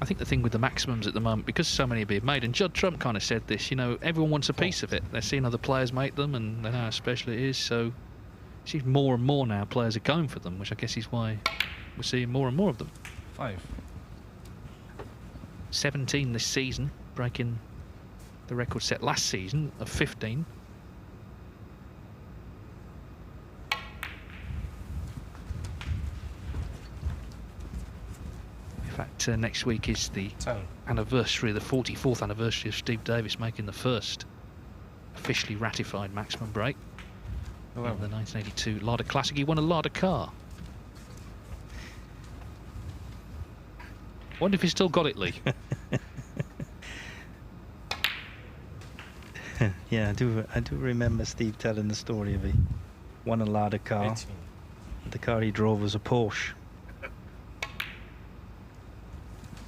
think the thing with the maximums at the moment, because so many are being made, and Judd Trump kind of said this, you know, everyone wants a piece of it. They're seeing other players make them, and they know how special it is. So, see, more and more now players are going for them, which I guess is why we're seeing more and more of them. 5. 17 this season, breaking the record set last season of 15. In fact, next week is the anniversary, the 44th anniversary of Steve Davis making the first officially ratified maximum break. In the 1982 Lada Classic. He won a Lada car. Wonder if he's still got it, Lee. Yeah, I do remember Steve telling the story of he won a Lada car. 18. The car he drove was a Porsche.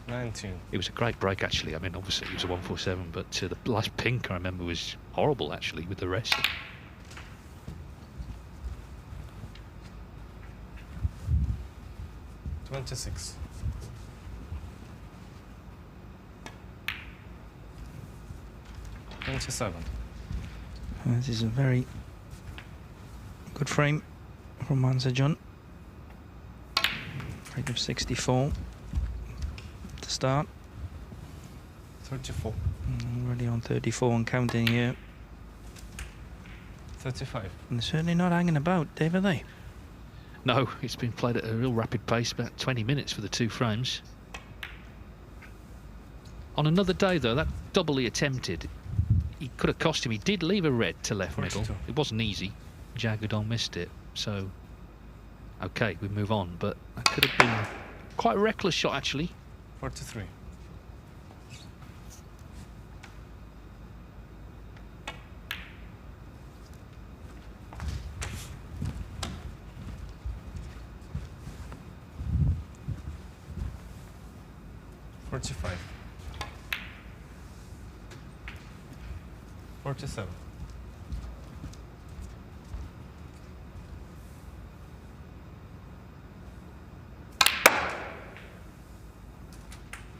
19. It was a great break, actually. I mean, obviously it was a 147, but the last pink I remember was horrible, actually, with the rest. $26. $27. This is a very good frame from Mansa John. Rate of 64 to start. 34. Already on 34 and counting here. 35. And they're certainly not hanging about, Dave, are they? No, it's been played at a real rapid pace, about 20 minutes for the two frames. On another day, though, that double he attempted, he could have cost him. He did leave a red to left 42. middle. It wasn't easy. Guodong missed it. So, okay, we move on. But that could have been quite a reckless shot, actually. 43. $45. 47.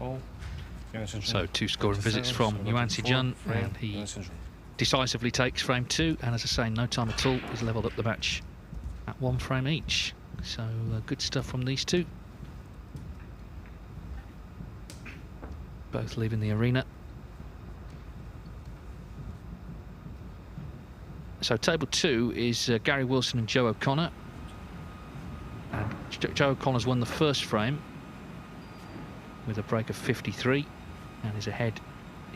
Oh. So two scoring visits from Yuan, and he decisively takes frame 2, and as I say, no time at all, he's levelled up the match at 1 frame each. So good stuff from these two. Both leaving the arena. So table 2 is Gary Wilson and Joe O'Connor. And Joe O'Connor's won the first frame with a break of 53 and is ahead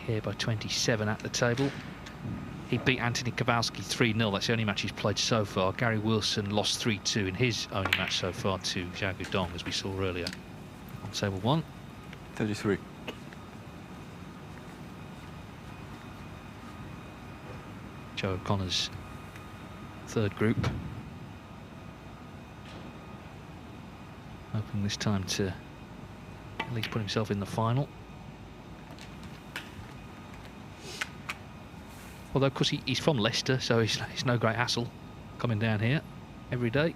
here by 27 at the table. He beat Anthony Kowalski 3-0. That's the only match he's played so far. Gary Wilson lost 3-2 in his only match so far to Xiao Guodong, as we saw earlier on table 1. 33. Joe O'Connor's third group. Hoping this time to at least put himself in the final. Although, of course, he's from Leicester, so it's no great hassle coming down here every day.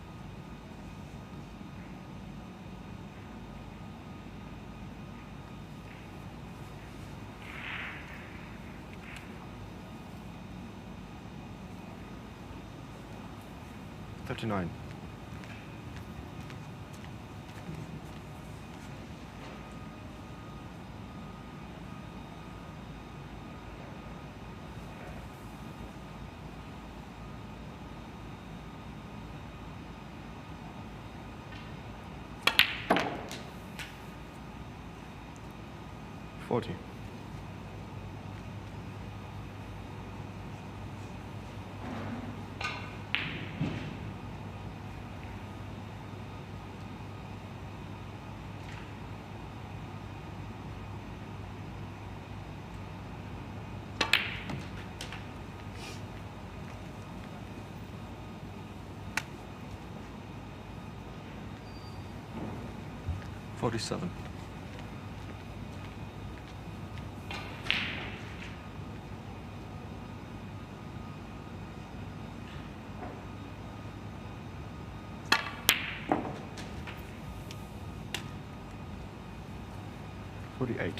$39. $40. $47. 48.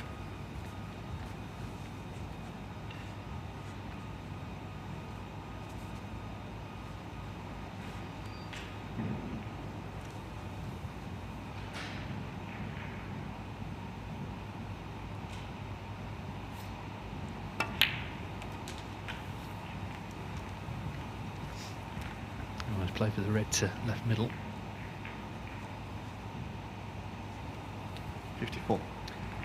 Nice play for the red to left middle. 54.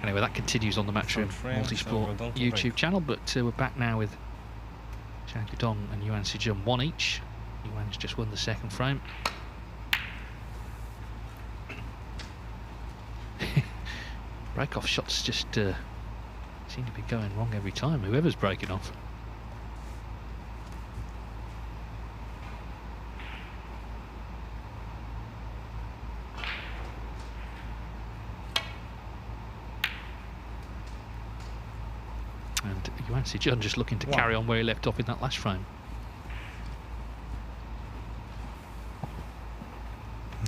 Anyway, that continues on the Matchroom Frame, Multisport so Guodong to YouTube break. channel, but we're back now with Xiao Guodong and Yuan Sijun, one each. Yuan's just won the second frame. Break-off shots just seem to be going wrong every time, whoever's breaking off. And Yuan Sijun just looking to carry on where he left off in that last frame.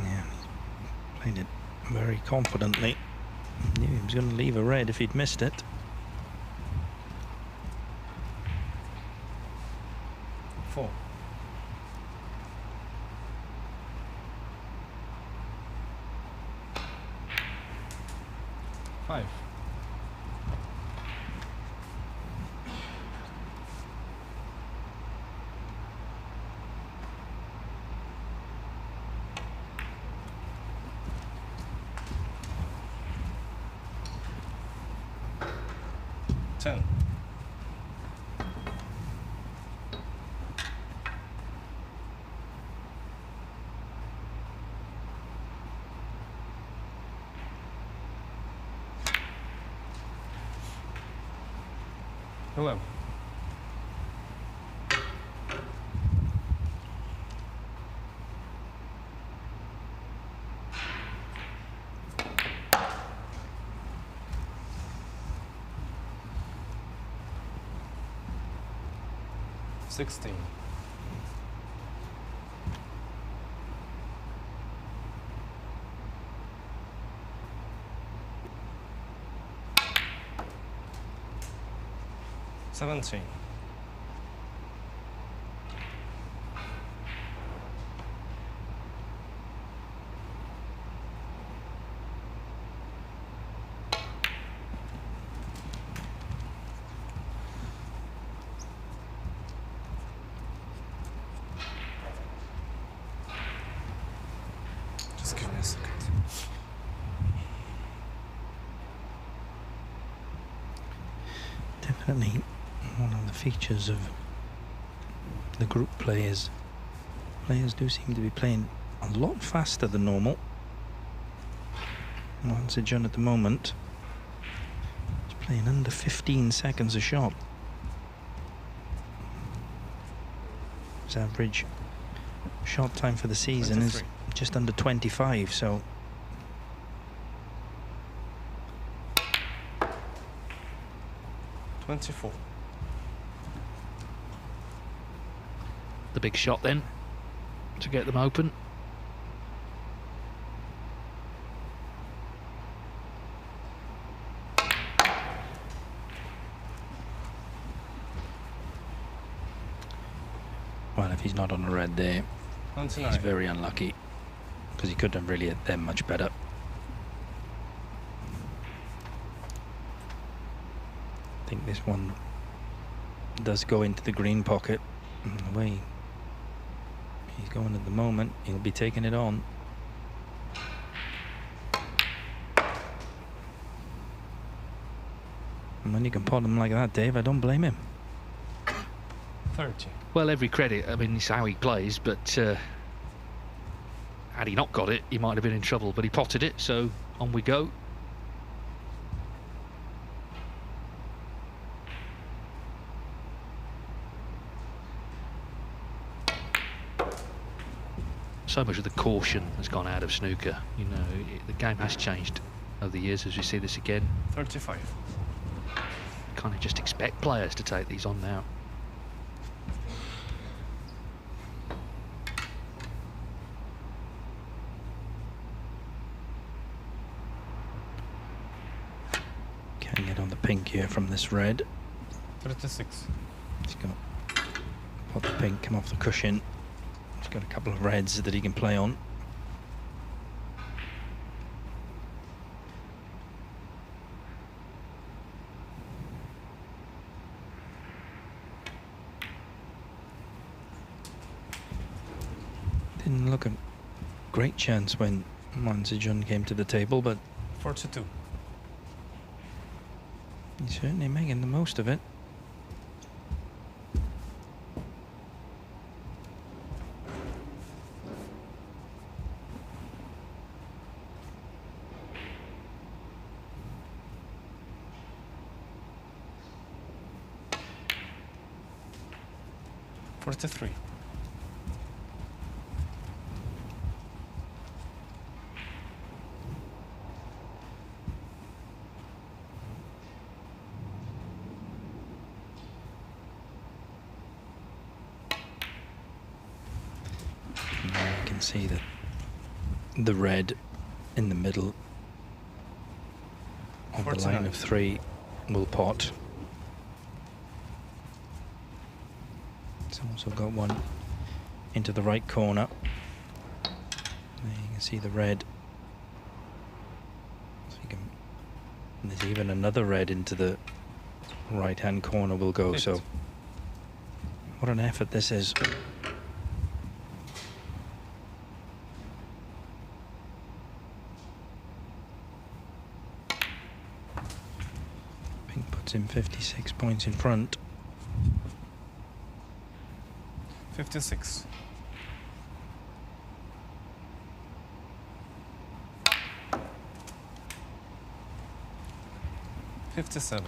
Yeah, he's played it very confidently. Knew he was going to leave a red if he'd missed it. 4. 5. 10. 11. 16. 17. second. Definitely one of the features of the group play is players do seem to be playing a lot faster than normal. Yuan Sijun at the moment is playing under 15 seconds a shot. His average shot time for the season 23. is just under 25, so 24. The big shot then to get them open. well, if he's not on a red there, 29. he's very unlucky, because he couldn't have really hit them much better. I think this one does go into the green pocket, and the way he's going at the moment, he'll be taking it on. And when you can pot him like that, Dave, I don't blame him. 30. Well, every credit. I mean, it's how he plays, but had he not got it, he might have been in trouble. But he potted it, so on we go. So much of the caution has gone out of snooker. You know, the game has changed over the years as we see this again. 35. Kind of just expect players to take these on now. Getting it on the pink here from this red. 36. He's got pot the pink, come off the cushion. He's got a couple of reds that he can play on. Didn't look a great chance when Manzijun came to the table, but 42. he's certainly making the most of it. Three. You can see that the red in the middle on the 49. line of 3 will pot. It's also got one into the right corner. There you can see the red. So you can, and there's even another red into the right hand corner will go. So what an effort this is. Pink puts him 56 points in front. 56. $57.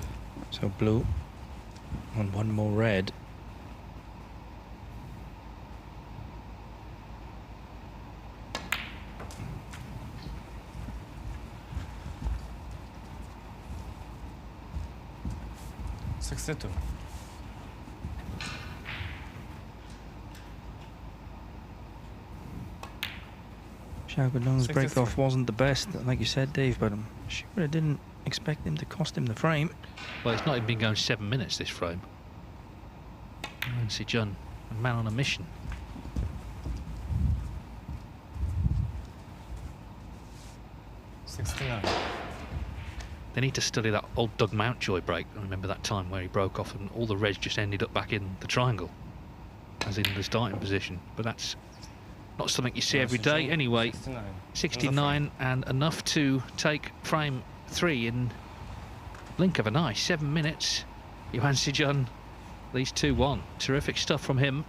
So blue on one more red. $62. Xiao Guodong's 63. break-off wasn't the best, like you said, Dave, but I'm sure I didn't expect him to cost him the frame. Well, it's not even been going 7 minutes, this frame. Manzijun, a man on a mission. $69. They need to study that old Doug Mountjoy break. I remember that time where he broke off and all the reds just ended up back in the triangle, as in the starting position. But that's not something you see every day. Anyway, 69 and enough to take frame 3 in blink of an eye. 7 minutes. Manzijun leads 2-1. Terrific stuff from him.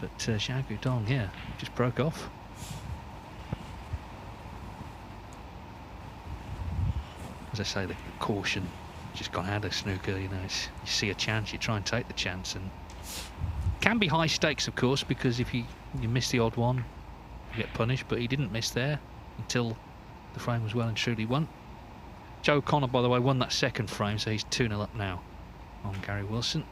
But Xiao Guodong here just broke off. As I say, the caution just gone out of snooker. You know, you see a chance, you try and take the chance, and can be high stakes, of course, because if you miss the odd one, you get punished. But he didn't miss there until the frame was well and truly won. Joe O'Connor, by the way, won that second frame, so he's 2-0 up now on Gary Wilson.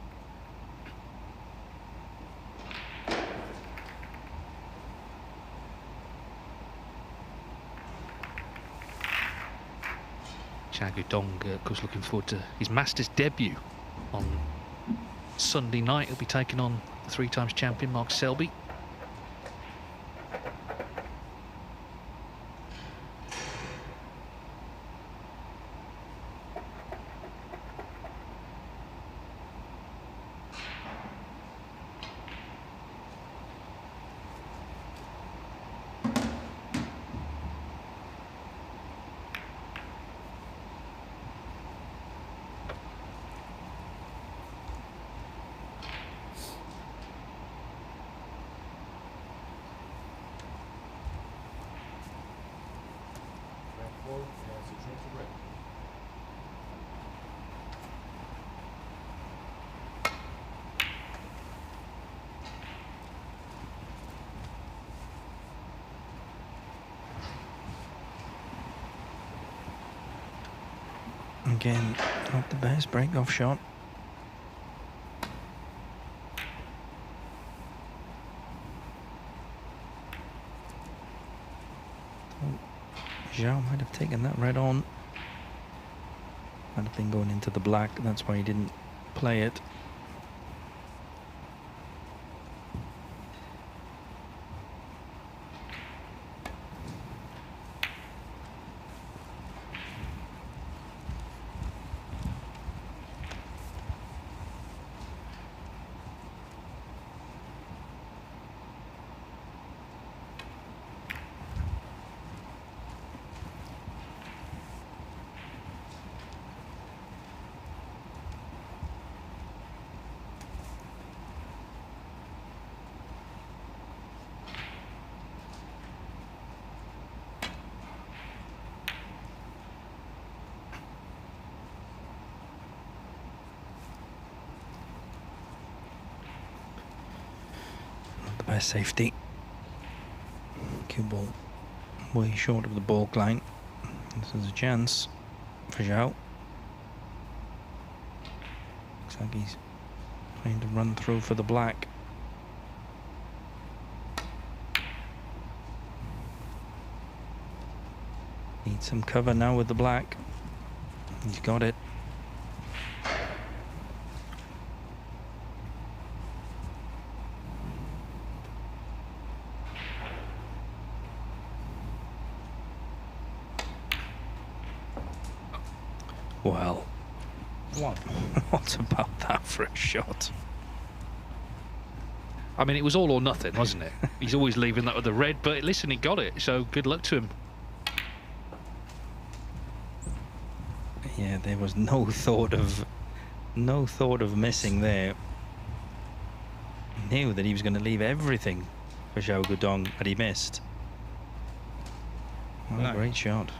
Xiao Guodong, of course, looking forward to his Masters debut on Sunday night. He'll be taking on the 3 times champion Mark Selby. Again, not the best break-off shot. Xiao might have taken that red on. Might have been going into the black, and that's why he didn't play it. Best safety. Cue ball way short of the baulk line. This is a chance for Xiao. Looks like he's trying to run through for the black. Needs some cover now with the black. He's got it. Well, what about that for a shot? I mean, it was all or nothing, wasn't it? He's always leaving that with the red, but listen, he got it, so good luck to him. Yeah, there was no thought of missing there. He knew that he was going to leave everything for Xiao Guodong, but he missed. What a great shot.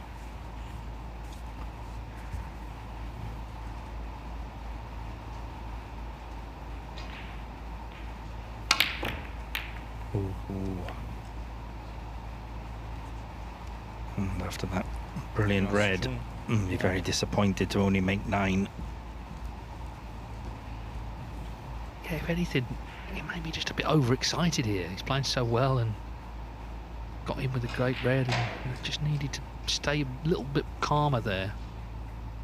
And after that brilliant red, be very disappointed to only make 9. Yeah, if anything, he may be just a bit overexcited here. He's playing so well and got in with a great red, and just needed to stay a little bit calmer there.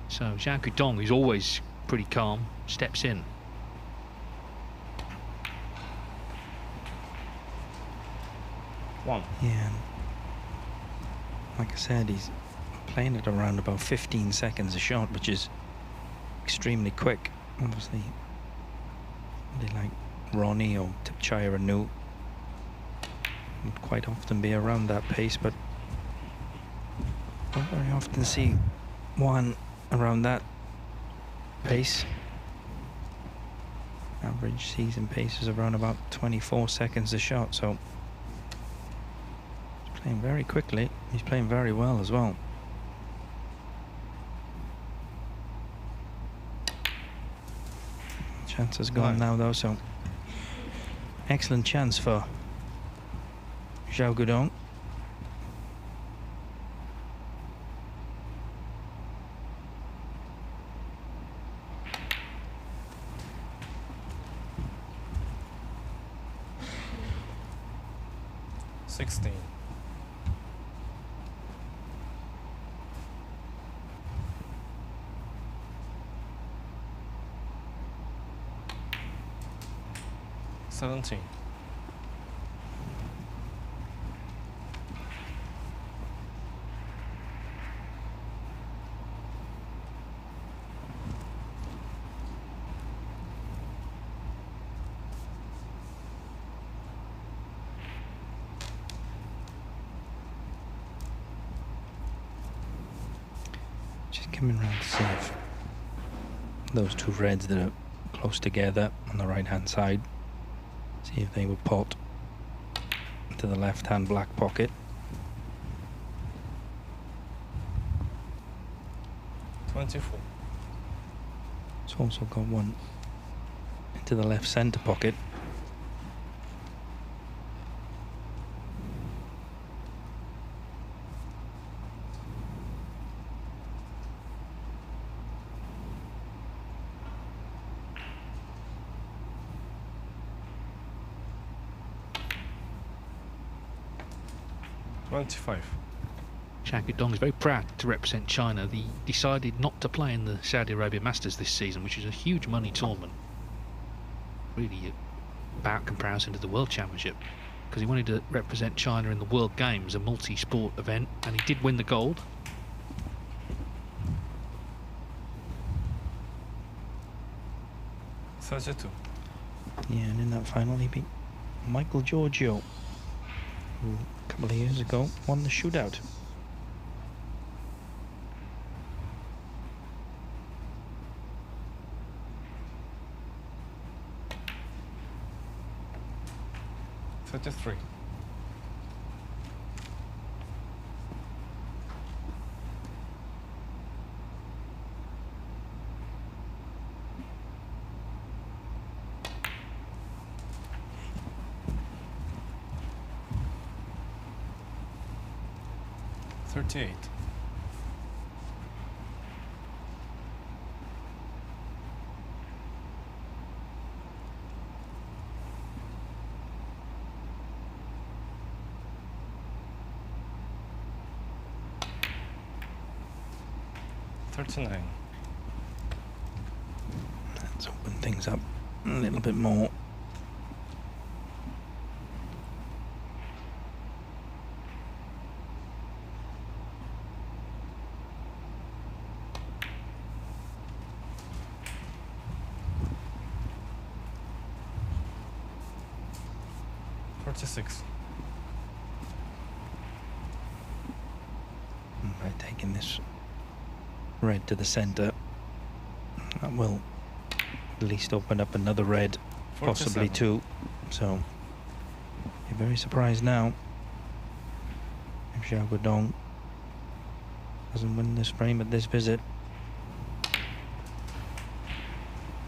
So Xiao Guodong, who's always pretty calm, steps in. Yeah, like I said, he's playing it around about 15 seconds a shot, which is extremely quick. Obviously, they like Ronnie or Tipchaya Anu would quite often be around that pace, but don't very often see one around that pace. Average season pace is around about 24 seconds a shot, so he's playing very quickly. He's playing very well as well. Chance has gone now though, so excellent chance for Xiao Guodong. Seventeen. Just coming around to see if those two reds that are close together on the right hand side, see if they would pot into the left hand black pocket. 24. It's also got one into the left centre pocket. Xiao Guodong is very proud to represent China. He decided not to play in the Saudi Arabia Masters this season, which is a huge money tournament. Really about comparison to the World Championship, because he wanted to represent China in the World Games, a multi-sport event, and he did win the gold. Two. Yeah, and in that final he beat Michael Giorgio, who a couple of years ago won the shootout. Three. $38. $39. Let's open things up a little bit more. $46. By taking this red to the centre, that will at least open up another red, possibly 47. two. So you're very surprised now if Xiao Guodong doesn't win this frame at this visit.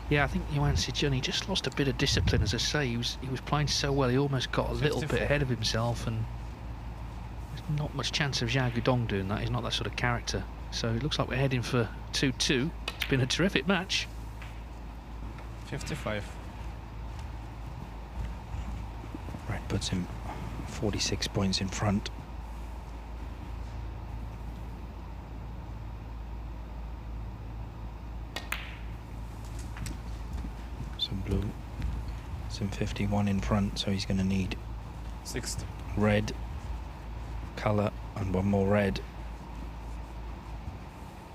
Yeah, I think Yuan Jiahui just lost a bit of discipline. As I say, he was playing so well, he almost got a little 54. bit ahead of himself, and there's not much chance of Xiao Guodong doing that. He's not that sort of character. So it looks like we're heading for 2-2. It's been a terrific match. 55. Red puts him 46 points in front. So blue, it's in 51 in front, so he's going to need 60. red, colour, and one more red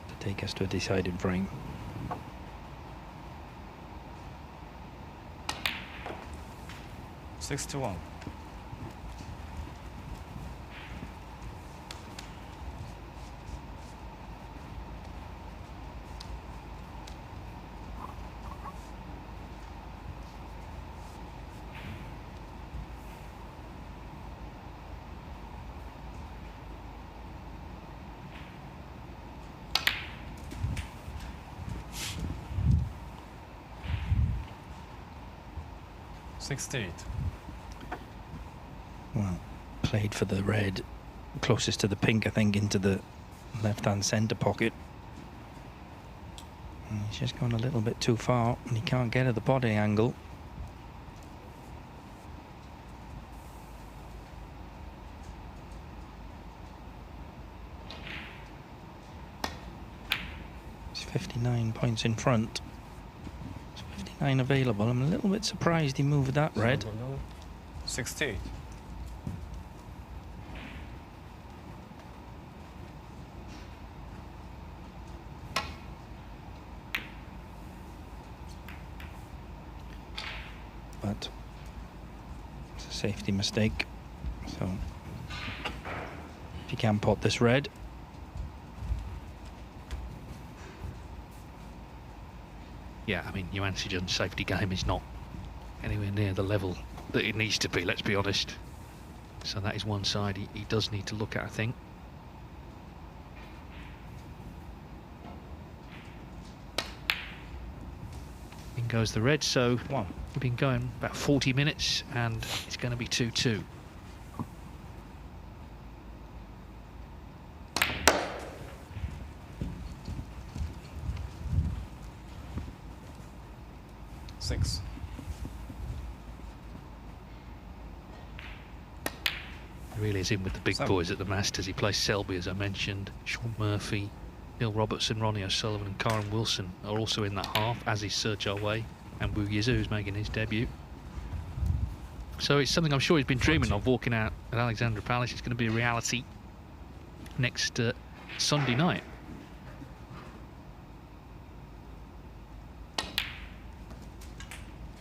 to take us to a decided frame. $61. $68. Well, played for the red, closest to the pink, I think, into the left-hand centre pocket. And he's just gone a little bit too far, and he can't get at the body angle. He's 59 points in front. There's 59 available. I'm a little bit surprised he moved that red. 68. But it's a safety mistake. So if you can pot this red. Yeah, I mean, Yuan Jiahui's safety game is not anywhere near the level that it needs to be, let's be honest. So that is one side he does need to look at, I think. In goes the red, so One. we've been going about 40 minutes and it's going to be 2-2. really is in with the big boys at the Masters. He plays Selby, as I mentioned. Sean Murphy, Neil Robertson, Ronnie O'Sullivan and Karen Wilson are also in that half, as is Sir Jiahui and Wu Yizu, who's making his debut. So it's something I'm sure he's been dreaming of, walking out at Alexandra Palace. It's going to be a reality next Sunday night.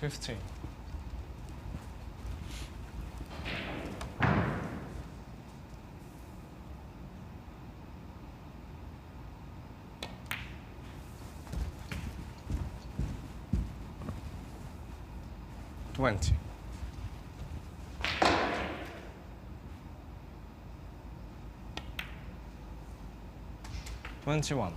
$15. $20. $21.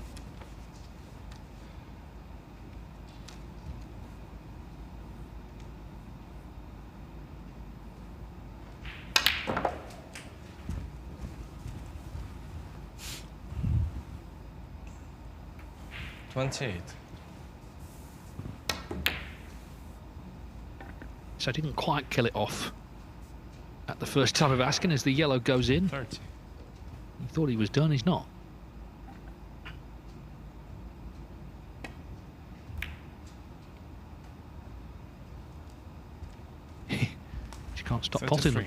$28. So didn't quite kill it off at the first time of asking as the yellow goes in. 30. He thought he was done, he's not. She can't stop potting them.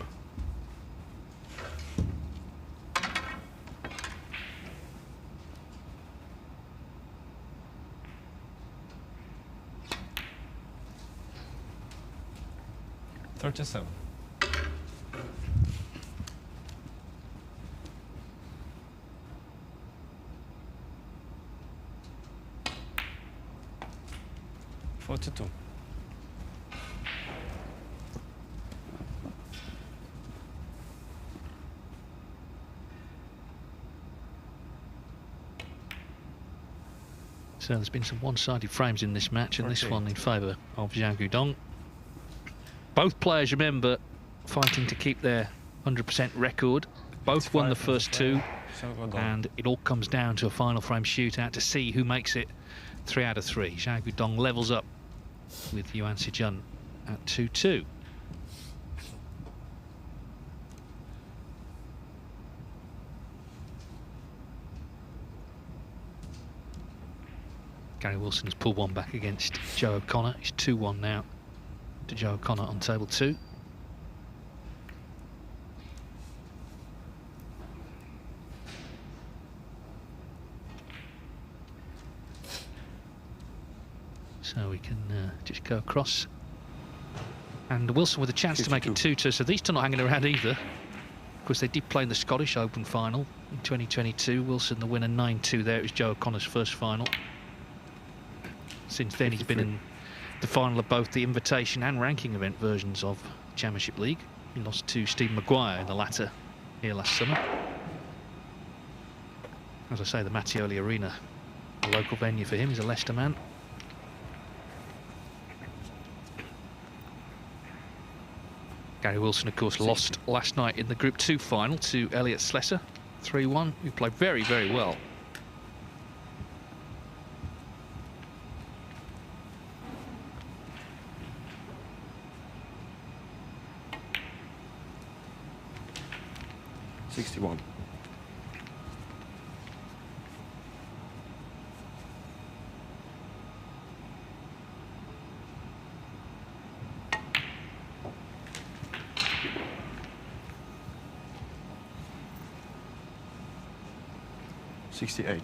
37. $42. So there's been some one-sided frames in this match, and this one in favour of Xiao Guodong. Both players, remember, fighting to keep their 100% record. Both won the first two, and it all comes down to a final frame shootout to see who makes it 3 out of 3. Xiao Guodong levels up with Yuan at 2-2. Gary Wilson has pulled one back against Joe O'Connor. He's 2-1 now to Joe O'Connor on table 2. So we can just go across. And Wilson with a chance 52. To make it 2-2. So these two not hanging around either. Of course, they did play in the Scottish Open final in 2022. Wilson the winner 9-2 there. It was Joe O'Connor's first final. Since then, 53. He's been in the final of both the invitation and ranking event versions of Championship League. He lost to Steve Maguire in the latter here last summer. As I say, the Mattioli Arena, a local venue for him. He's a Leicester man. Gary Wilson, of course, lost last night in the Group 2 final to Elliot Slessor, 3-1, who played very, very well. $61. $68.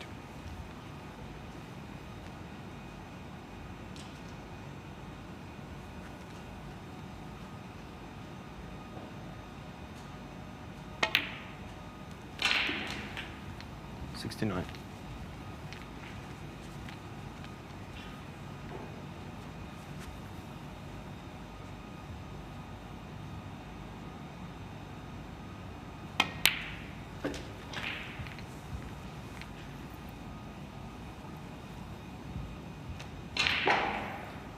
$69.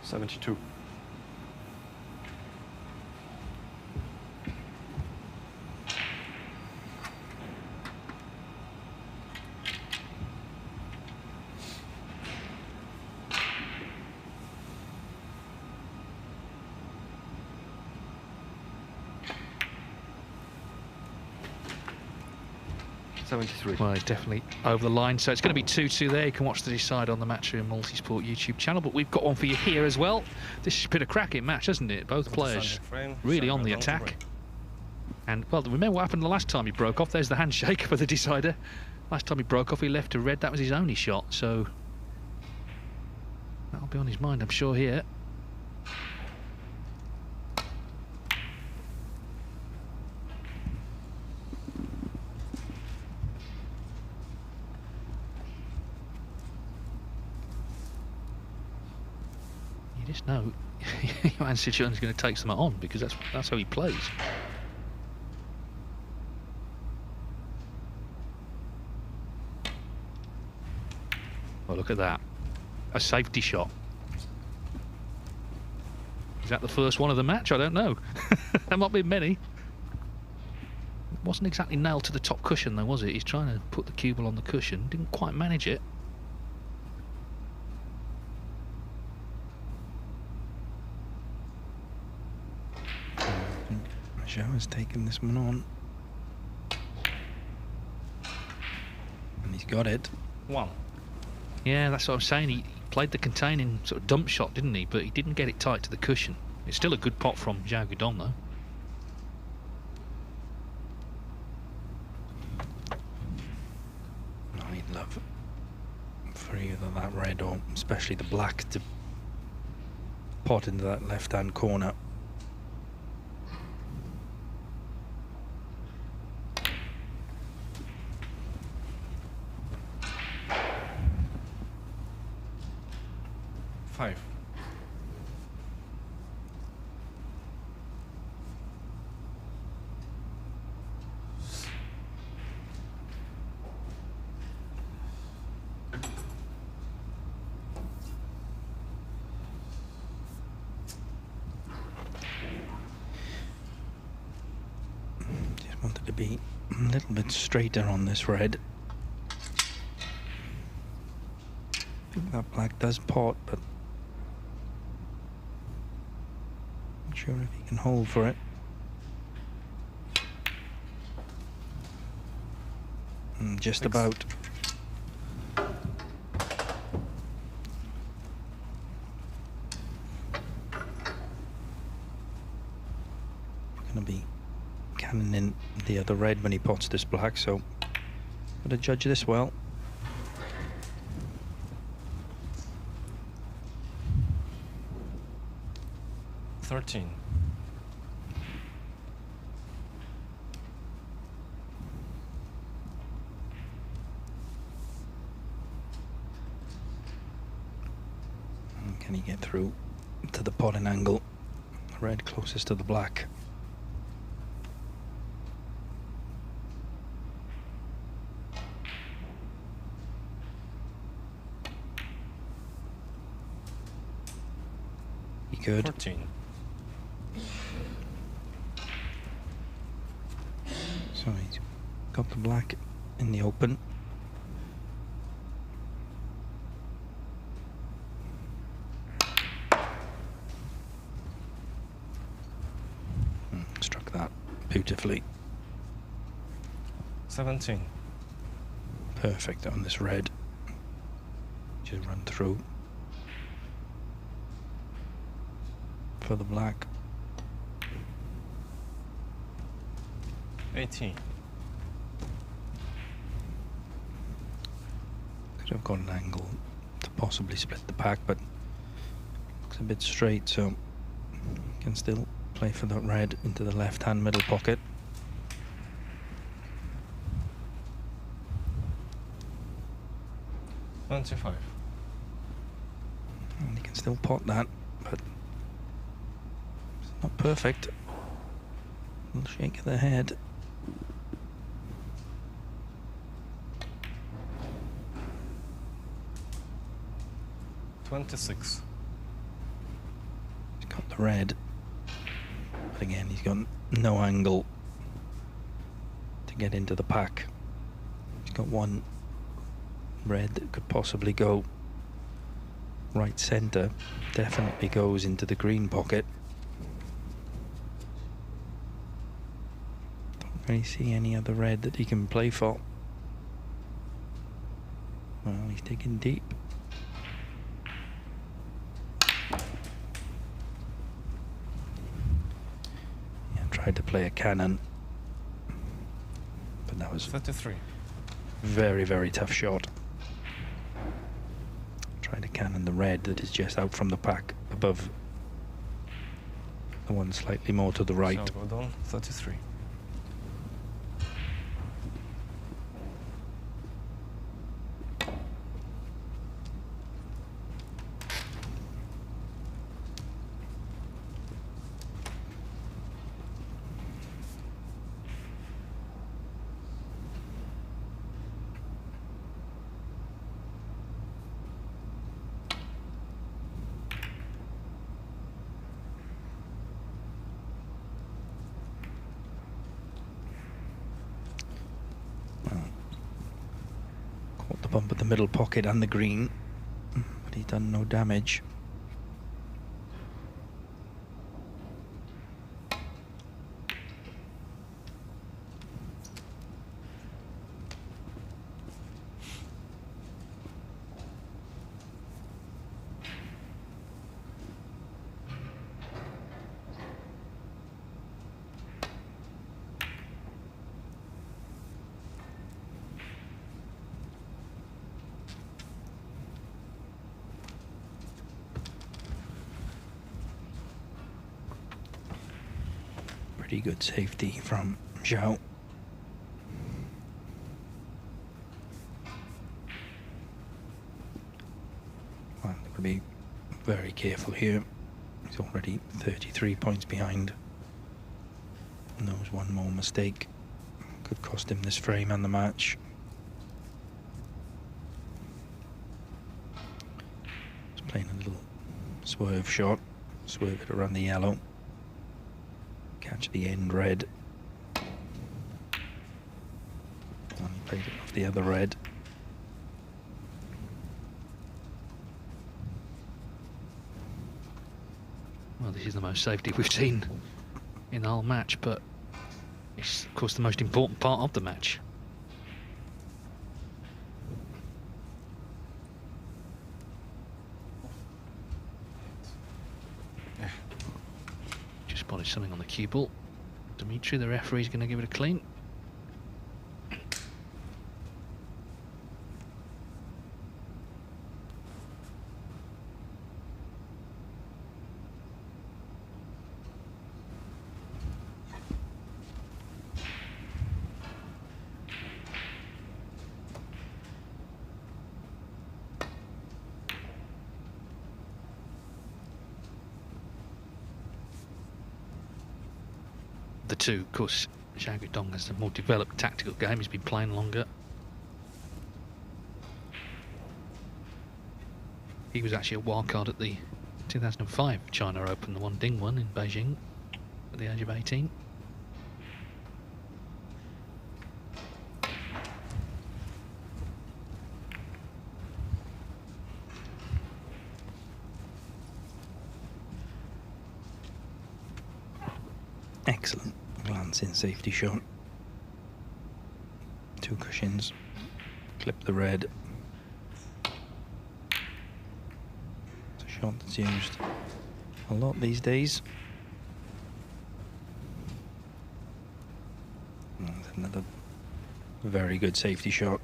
$72. 73. Well, he's definitely over the line. So it's going to be 2-2 there. You can watch the decide on the Matchroom Multisport YouTube channel. But we've got one for you here as well. This has been a cracking match, hasn't it? Both players really on the attack. And, well, remember what happened the last time he broke off? There's the handshake for the decider. Last time he broke off, he left to red. That was his only shot. So that'll be on his mind, I'm sure, here. You just know Yuan Sichuan's going to take some on, because that's how he plays. Well, look at that. A safety shot. Is that the first one of the match? I don't know. There might be many. It wasn't exactly nailed to the top cushion, though, was it? He's trying to put the cue ball on the cushion. Didn't quite manage it. Xiao has taken this one on. And he's got it. 1. Yeah, that's what I'm saying. He played the containing sort of dump shot, didn't he? But he didn't get it tight to the cushion. It's still a good pot from Guodong, though. I'd love for either that red or especially the black to pot into that left-hand corner. Wanted to be a little bit straighter on this red. I think that black does pot, but not sure if he can hold for it. Just about. Gonna be cannoning the other red when he pots this black, so got to judge this well. $13. And can he get through to the potting angle? Red closest to the black. Good. 14. So he's got the black in the open. Struck that beautifully. 17. Perfect on this red. Just run through. For the black. 18. Could have got an angle to possibly split the pack, but looks a bit straight, so can still play for that red into the left-hand middle pocket. $25. And he can still pot that, but not perfect. Little shake of the head. $26. He's got the red, but again he's got no angle to get into the pack. He's got one red that could possibly go right centre. Definitely goes into the green pocket. Don't really see any other red that he can play for. Well, he's digging deep. Yeah, tried to play a cannon, but that was 33. very, very tough shot. Tried to cannon the red that is just out from the pack above the one slightly more to the right. Xiao Guodong, 33. Caught the bump at the middle pocket and the green, but he's done no damage. Pretty good safety from Xiao. Well, they've got to be very careful here. He's already 33 points behind. Knows one more mistake could cost him this frame and the match. He's playing a little swerve shot, swerve it around the yellow. Catch the end red. And he played it off the other red. Well, this is the most safety we've seen in the whole match, but it's of course the most important part of the match. Just spotted something on the cue ball. Dimitri, the referee, is going to give it a clean. The two, of course, Xiao Guodong has a more developed tactical game. He's been playing longer. He was actually a wildcard at the 2005 China Open, the one Ding won in Beijing at the age of 18. Excellent glancing safety shot. Two cushions. Clip the red. It's a shot that's used a lot these days. And another very good safety shot.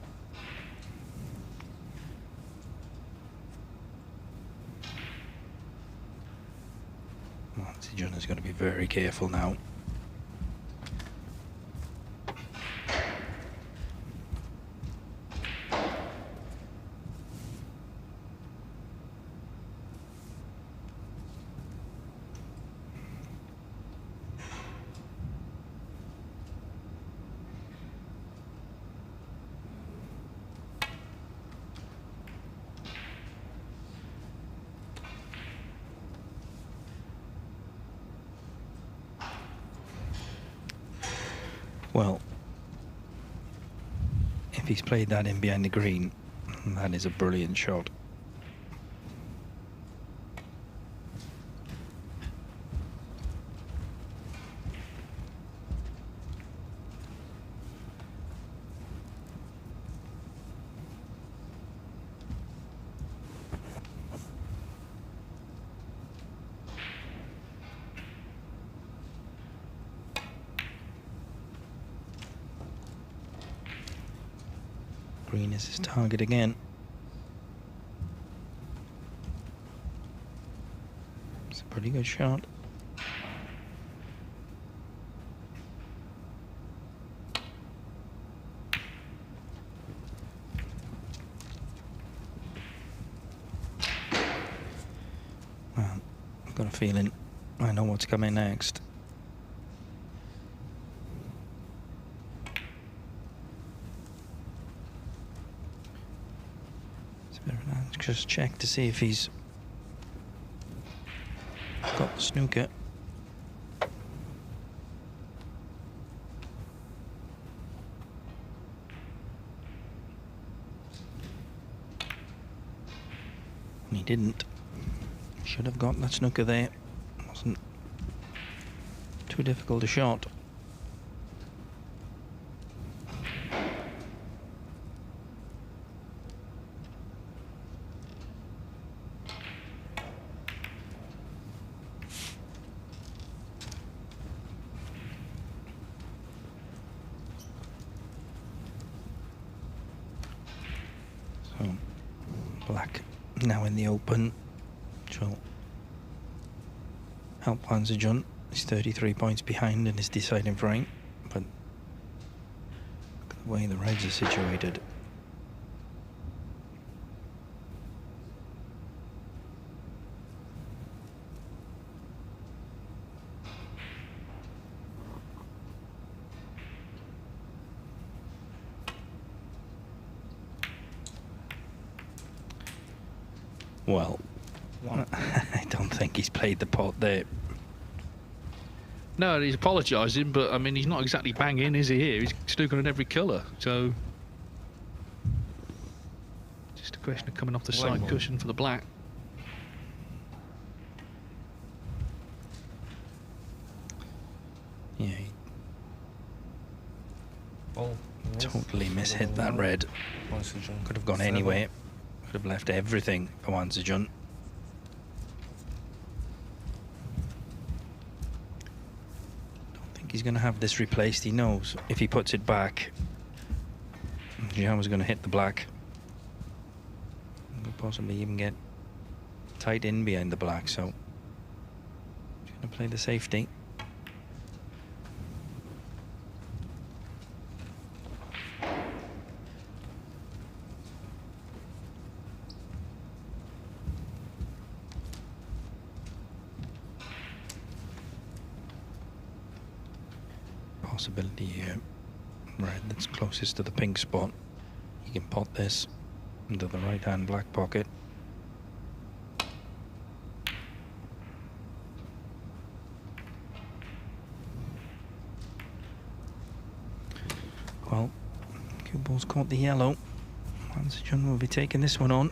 John's got to be very careful now. Well, if he's played that in behind the green, that is a brilliant shot. green is his target again. It's a pretty good shot. Well, I've got a feeling I know what's coming next. Just check to see if he's got the snooker. And he didn't. Should have got that snooker there. Wasn't too difficult a shot. Black now in the open, which will help Wan Zhijun. He's 33 points behind in his deciding frame, but look at the way the reds are situated. Well, I don't think he's played the pot there. No, he's apologising, but I mean, he's not exactly banging, is he? Here, he's snooking at every colour, so just a question of coming off the side cushion for the black. Yeah, he totally mishit that red. Could have gone anywhere. Could have left everything for Wan Zhijun. Don't think he's going to have this replaced. He knows if he puts it back, Xiao was going to hit the black. Could possibly even get tight in behind the black, so he's going to play the safety. Possibility here, red that's closest to the pink spot. You can pot this into the right hand black pocket. Well, cue ball's caught the yellow. Wan Zhijun will be taking this one on.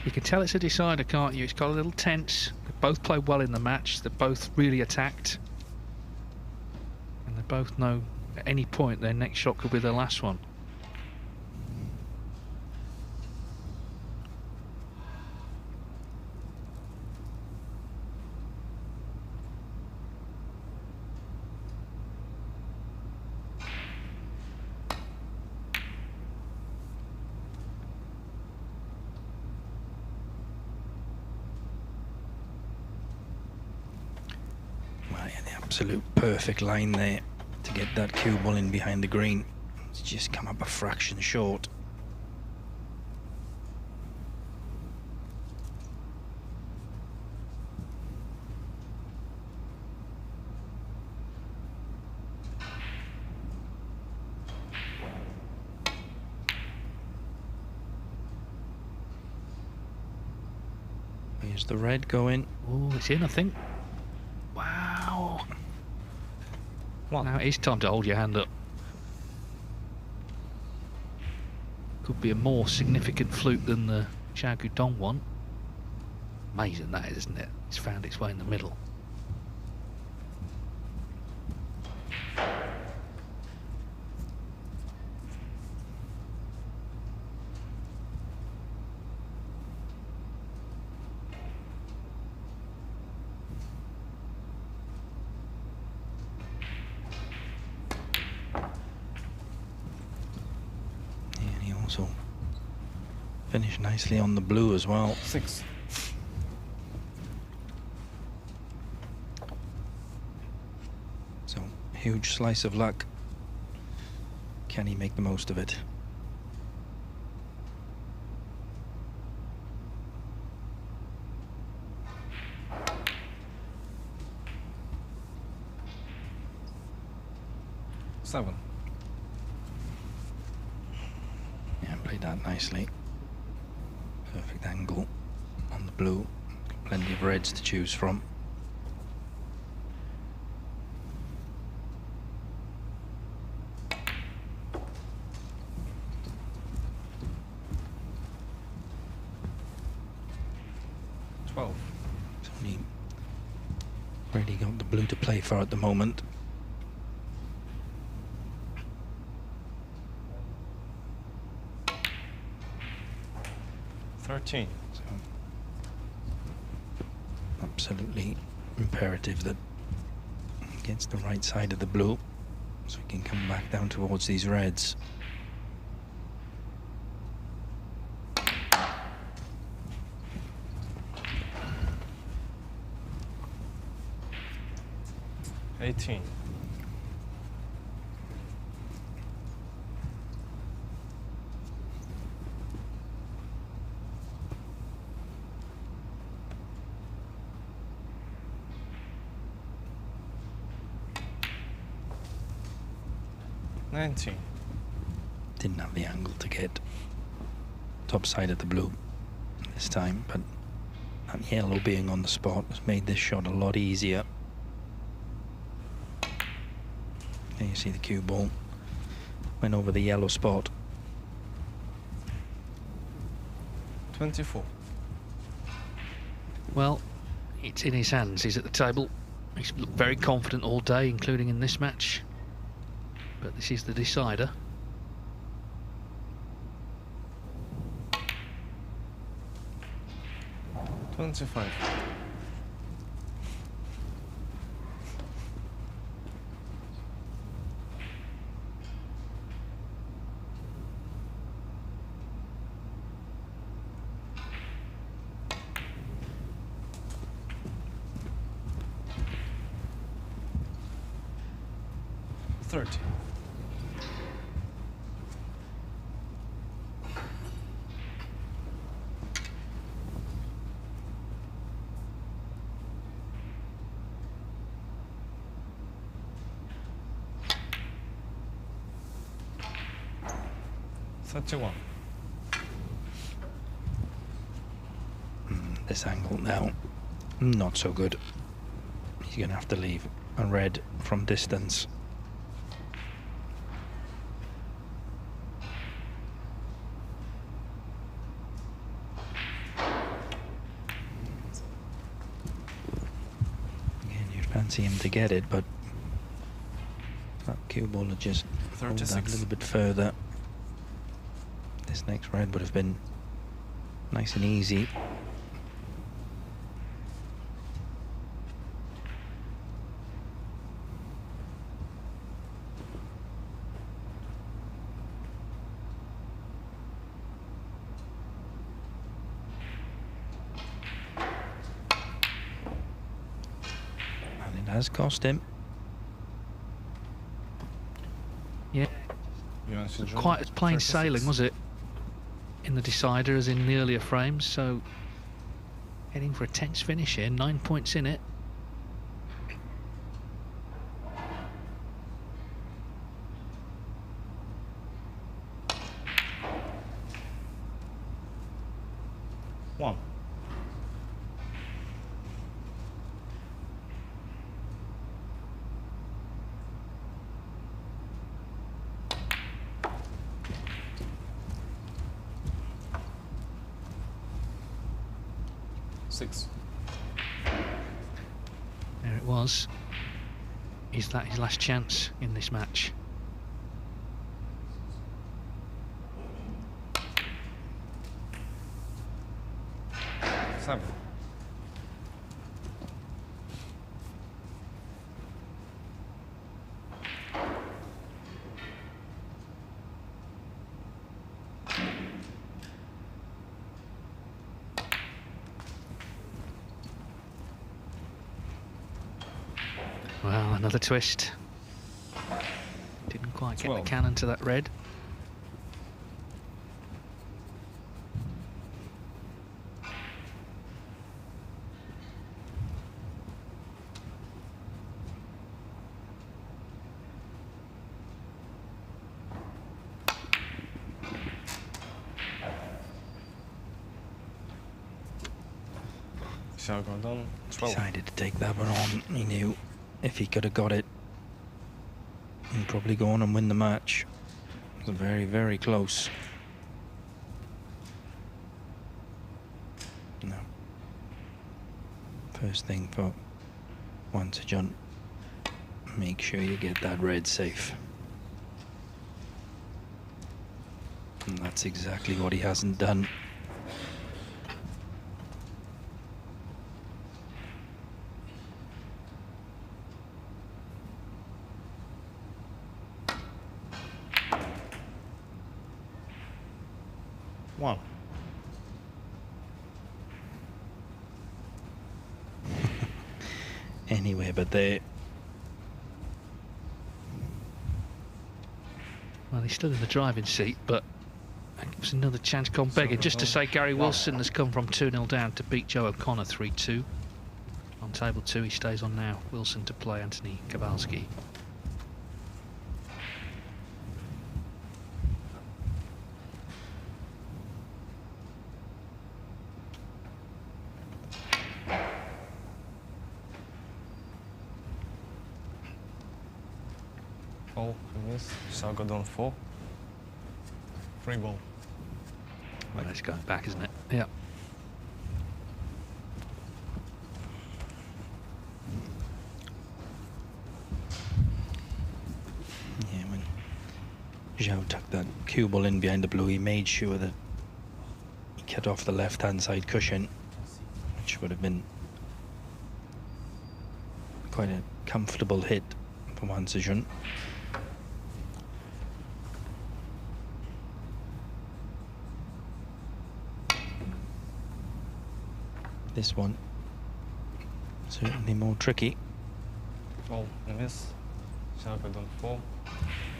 You can tell it's a decider, can't you? It's got a little tense. They both play well in the match. They're both really attacked. And they both know at any point their next shot could be their last one. Absolute perfect line there to get that cue ball in behind the green. It's just come up a fraction short. Here's the red going. Oh, it's in, I think. Wow. Well, now it's time to hold your hand up. Could be a more significant fluke than the Guodong one. Amazing that is, isn't it? It's found its way in the middle. also finished nicely on the blue as well. 6. So, huge slice of luck. Can he make the most of it? Seven. Yeah, played that nicely. Perfect angle on the blue. Plenty of reds to choose from. It's only really got the blue to play for at the moment. So absolutely imperative that he gets the right side of the blue so he can come back down towards these reds. $18. $19. Didn't have the angle to get top side of the blue this time, but that yellow being on the spot has made this shot a lot easier. There you see the cue ball went over the yellow spot. 24. Well, it's in his hands. He's at the table. He's looked very confident all day, including in this match. But this is the decider. $25. $30. $31. This angle now, not so good. He's going to have to leave a red from distance. Again, you'd fancy him to get it, but that cue ball would just hold that a 36. little bit further. This next red would have been nice and easy. And it has cost him. Yeah, Yuan quite as plain 36. sailing, was it? In the decider as in the earlier frames, so heading for a tense finish here, 9 points in it. One. Six. There it was. Is that his last chance in this match? Seven. another twist. Didn't quite get the 12. cannon to that red. Xiao Guodong, 12. Decided to take that one on. He knew if he could have got it, he'd probably go on and win the match. It was very, very close. No. First thing for Yuan to jump, make sure you get that red safe. And that's exactly what he hasn't done. One. Anyway, but they... Well, he's still in the driving seat, but that gives another chance gone begging. Just to say, Gary Wilson has come from 2-0 down to beat Joe O'Connor 3-2. On table 2, he stays on now. Wilson to play Anthony Kowalski. Ball, miss. Xiao Guodong, 4. Free ball. Well, it's going back, isn't it? Yeah. Yeah, when Xiao tucked that cue ball in behind the blue, he made sure that he cut off the left-hand side cushion, which would have been quite a comfortable hit for Wan Sejun. This one certainly more tricky. Ball, miss. Xiao Guodong, 4.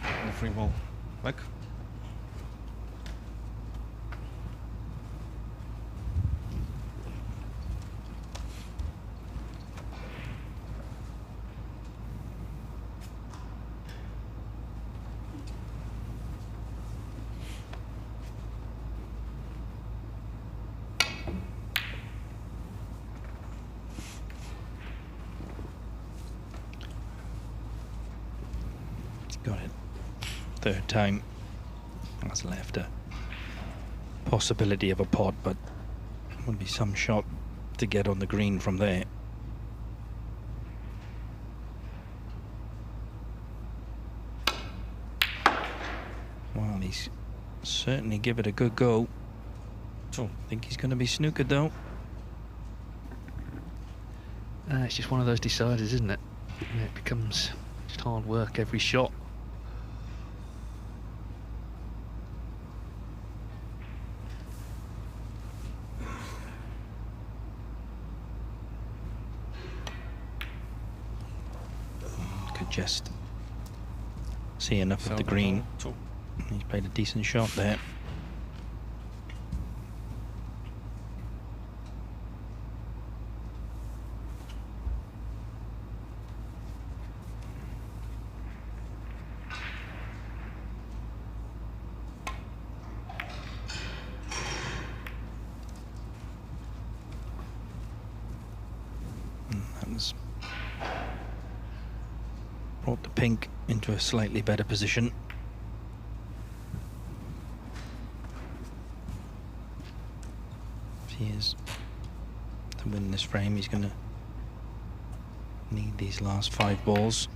And the free ball. Back. Got it. Third time. That's left a possibility of a pot, but would be some shot to get on the green from there. Well, he's certainly give it a good go. 2. I think he's going to be snookered though. It's just one of those deciders, isn't it? It becomes just hard work every shot. Could just see enough of Xiao the green. Guodong, 2. He's played a decent shot there. That was brought the pink into a slightly better position. If he is to win this frame, he's going to need these last 5 balls.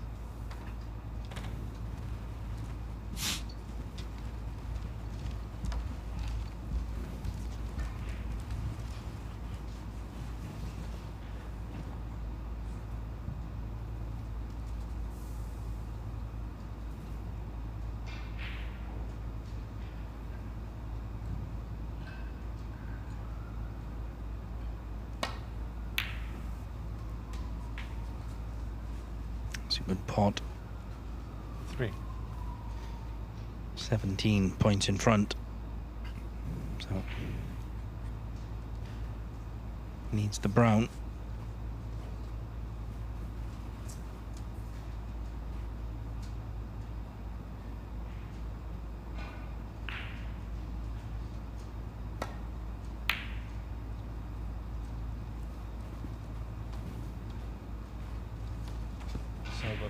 a good pot. 3. 17 points in front. So needs the brown.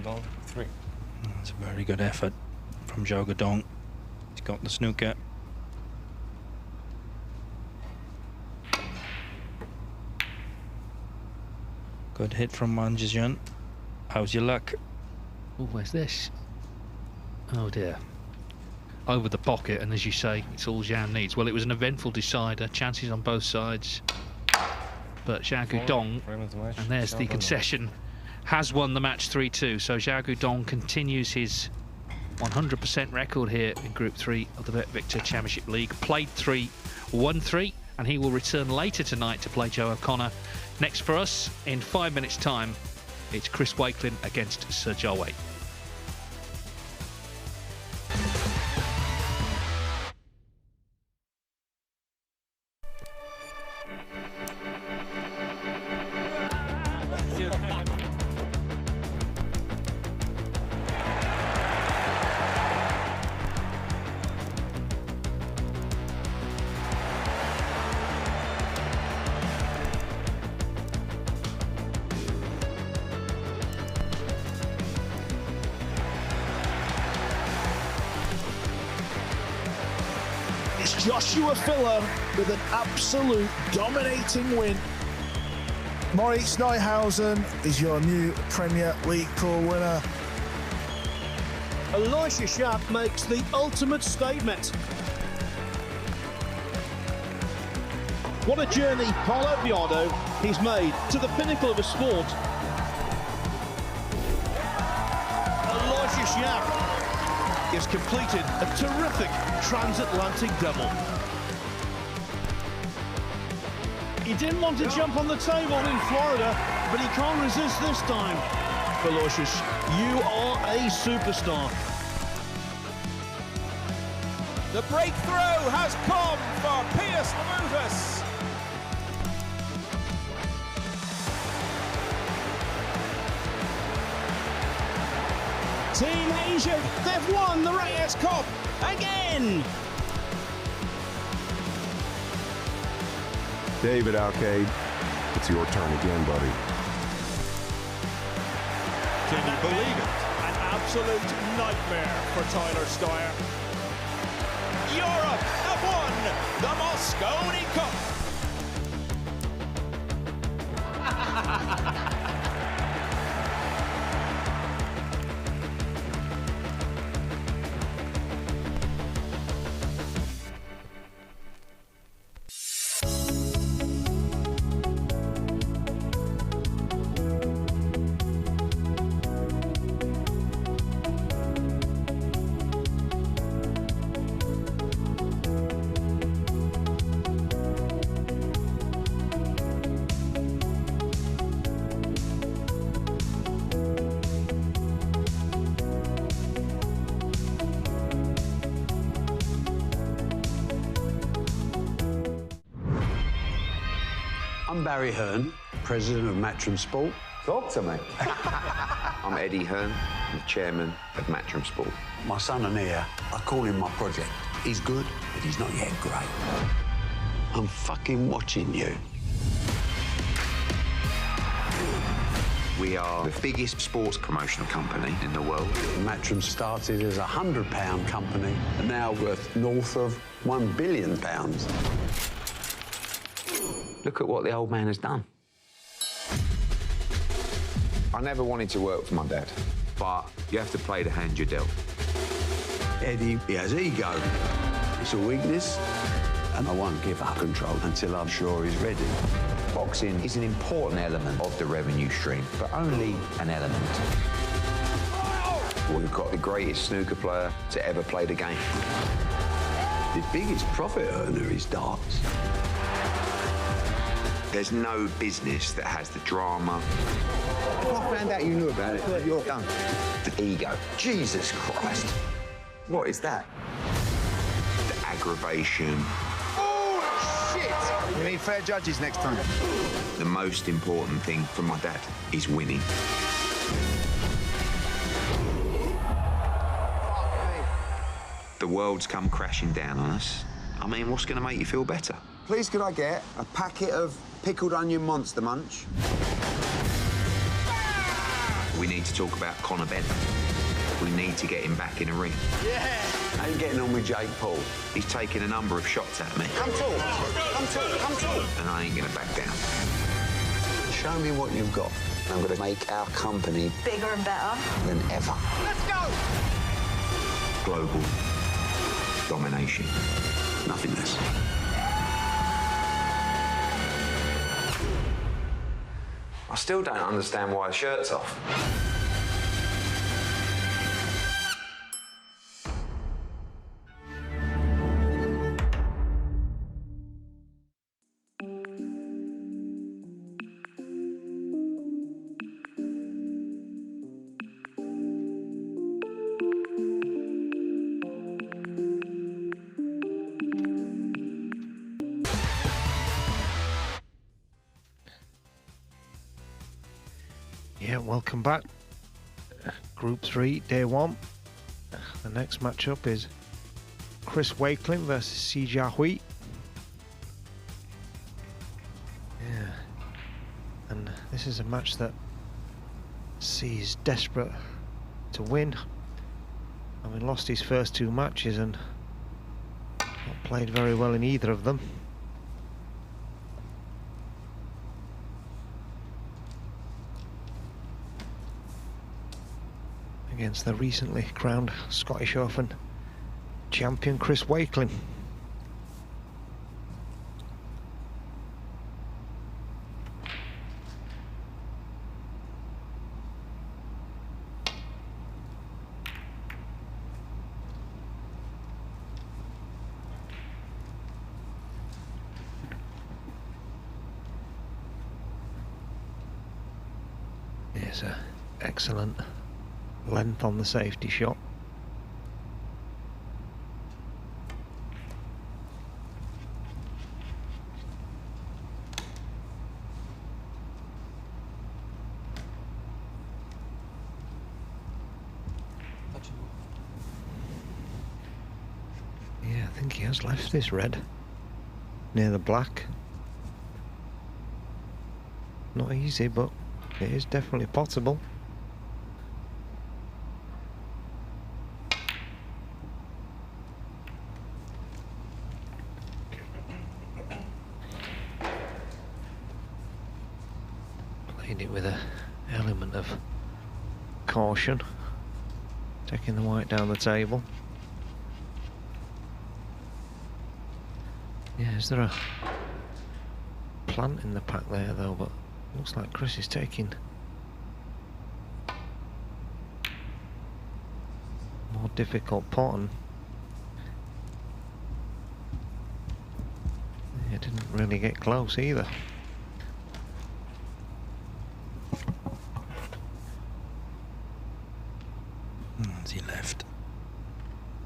Guodong 3. That's a very good effort from Xiao Guodong. He's got the snooker. Good hit from Yuan. How's your luck? Oh, where's this? Oh dear. Over the pocket, and as you say, it's all Xiao needs. Well, it was an eventful decider, chances on both sides. But Xiao Guodong, and there's the concession, has won the match 3-2. So Xiao Guodong continues his 100% record here in Group 3 of the BetVictor Championship League. Played 3, won 3, and he will return later tonight to play Joe O'Connor. Next for us, in 5 minutes' time, it's Chris Wakelin against Sir Jiahui. It's Joshua Filler with an absolute dominating win. Moritz Neuhausen is your new Premier League pool winner. Aloysius Xiao makes the ultimate statement. What a journey Paulo Biondo he's made to the pinnacle of a sport. Aloysius Xiao has completed a terrific transatlantic double. He didn't want to jump on the table in Florida, but he can't resist this time. Aloysius, you are a superstar. The breakthrough has come for Piers Lamutus. Team Asia, they've won the Reyes Cup again. David Alcade, it's your turn again, buddy. Can you believe it? An absolute nightmare for Tyler Steyer. Europe have won the Moscone Cup. I'm Barry Hearn, president of Matchroom Sport. Talk to me. I'm Eddie Hearn, I'm the chairman of Matchroom Sport. My son and heir, I call him my project. He's good, but he's not yet great. I'm fucking watching you. We are the biggest sports promotional company in the world. Matchroom started as a £100 company and now worth north of £1 billion. Look at what the old man has done. I never wanted to work for my dad, but you have to play the hand you're dealt. Eddie, he has ego. It's a weakness, and I won't give up control until I'm sure he's ready. Boxing is an important element of the revenue stream, but only an element. We've got the greatest snooker player to ever play the game. The biggest profit earner is darts. There's no business that has the drama. If I found out you knew about it, you're done. The ego. Jesus Christ. What is that? The aggravation. Oh, shit! You need fair judges next time. The most important thing for my dad is winning. The world's come crashing down on us. I mean, what's going to make you feel better? Please, could I get a packet of pickled onion Monster Munch? We need to talk about Conor Benton. We need to get him back in a ring. Yeah! How you getting on with Jake Paul? He's taken a number of shots at me. Come talk! Come talk! Come talk! And I ain't going to back down. Show me what you've got. I'm going to make our company bigger and better than ever. Let's go! Global domination. Nothing less. I still don't understand why the shirt's off. Yeah, welcome back. Group 3, Day 1. The next matchup is Chris Wakelin versus Jiahui. Yeah, and this is a match that he's desperate to win. Having lost his first 2 matches and not played very well in either of them. Against the recently crowned Scottish Open champion Chris Wakelin. There's an excellent length on the safety shot. Yeah, I think he has left this red near the black. Not easy, but it is definitely possible. Played it with an element of caution, taking the white down the table. Yeah, is there a plant in the pack there though? But looks like Chris is taking more difficult pot, and yeah, didn't really get close either. As he left,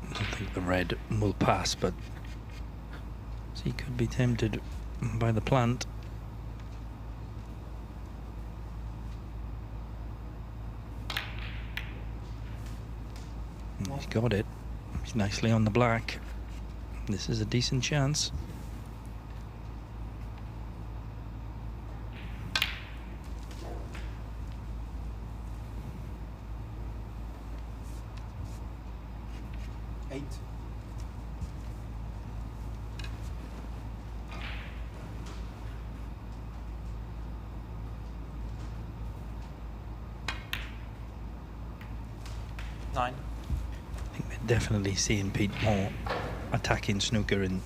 I don't think the red will pass, but he could be tempted by the plant. He's got it. He's nicely on the black. This is a decent chance. Definitely seeing Pete more attacking snooker in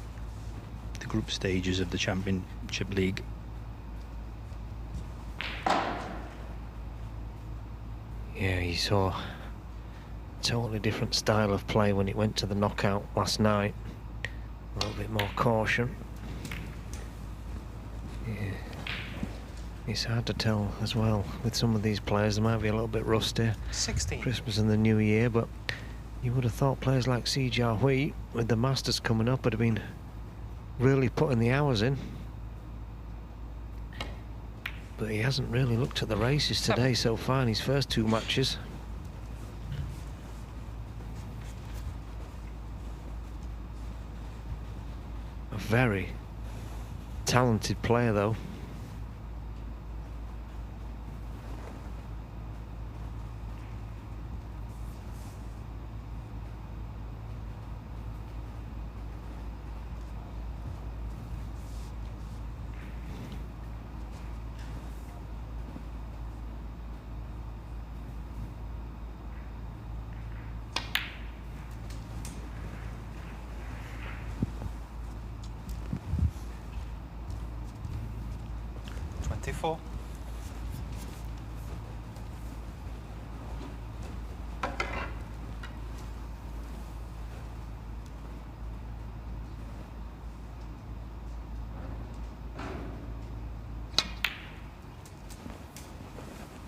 the group stages of the Championship League. Yeah, he saw a totally different style of play when it went to the knockout last night. A little bit more caution. Yeah. It's hard to tell as well with some of these players. They might be a little bit rusty. 16. Christmas and the New Year, but you would have thought players like Jiahui, with the Masters coming up, would have been really putting the hours in. But he hasn't really looked at the races today so far in his first 2 matches. A very talented player, though.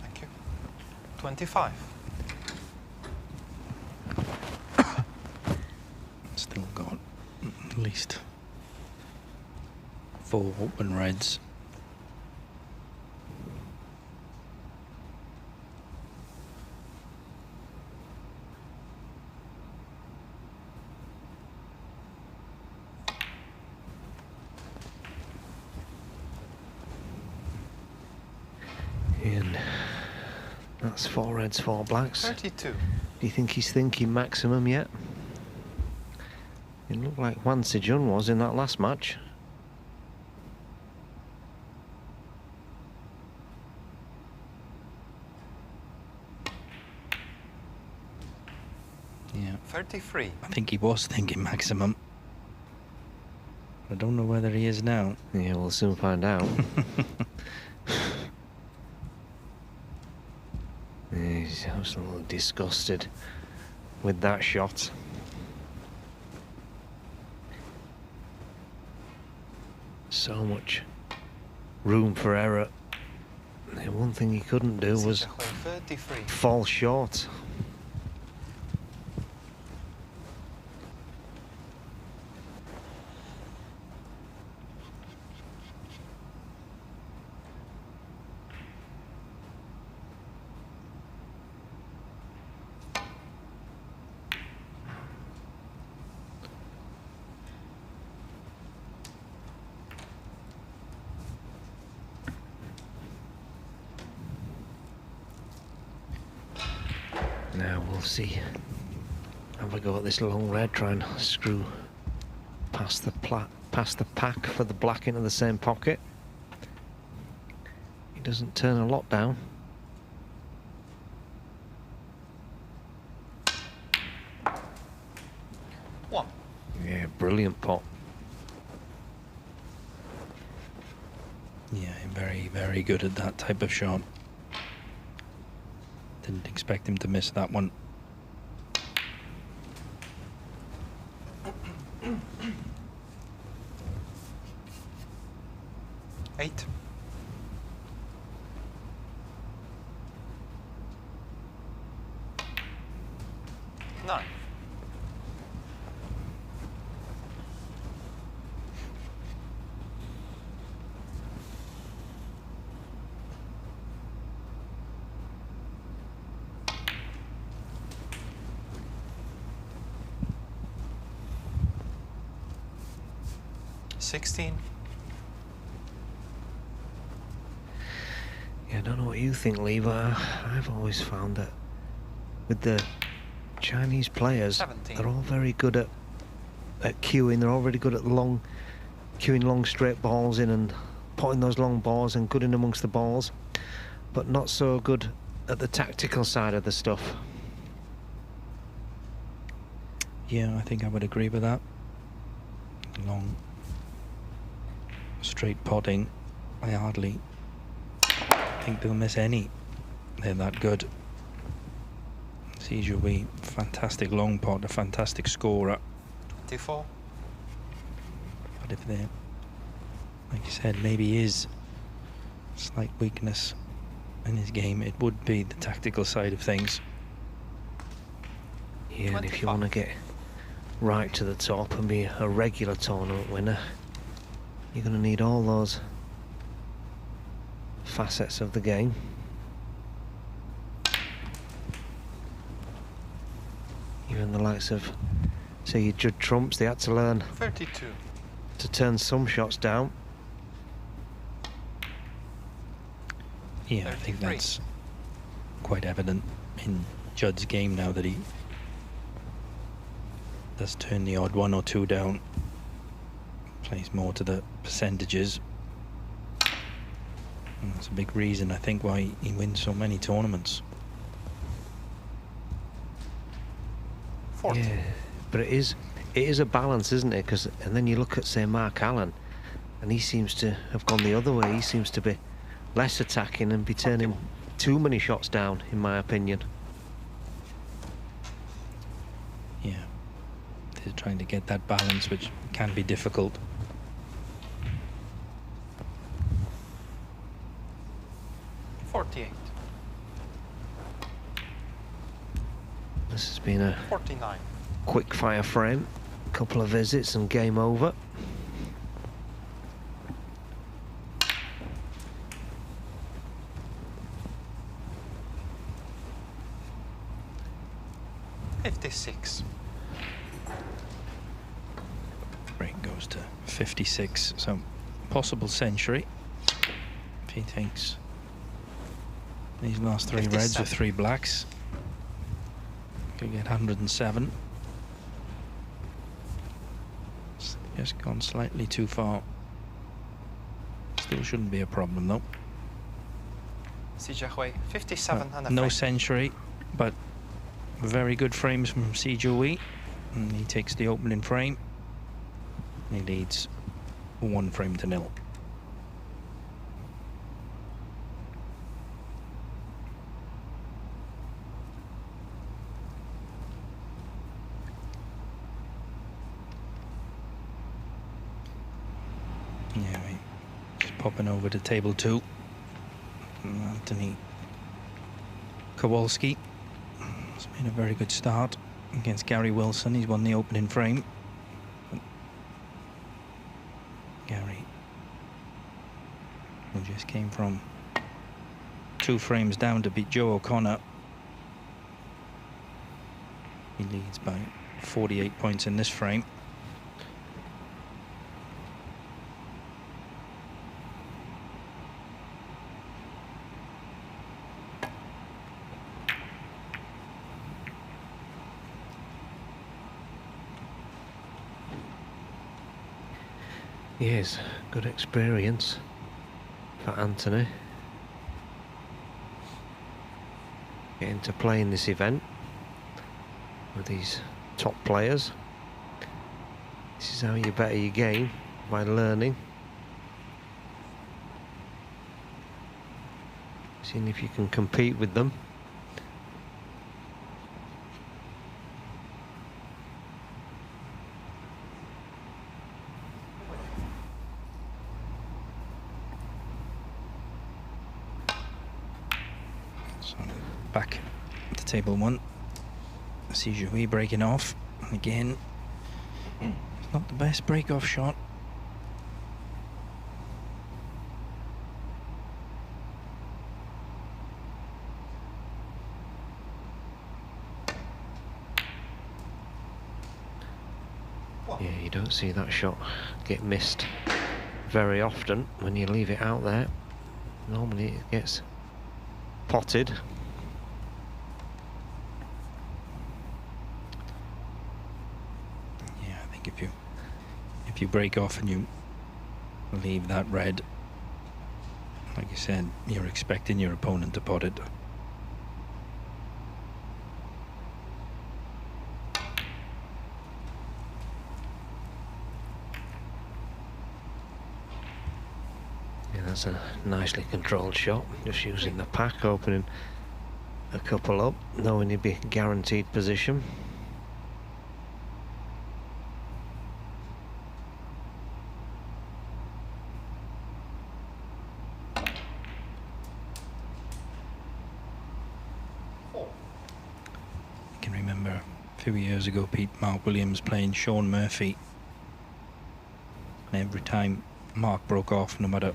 Thank you. 25. Still got at least 4 open reds. And that's 4 reds, 4 blacks. 32. Do you think he's thinking maximum yet? It looked like Yuan was in that last match. Yeah. 33. I think he was thinking maximum. I don't know whether he is now. Yeah, we'll soon find out. He's absolutely disgusted with that shot. So much room for error. The one thing he couldn't do was 33. fall short. Now we'll see. Have a go at this long red, try and screw past the pack for the black into the same pocket. He doesn't turn a lot down. One. Yeah, brilliant pot. Yeah, very, very good at that type of shot. Didn't expect him to miss that one. Eight. Nine. $16. Yeah, I don't know what you think, Lee, but I've always found that with the Chinese players, 17. they're all very good at queuing. They're all really good at queuing long straight balls in and putting those long balls and good in amongst the balls, but not so good at the tactical side of the stuff. Yeah, I think I would agree with that. Long, straight potting. I hardly think they'll miss any. They're that good. Jiahui, fantastic long pot, a fantastic scorer. 24. But if they're, like you said, maybe is slight weakness in his game, it would be the tactical side of things. Yeah, and if you want to get right to the top and be a regular tournament winner, you're going to need all those facets of the game. Even the likes of, say, your Judd Trumps, they had to learn 32 to turn some shots down. Yeah, I think that's quite evident in Judd's game now that he does turn the odd 1 or 2 down, plays more to the percentages. And that's a big reason, I think, why he wins so many tournaments. 40. Yeah, but it is a balance, isn't it? Because and then you look at, say, Mark Allen, and he seems to have gone the other way. He seems to be less attacking and be turning too many shots down, in my opinion. Yeah, they're trying to get that balance, which can be difficult. This has been a 49. quick fire frame, a couple of visits and game over. Break goes to 56, so possible century if he thinks these last 3 reds or 3 blacks. Could get 107. Just gone slightly too far. Still shouldn't be a problem though. Jiahui, 57 and a no frame. century, but very good frames from Jiahui, and he takes the opening frame. He leads 1 frame to 0. Yeah, just popping over to table 2. Anthony Kowalski has made a very good start against Gary Wilson. He's won the opening frame. But Gary, who just came from 2 frames down to beat Joe O'Connor, he leads by 48 points in this frame. Yes, good experience for Anthony. Getting to play in this event with these top players. This is how you better your game, by learning. Seeing if you can compete with them. Back to table 1. Jiahui breaking off. And again, it's not the best break-off shot. Yeah, you don't see that shot get missed very often when you leave it out there. Normally it gets potted. If you break off and you leave that red, like you said, you're expecting your opponent to pot it. Yeah, that's a nicely controlled shot, just using the pack, opening a couple up, knowing he'd be guaranteed position. A few years ago, Mark Williams playing Sean Murphy. And every time Mark broke off, no matter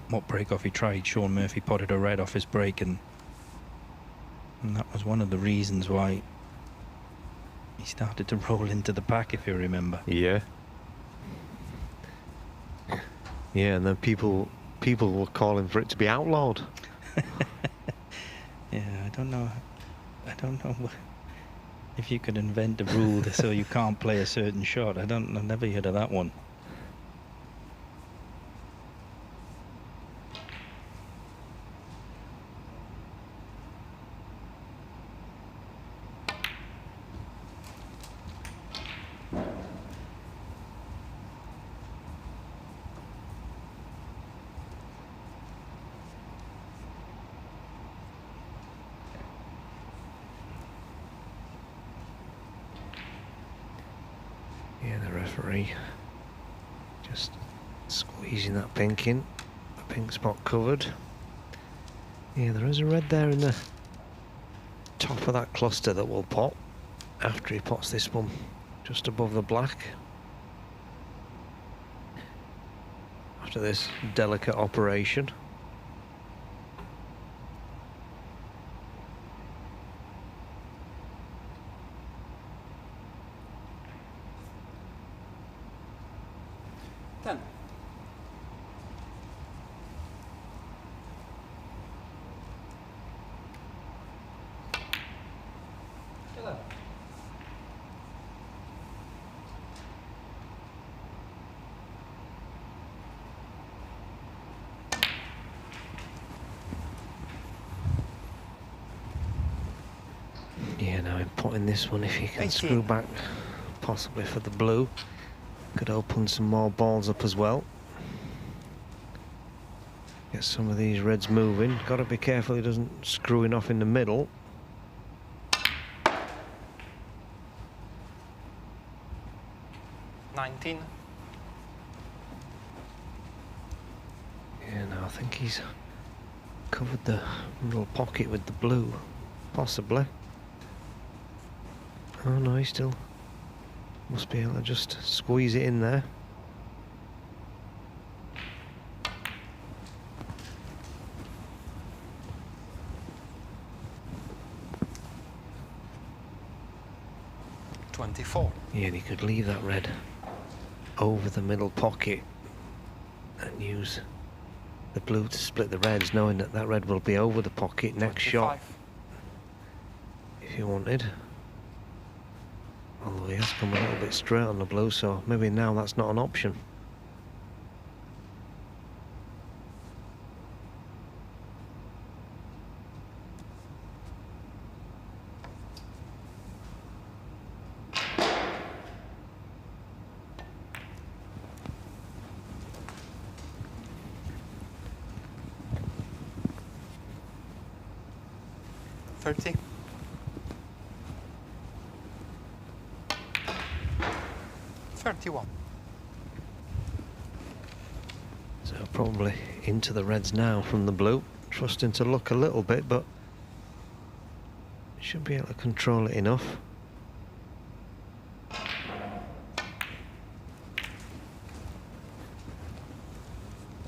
what break-off he tried, Sean Murphy potted a red off his break, and that was one of the reasons why he started to roll into the pack, if you remember. Yeah. Yeah, and then people were calling for it to be outlawed. Yeah, I don't know if you could invent a rule so you can't play a certain shot. I've never heard of that one. Yeah, the referee just squeezing that pink in. The pink spot covered. Yeah, there is a red there in the top of that cluster that will pop after he pots this one just above the black. After this delicate operation. Yeah, now I'm potting this one, if he can screw back, possibly for the blue. Could open some more balls up as well. Get some of these reds moving. Got to be careful he doesn't screw it off in the middle. $19. Yeah, no, I think he's covered the little pocket with the blue, possibly. Oh no, he still must be able to just squeeze it in there. $24. Yeah, and he could leave that red over the middle pocket and use the blue to split the reds, knowing that that red will be over the pocket next 25. shot if you wanted. Although he has come a little bit straight on the blue, so maybe now that's not an option. $30. $31. So probably into the reds now from the blue, trusting to luck a little bit, but should be able to control it enough.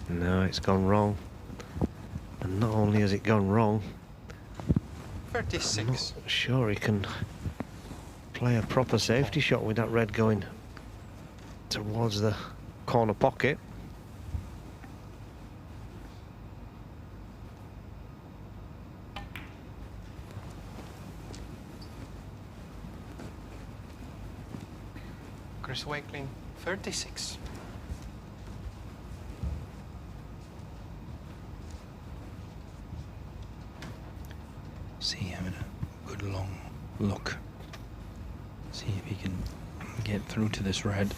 No, it's gone wrong. And not only has it gone wrong, 36. I'm not sure he can play a proper safety shot with that red going towards the corner pocket. Chris Wakelin, 36. See, having a good long look. See if he can get through to this red.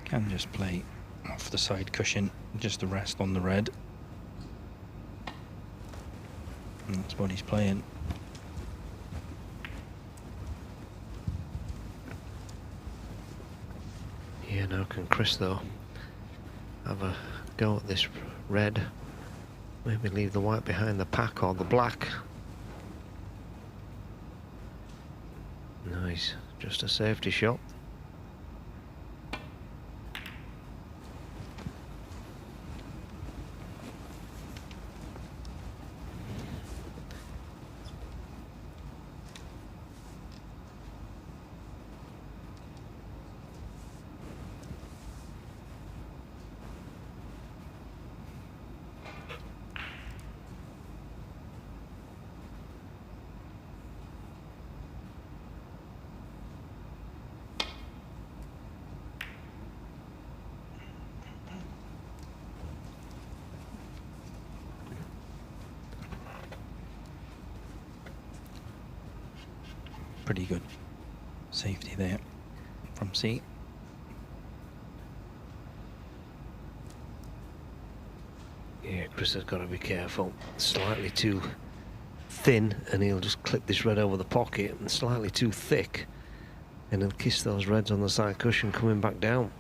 Can just play off the side cushion, just to rest on the red. And that's what he's playing. Yeah, now can Chris though have a go at this red. Maybe leave the white behind the pack or the black. Nice, just a safety shot. Pretty good safety there from C. Yeah, Chris has got to be careful. Slightly too thin and he'll just clip this red over the pocket, and slightly too thick and he'll kiss those reds on the side cushion coming back down.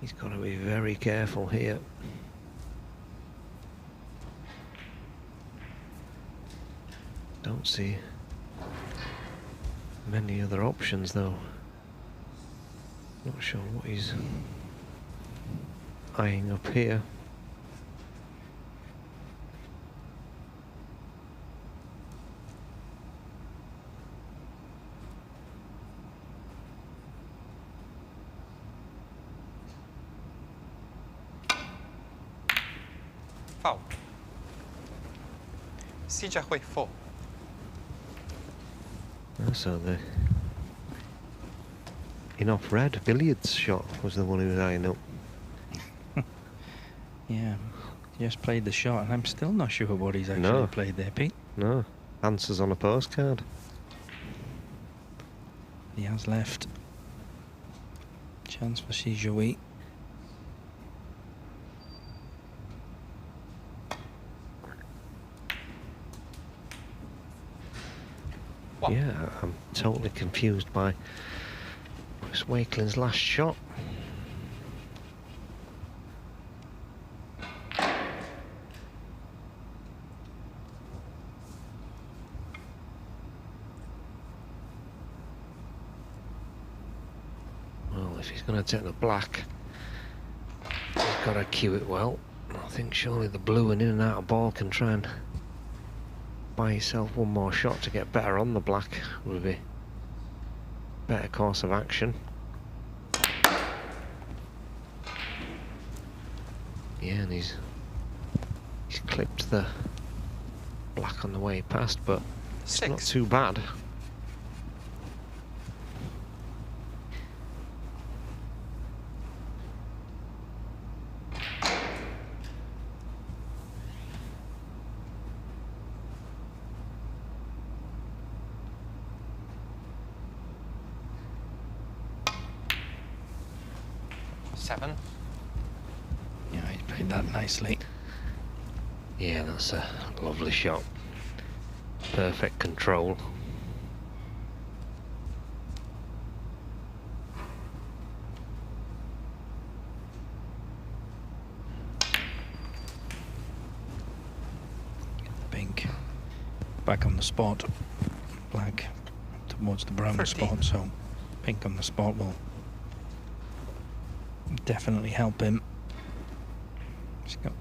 He's got to be very careful here. Don't see many other options though. Not sure what he's eyeing up here. Foul. Jiahui 4. So the enough red billiards shot was the one who was eyeing up. Yeah, just played the shot, and I'm still not sure what he's actually played there, Pete. No, answers on a postcard. He has left. Chance for Jiahui. Yeah, I'm totally confused by Chris Wakelin's last shot. Well, if he's going to take the black, he's got to cue it well. I think surely the blue and in and out of ball can try and buy yourself one more shot to get better on the black would be better course of action. Yeah, and he's clipped the black on the way past, but it's not too bad. Yeah, he played that nicely. Yeah, that's a lovely shot. Perfect control. Pink back on the spot. Black towards the brown spot, so pink on the spot will definitely help him. He's got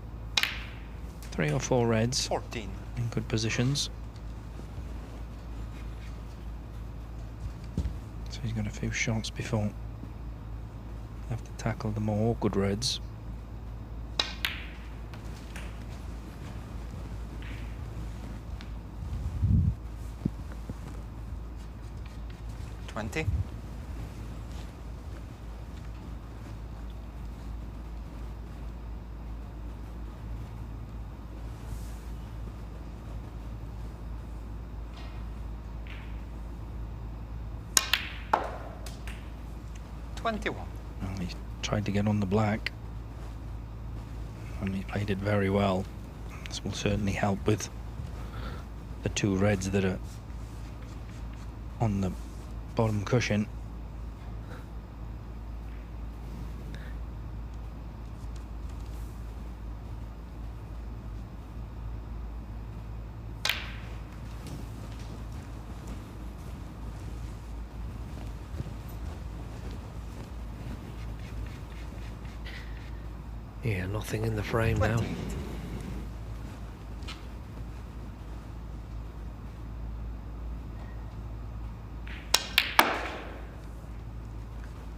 3 or 4 reds 14 in good positions. So he's got a few shots before he have to tackle the more awkward reds. $21. Well, he tried to get on the black, and he played it very well. This will certainly help with the 2 reds that are on the bottom cushion. Yeah, nothing in the frame now.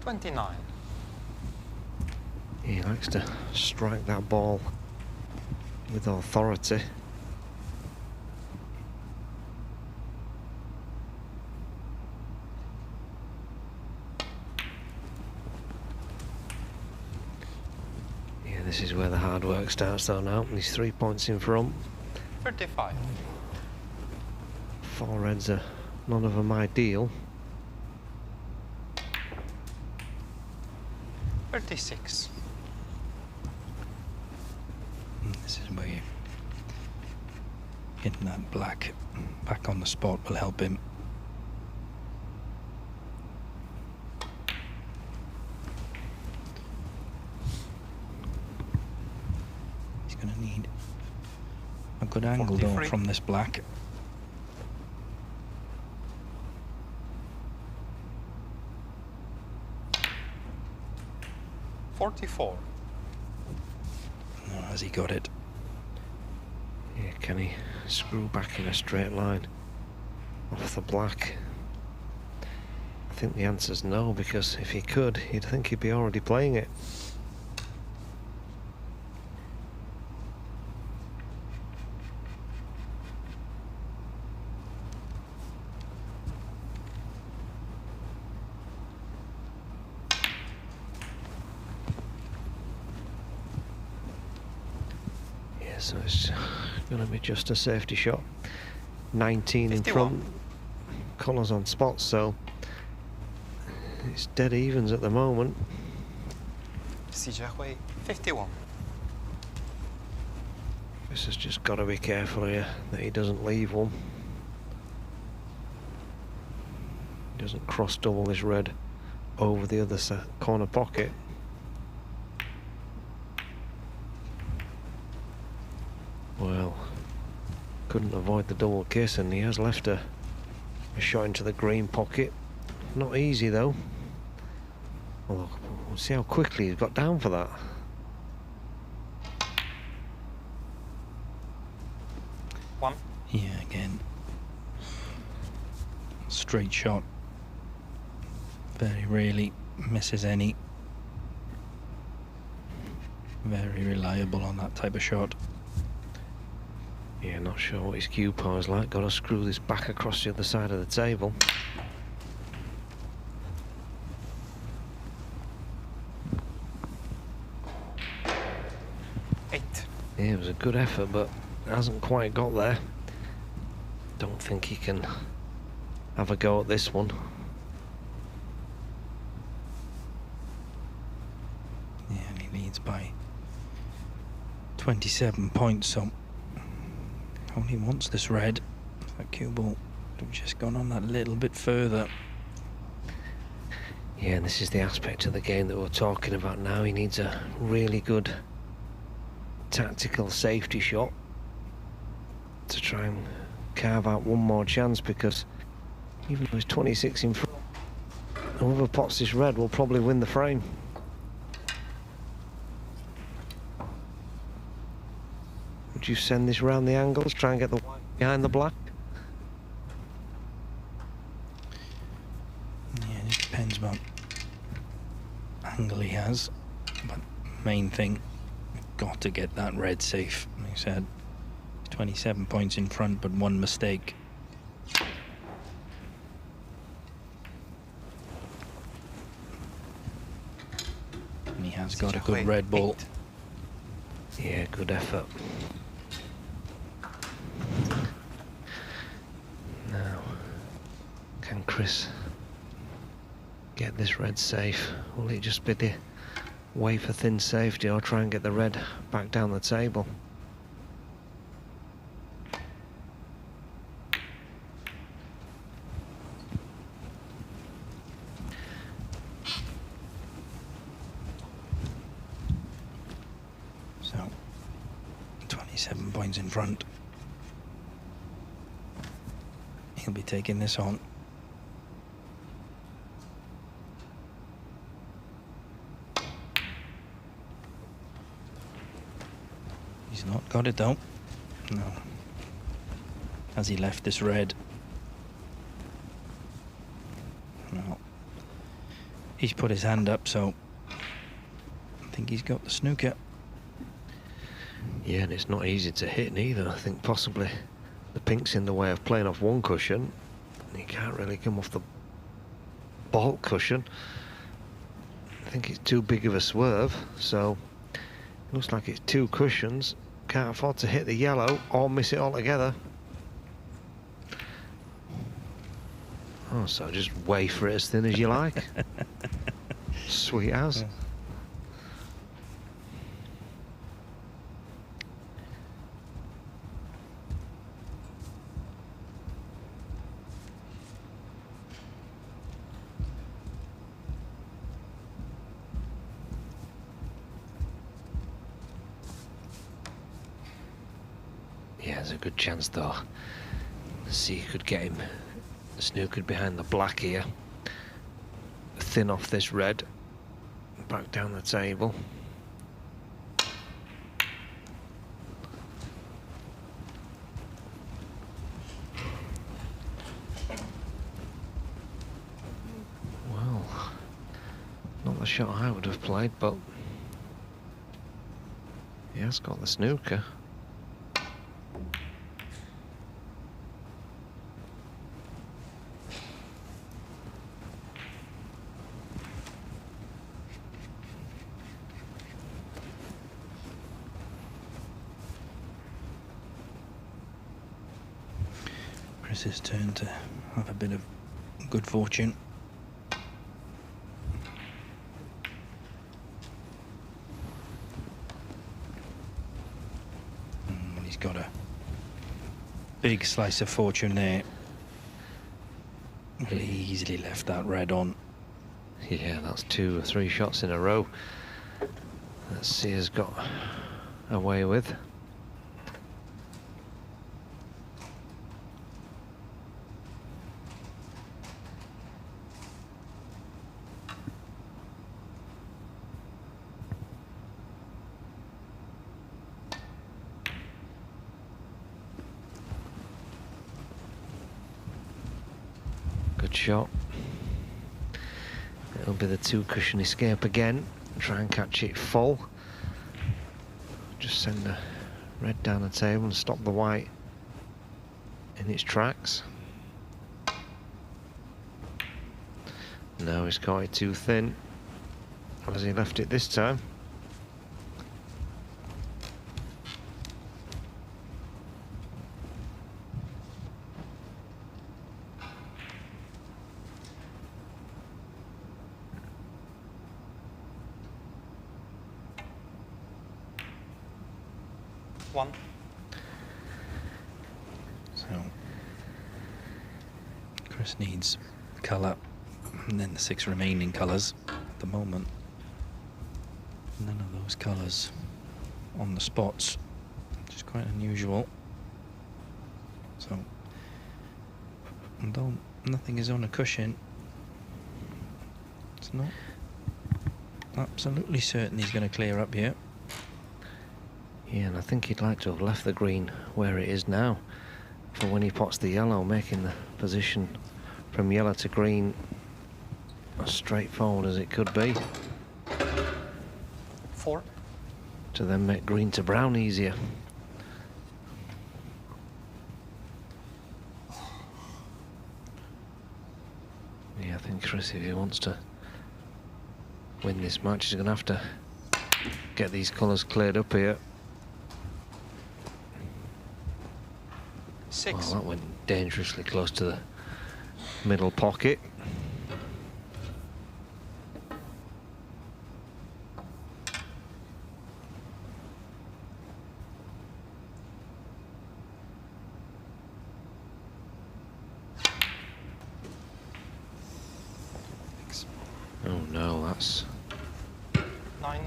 29. He likes to strike that ball with authority. Yeah, this is where the hard work starts though now. He's 3 points in front. 35. 4 reds are none of them ideal. 36. This is where getting that black back on the spot will help him. He's going to need a good angle though from this black. 44. Oh, has he got it? Yeah, can he screw back in a straight line off the black? I think the answer's no, because if he could, you'd think he'd be already playing it. So it's going to be just a safety shot. 19 51. In front. Connors on spots, so it's dead evens at the moment. Jiahui 51. This has just got to be careful here that he doesn't leave one. He doesn't cross double this red over the other corner pocket. Well, couldn't avoid the double kiss, and he has left a shot into the green pocket. Not easy though. Well, we'll see how quickly he's got down for that. One. Yeah, again. Straight shot. Very rarely misses any. Very reliable on that type of shot. Yeah, not sure what his cue power is like. Got to screw this back across the other side of the table. Eight. Yeah, it was a good effort, but hasn't quite got there. Don't think he can have a go at this one. Yeah, and he leads by 27 points, so only wants this red. That cue ball would have just gone on that little bit further. Yeah, and this is the aspect of the game that we're talking about now. He needs a really good tactical safety shot to try and carve out one more chance, because even though he's 26 in front, whoever pots this red will probably win the frame. Would you send this round the angles, try and get the white behind the black? Yeah, it depends what angle he has, but main thing, got to get that red safe. Like I said, 27 points in front, but one mistake. And he has got a good red ball. Yeah, good effort. Now, can Chris get this red safe? Will it just be the wafer thin safety, or try and get the red back down the table? So, 27 points in front. He'll be taking this on. He's not got it though. No. Has he left this red? No. He's put his hand up, so I think he's got the snooker. Yeah, and it's not easy to hit neither. I think possibly the pink's in the way of playing off one cushion. And he can't really come off the ball cushion. I think it's too big of a swerve, so it looks like it's two cushions. Can't afford to hit the yellow or miss it altogether. Oh, so just wafer it as thin as you like. Sweet as. Yeah, there's a good chance though. See, you could get him snookered behind the black here. Thin off this red. Back down the table. Well, not the shot I would have played, but he has got the snooker. Chris's turn to have a bit of good fortune. And he's got a big slice of fortune there. He easily left that red on. Yeah, that's 2 or 3 shots in a row that Sears got away with. Good shot. It'll be the 2 cushion escape again. Try and catch it full. Just send the red down the table and stop the white in its tracks. No, he's caught it too thin. Has he left it this time? One. So Chris needs colour, and then the 6 remaining colours. At the moment, none of those colours on the spots, which is quite unusual. So, although nothing is on a cushion, it's not absolutely certain he's going to clear up here. Yeah, and I think he'd like to have left the green where it is now for when he pots the yellow, making the position from yellow to green as straightforward as it could be. 4. To then make green to brown easier. Yeah, I think Chris, if he wants to win this match, he's going to have to get these colours cleared up here. 6. Well, that went dangerously close to the middle pocket. Oh no, that's 9.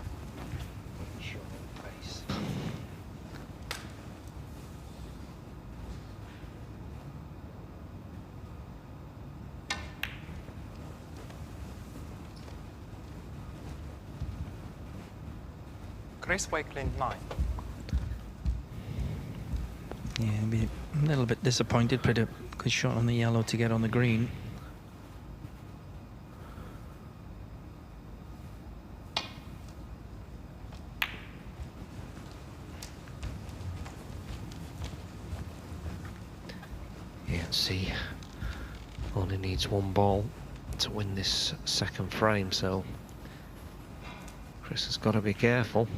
Chris Wakelin 9. Yeah, I'd be a little bit disappointed. Put a good shot on the yellow to get on the green. You can see only needs one ball to win this second frame, so Chris has got to be careful.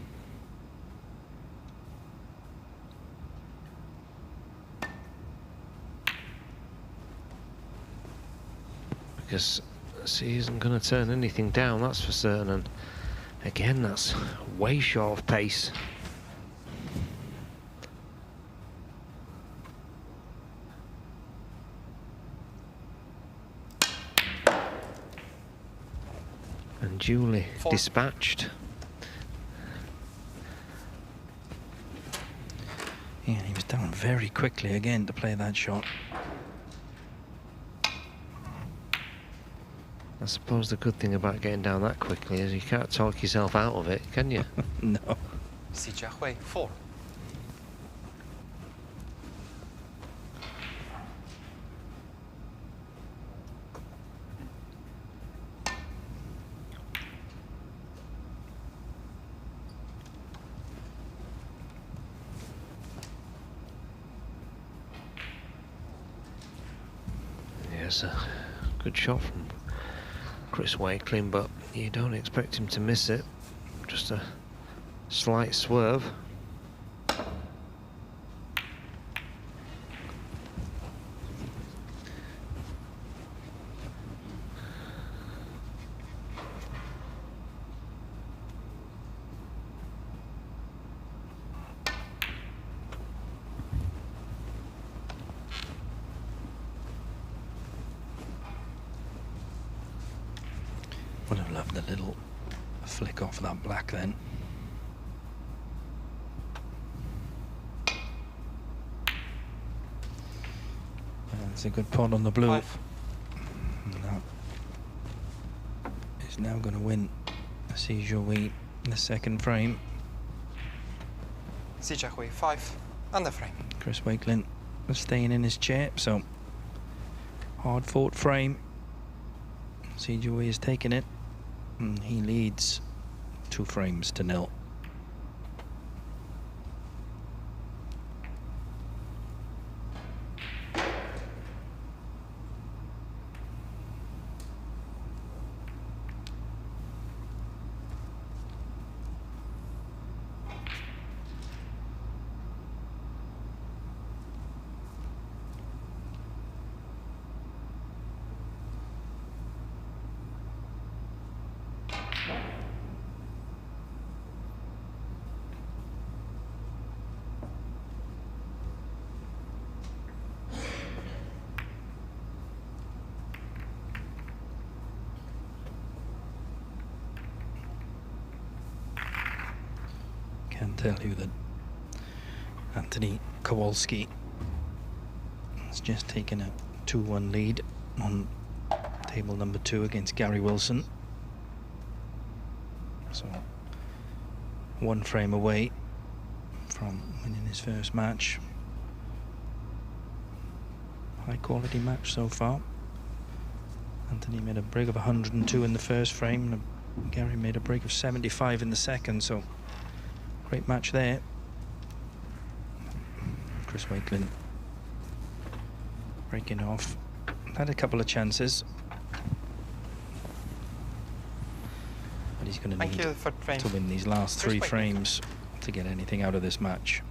Because he isn't going to turn anything down, that's for certain. And again, that's way short of pace. And duly dispatched. Yeah, he was down very quickly again to play that shot. I suppose the good thing about getting down that quickly is you can't talk yourself out of it, can you? No. Jiahui 4. Yes, a good shot from Chris Wakelin, but you don't expect him to miss it. Just a slight swerve. Would have loved a little flick off that black then. That's a good pot on the blue. 5. That is now going to win Jiahui in the second frame. Jiahui 5 and the frame. Chris Wakelin staying in his chair, so hard fought frame. Jiahui is taking it, and he leads 2 frames to 0. Can tell you that Anthony Kowalski has just taken a 2-1 lead on table number 2 against Gary Wilson. So 1 frame away from winning his first match. High quality match so far. Anthony made a break of 102 in the first frame, and Gary made a break of 75 in the second, so great match there. Chris Wakelin breaking off. Had a couple of chances, but he's going to need to win these last 3 frames to get anything out of this match.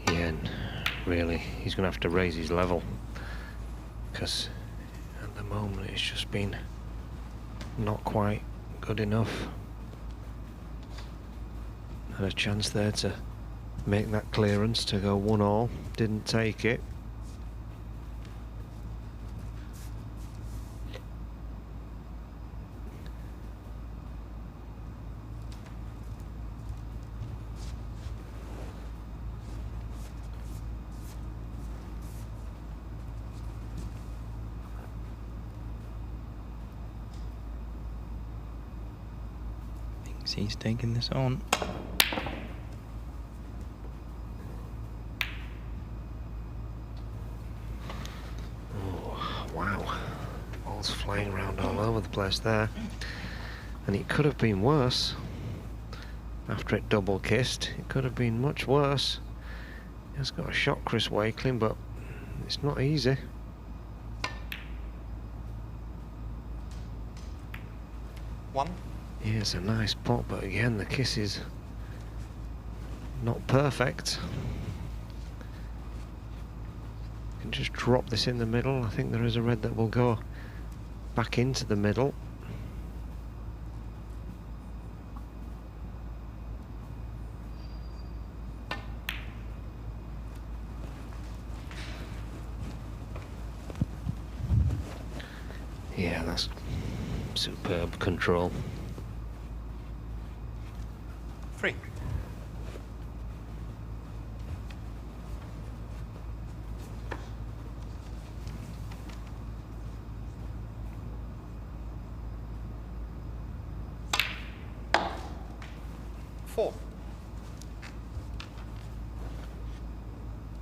Yeah, and really, he's going to have to raise his level, because at the moment it's just been not quite good enough. Had a chance there to make that clearance to go 1-all, didn't take it. He's taking this on. place there. And it could have been worse. After it double kissed, it could have been much worse. He has got a shot, Chris Wakelin, but it's not easy. One. Here's a nice pot, but again, the kiss is not perfect. You can just drop this in the middle. I think there is a red that will go back into the middle. Yeah, that's superb control. 3. Four.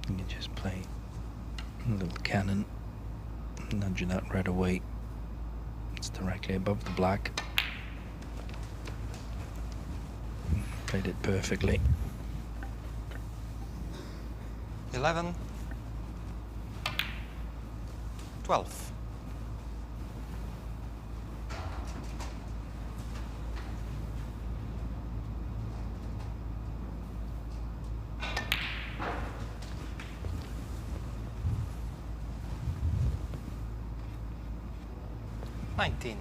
You can just play a little cannon, nudging that red away. It's directly above the black. Played it perfectly. 11. 12. Nineteen.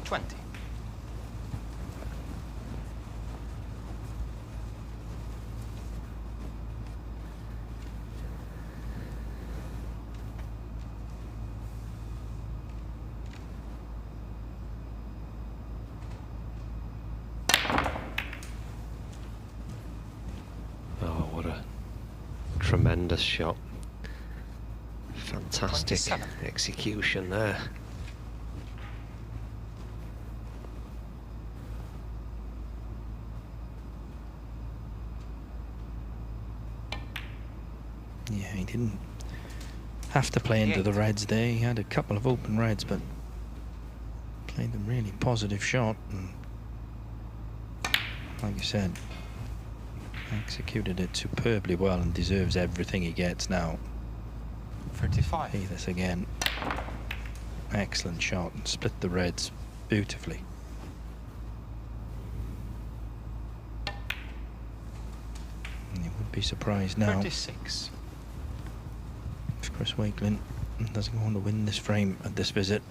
20. Oh, what a tremendous shot. Fantastic 27. execution there. Yeah, he didn't have to play into the reds there. He had a couple of open reds, but played a really positive shot. And like you said, executed it superbly well and deserves everything he gets now. 35. See this again. Excellent shot and split the reds beautifully. And you would be surprised now 36. if Chris Wakelin doesn't want to win this frame at this visit.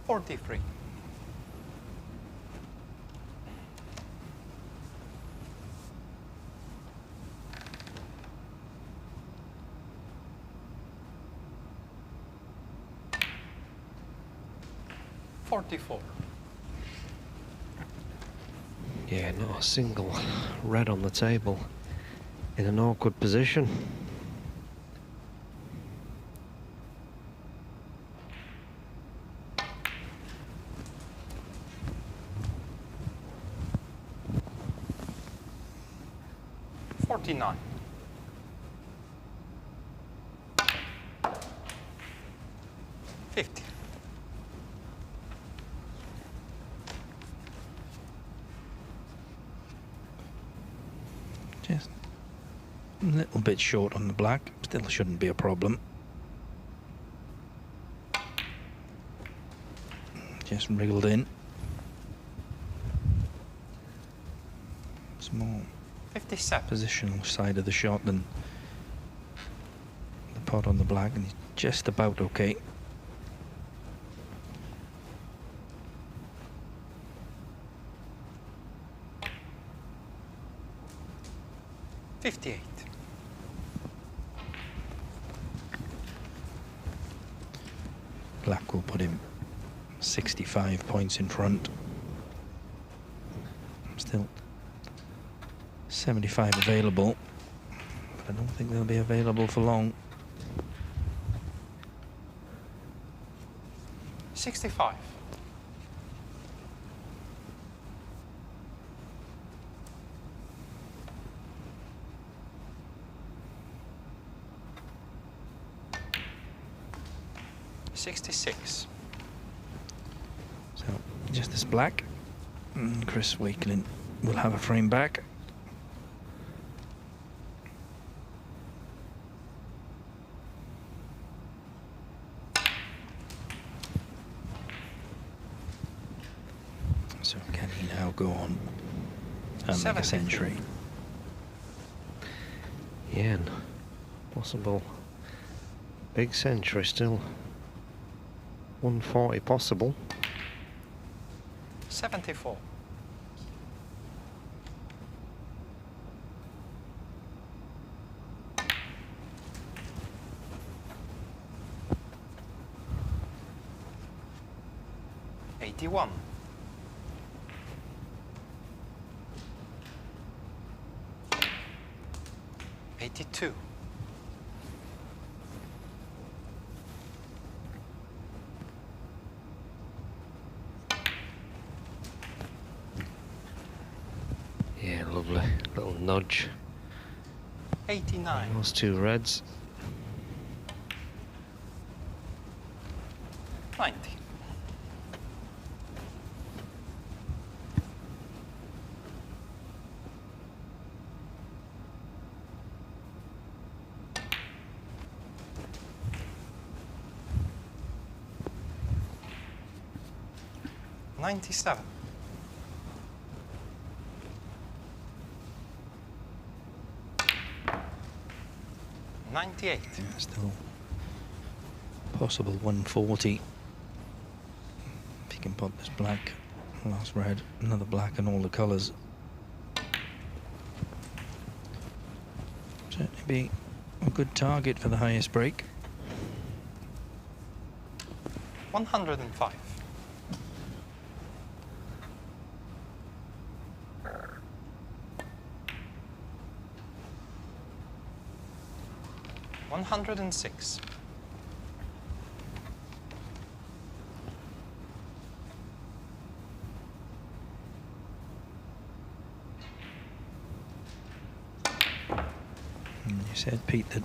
Forty-three. 44. Yeah, not a single red on the table. In an awkward position. $49. 50. Just a little bit short on the black, still shouldn't be a problem. Just wriggled in. It's more 57. positional side of the shot than the pot on the black, and he's just about okay. $58. Black will put him 65 points in front. Still 75 available, but I don't think they'll be available for long. 65. $66. So just this black, and Chris Wakelin will have a frame back. So can he now go on and make a century? Yeah, and possible big century still. 140 possible. 74. $81. 82. 'Nudge. 89. Those two reds. 90. $97. 98. Yeah, still possible 140. If you can put this black, last red, another black, and all the colours. Certainly be a good target for the highest break. 105. $106. You said, Pete, that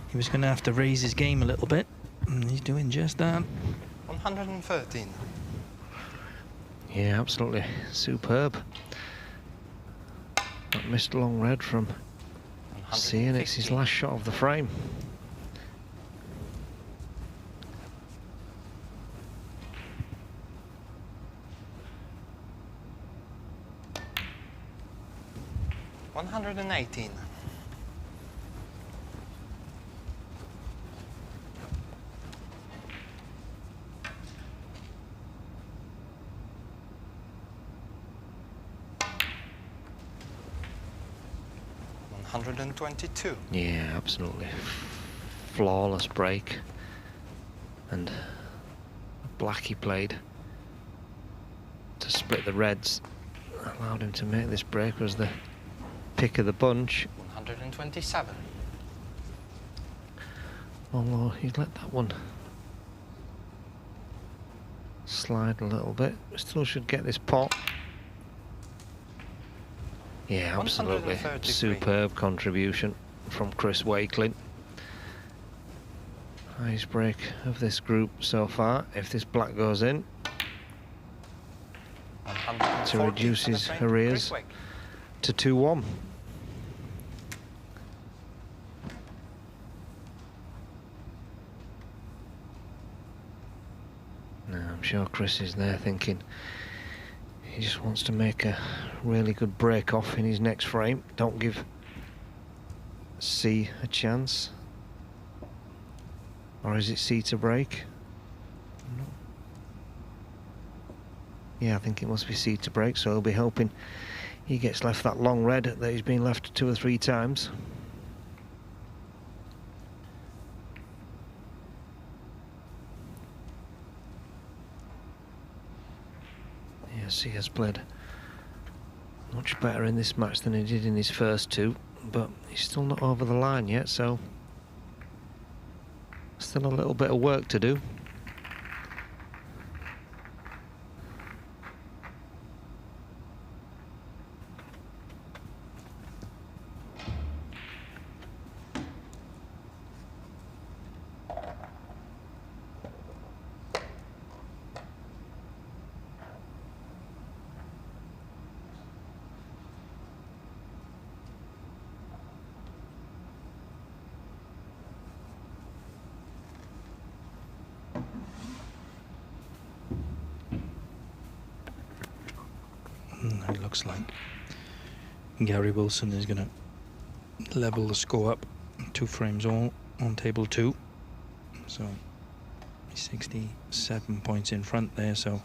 he was going to have to raise his game a little bit, and he's doing just that. 113. Yeah, absolutely superb. That missed long red from seeing it's his last shot of the frame. $118. $122. Yeah, absolutely flawless break, and the black he played to split the reds allowed him to make this break. Was the pick of the bunch. 127. Although he's let that one slide a little bit, still should get this pot. Yeah, absolutely superb contribution from Chris Wakelin. Highest break of this group so far. If this black goes in, to reduce his arrears to 2-1. Now I'm sure Chris is there thinking he just wants to make a really good break off in his next frame. Don't give C a chance. Or is it C to break? No. Yeah, I think it must be C to break, so he'll be hoping he gets left that long red that he's been left 2 or 3 times. Yes, he has played Much better in this match than he did in his first two, but he's still not over the line yet, so still a little bit of work to do. It looks like Gary Wilson is going to level the score up 2 frames all on table 2. So 67 points in front there, so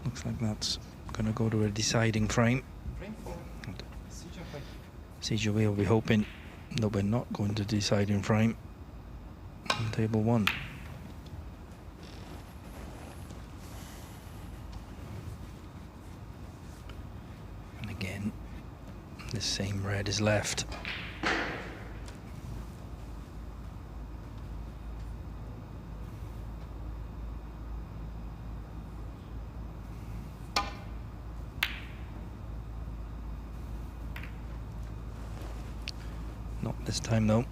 looks like that's going to go to a deciding frame. Xiao will be hoping that we're not going to deciding frame on table 1. Again, the same red is left. Not this time though.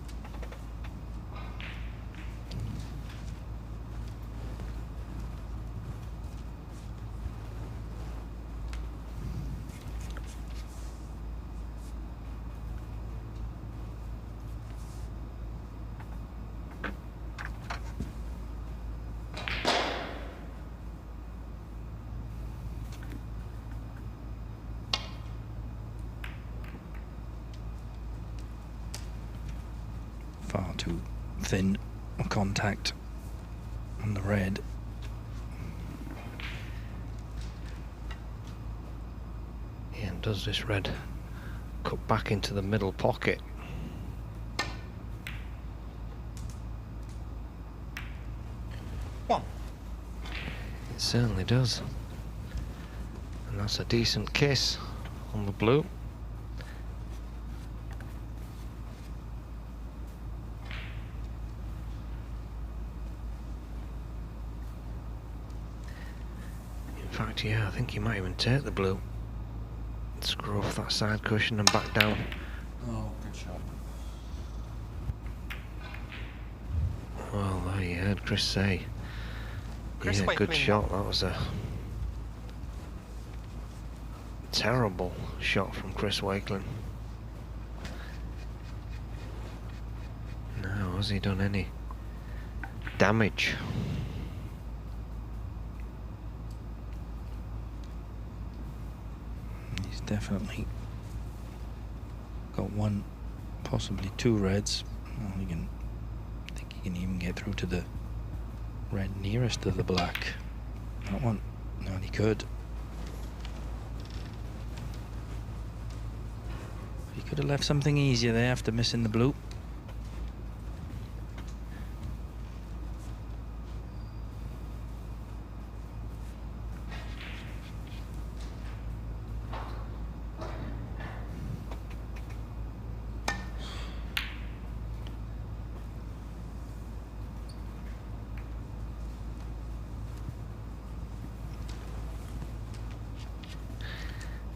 Far too thin a contact on the red. Yeah, and does this red cut back into the middle pocket? One. It certainly does. And that's a decent kiss on the blue. In fact, yeah, I think he might even take the blue. Screw off that side cushion and back down. Oh, good shot. Well, there you heard Chris say. Chris Yeah, good Wakelin. shot. That was a terrible shot from Chris Wakelin. No, has he done any damage? He's definitely got 1, possibly 2 reds. Well, I think he can even get through to the red nearest to the black. That one, no, he could. He could have left something easier there after missing the blue.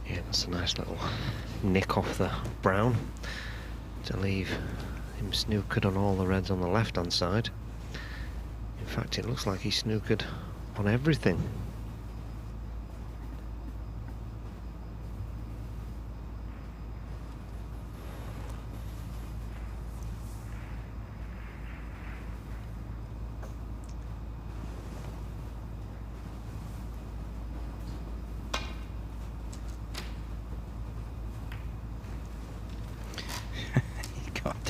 Yeah, that's a nice little nick off the brown to leave him snookered on all the reds on the left hand side. In fact, it looks like he snookered on everything.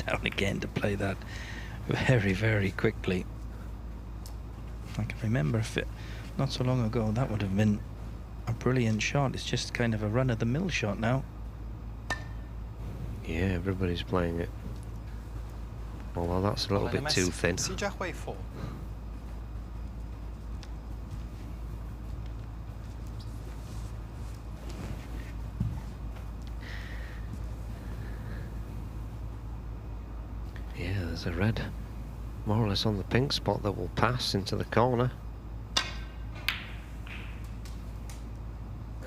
Down again to play that very, very quickly. I can remember if it not so long ago that would have been a brilliant shot. It's just kind of a run-of-the-mill shot now. Yeah, everybody's playing it. Although that's a little bit too thin. Jiahui 4. Yeah, there's a red more or less on the pink spot that will pass into the corner.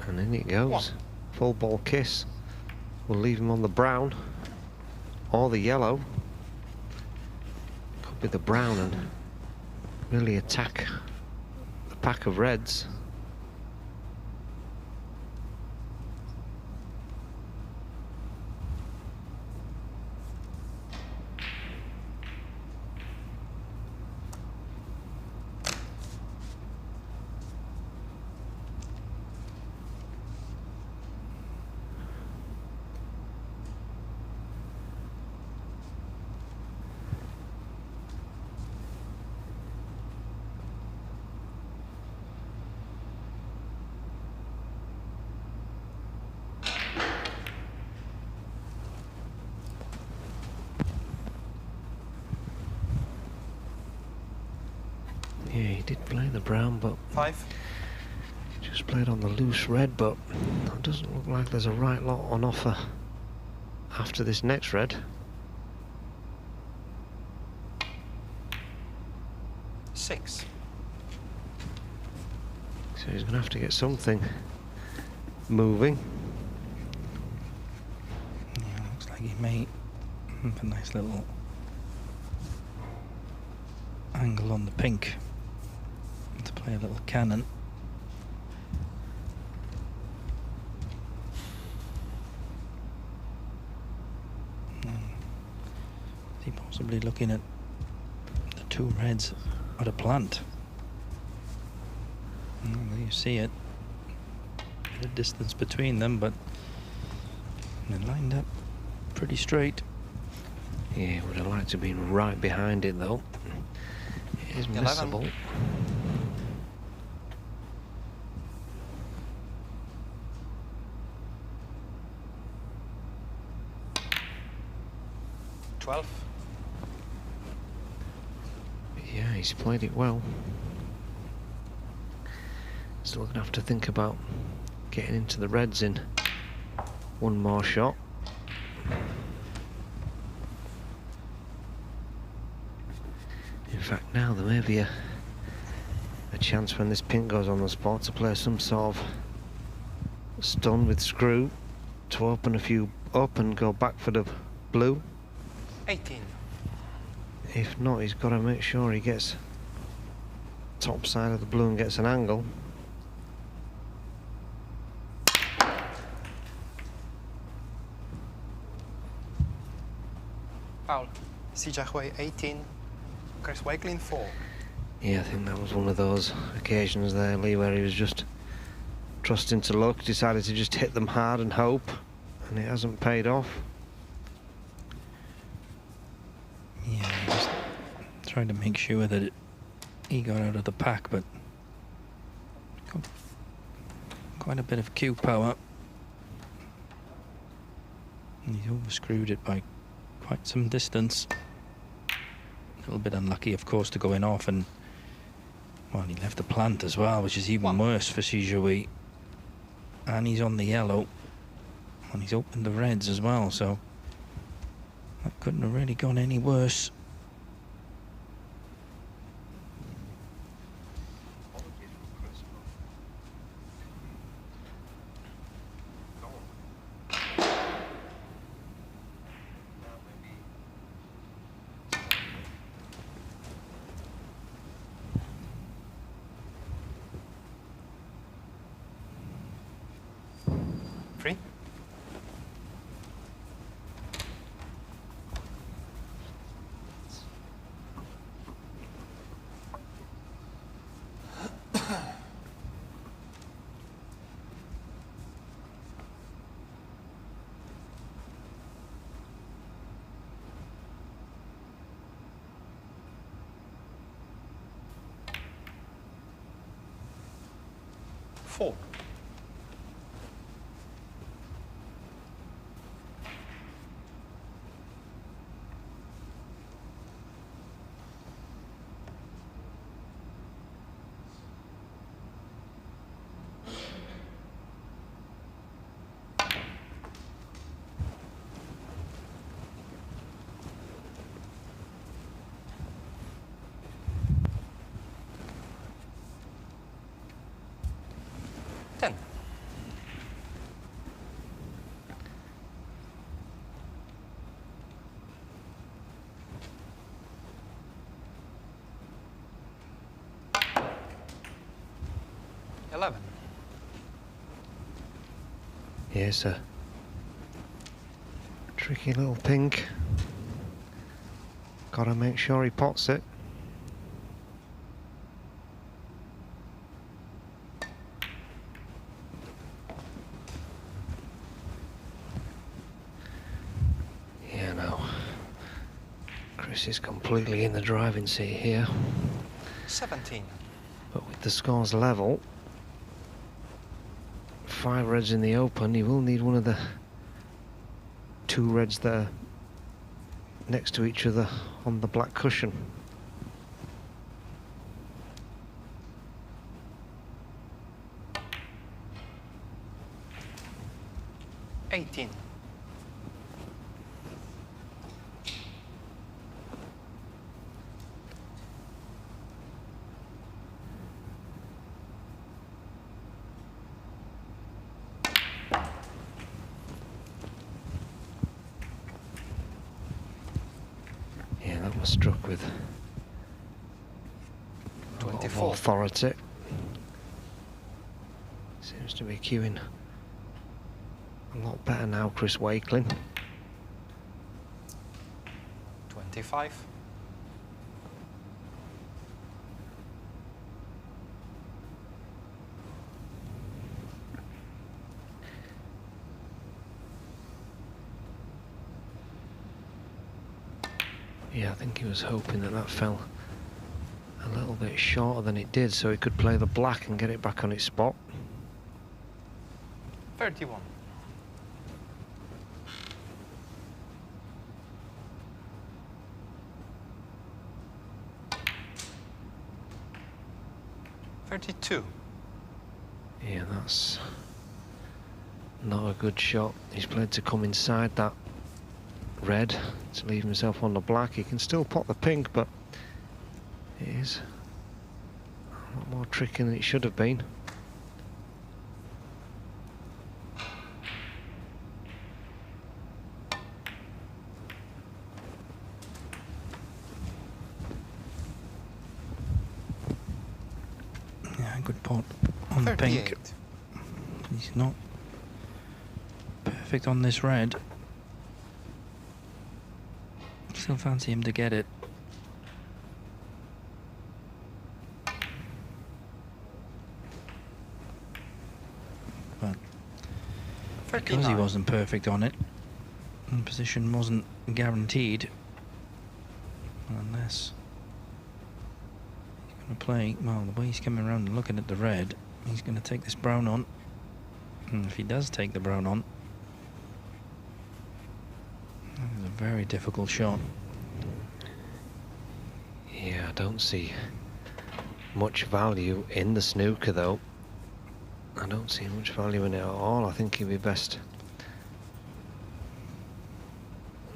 And in it goes. Full ball kiss. We'll leave him on the brown or the yellow. Could be the brown and really attack the pack of reds. Yeah, he did play the brown, but 5. just played on the loose red, but it doesn't look like there's a right lot on offer after this next red. 6. So he's going to have to get something moving. Yeah, looks like he may have a nice little angle on the pink to play a little cannon. Is he possibly looking at the two reds at a plant? Well, you see it. Bit of distance between them, but they're lined up pretty straight. Yeah, would have liked to have been right behind it though. It is 11. missable. Yeah, he's played it well. Still gonna have to think about getting into the reds in one more shot. In fact, now there may be a chance when this pink goes on the spot to play some sort of stun with screw to open a few up and go back for the blue. 18. If not, he's got to make sure he gets top side of the blue and gets an angle. Foul. Jiahui 18. Chris Wakelin 4. Yeah, I think that was one of those occasions there, Lee, where he was just trusting to luck, decided to just hit them hard and hope, and it hasn't paid off. Yeah, he was trying to make sure that he got out of the pack, but got quite a bit of cue power. And he's overscrewed it by quite some distance. A little bit unlucky, of course, to going off, and well, he left the plant as well, which is even worse for Jiahui. And he's on the yellow, and he's opened the reds as well, so that couldn't have really gone any worse. Four. 11. Here's a tricky little pink. Gotta make sure he pots it. Yeah, no. Chris is completely in the driving seat here. 17. But with the scores level, 5 reds in the open, he will need one of the 2 reds that are next to each other on the black cushion. $18. Yeah, that was struck with a lot of 24. authority. Seems to be cueing a lot better now, Chris Wakelin. 25. Yeah, I think he was hoping that that fell a little bit shorter than it did, so he could play the black and get it back on its spot. 31. $32. Yeah, that's not a good shot. He's played to come inside that red to leave himself on the black. He can still pot the pink, but it is a lot more tricky than it should have been. Yeah, good pot on the pink. He's not perfect on this red. Still fancy him to get it. But because he wasn't perfect on it, and position wasn't guaranteed, unless he's going to play, well, the way he's coming around and looking at the red, he's going to take this brown on. And if he does take the brown on, it's a very difficult shot. Yeah, I don't see much value in the snooker, though. I don't see much value in it at all. I think he'd be best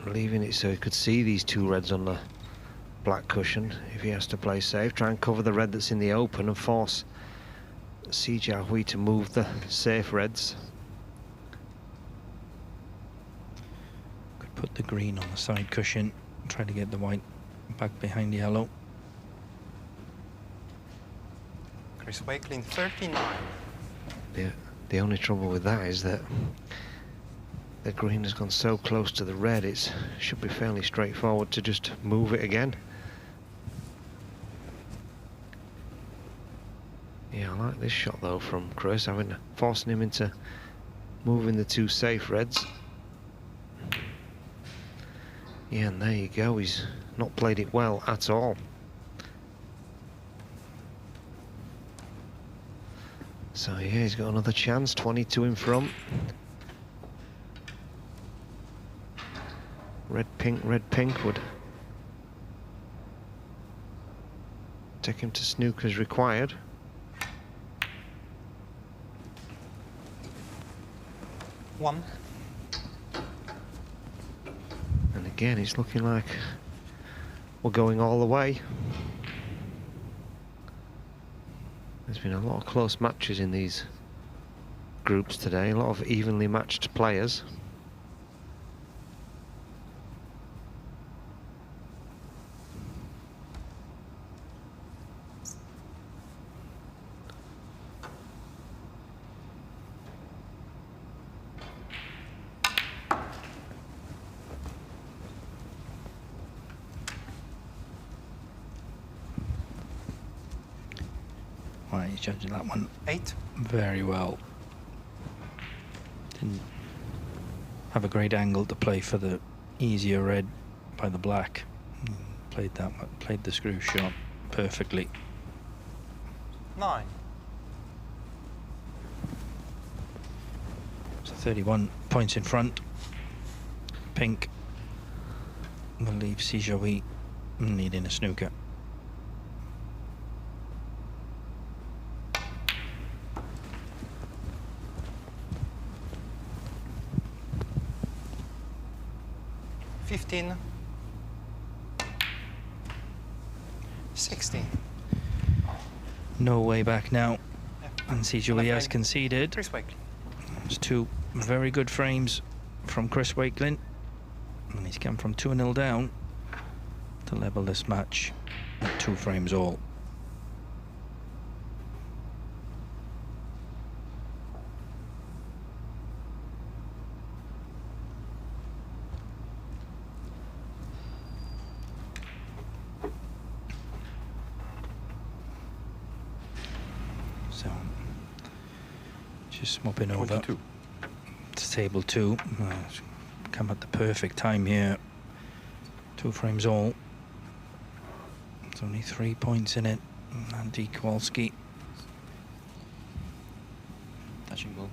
leaving it so he could see these 2 reds on the black cushion if he has to play safe. Try and cover the red that's in the open and force Jiahui to move the safe reds. Could put the green on the side cushion, try to get the white back behind yellow. Chris Wakelin, 39. The only trouble with that is that the green has gone so close to the red, it should be fairly straightforward to just move it again. Yeah, I like this shot though from Chris, forcing him into moving the 2 safe reds. Yeah, and there you go, he's not played it well at all. So yeah, he's got another chance, 22 in front. Red, pink would take him to snooker as required. One. And again, it's looking like we're going all the way. There's been a lot of close matches in these groups today, a lot of evenly matched players. He's judging that one 8. very well. Didn't have a great angle to play for the easier red by the black. Played the screw shot perfectly. 9. So 31 points in front. Pink will leave Xiao needing a snooker. $15. 16. No way back now. And Xiao has conceded. Chris Wakelin. It's 2 very good frames from Chris Wakelin. And he's come from 2-0 down to level this match at 2 frames all. So, just mopping over 22. to table 2. Come at the perfect time here. 2 frames all. There's only 3 points in it. Andy Kowalski. Touching ball.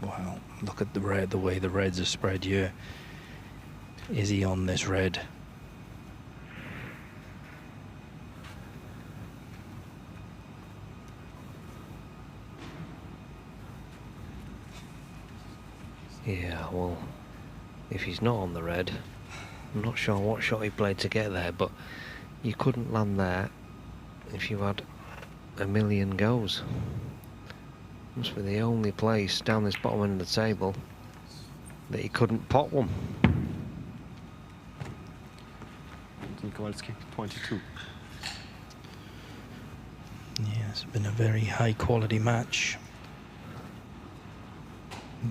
Wow, look at the red, the way the reds are spread here. Is he on this red? Yeah, well, if he's not on the red, I'm not sure what shot he played to get there, but you couldn't land there if you had a million goes. Must be the only place down this bottom end of the table that he couldn't pot one. Kowalski, 22. Yeah, it's been a very high quality match.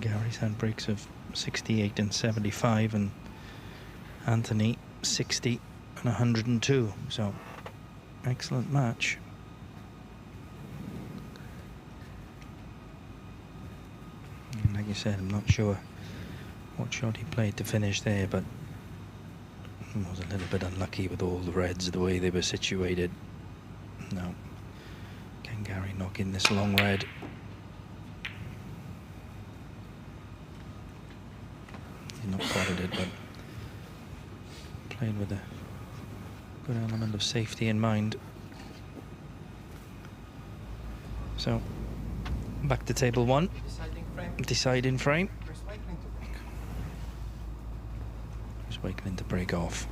Gary's had breaks of 68 and 75, and Anthony 60 and 102. So, excellent match. And like you said, I'm not sure what shot he played to finish there, but he was a little bit unlucky with all the reds, the way they were situated. No. Can Gary knock in this long red? He's not potted it, but played with a good element of safety in mind. So, back to table 1. Deciding frame. Chris Wakelin to break off.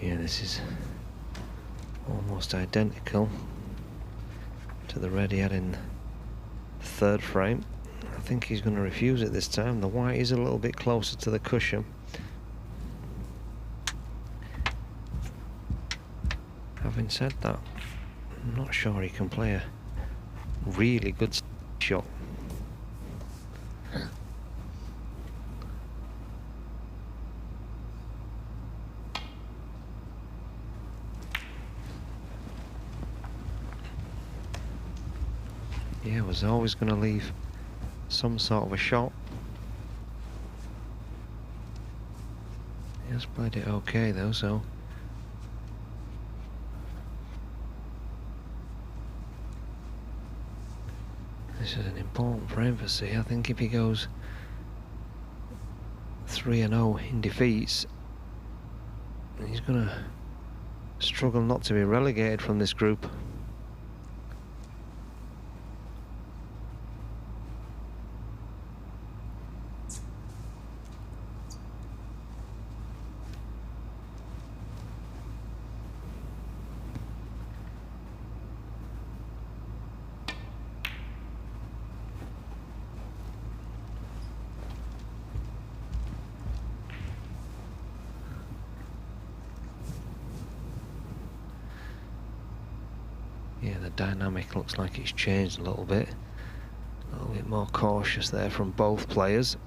Yeah, this is almost identical to the red he had in the 3rd frame. I think he's going to refuse it this time. The white is a little bit closer to the cushion. Having said that, I'm not sure he can play a really good shot. Yeah, was always going to leave some sort of a shot. He has played it okay though, so this is an important frame for C. I think if he goes 3-0 in defeats, he's going to struggle not to be relegated from this group. Yeah, the dynamic looks like it's changed a little bit. A little bit more cautious there from both players.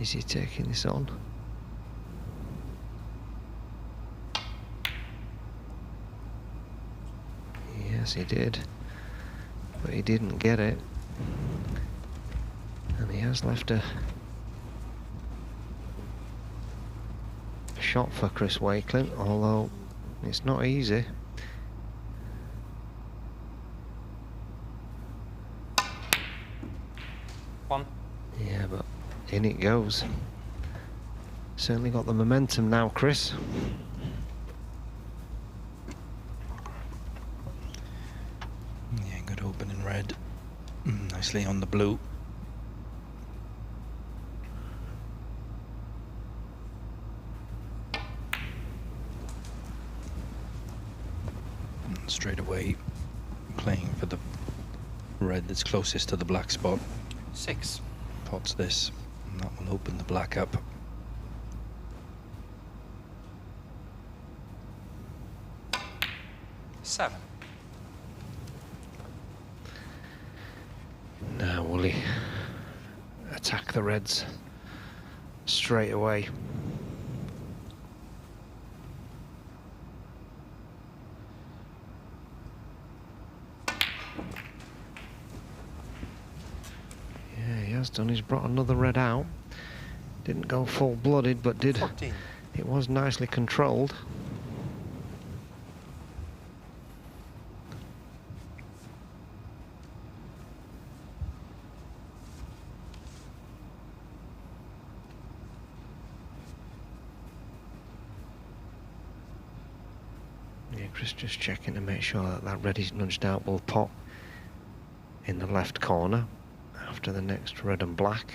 Is he taking this on? Yes, he did. But he didn't get it. And he has left a shot for Chris Wakelin, although it's not easy. One. Yeah, but in it goes. Certainly got the momentum now, Chris. Yeah, good opening red. Nicely on the blue. And straight away playing for the red that's closest to the black spot. 6. Pots this, and that will open the black up. Seven. Now will he attack the reds straight away? Has done. He's brought another red out. Didn't go full-blooded, but did. 14. It was nicely controlled. Yeah, Chris just checking to make sure that that red is nudged out will pot in the left corner after the next red and black.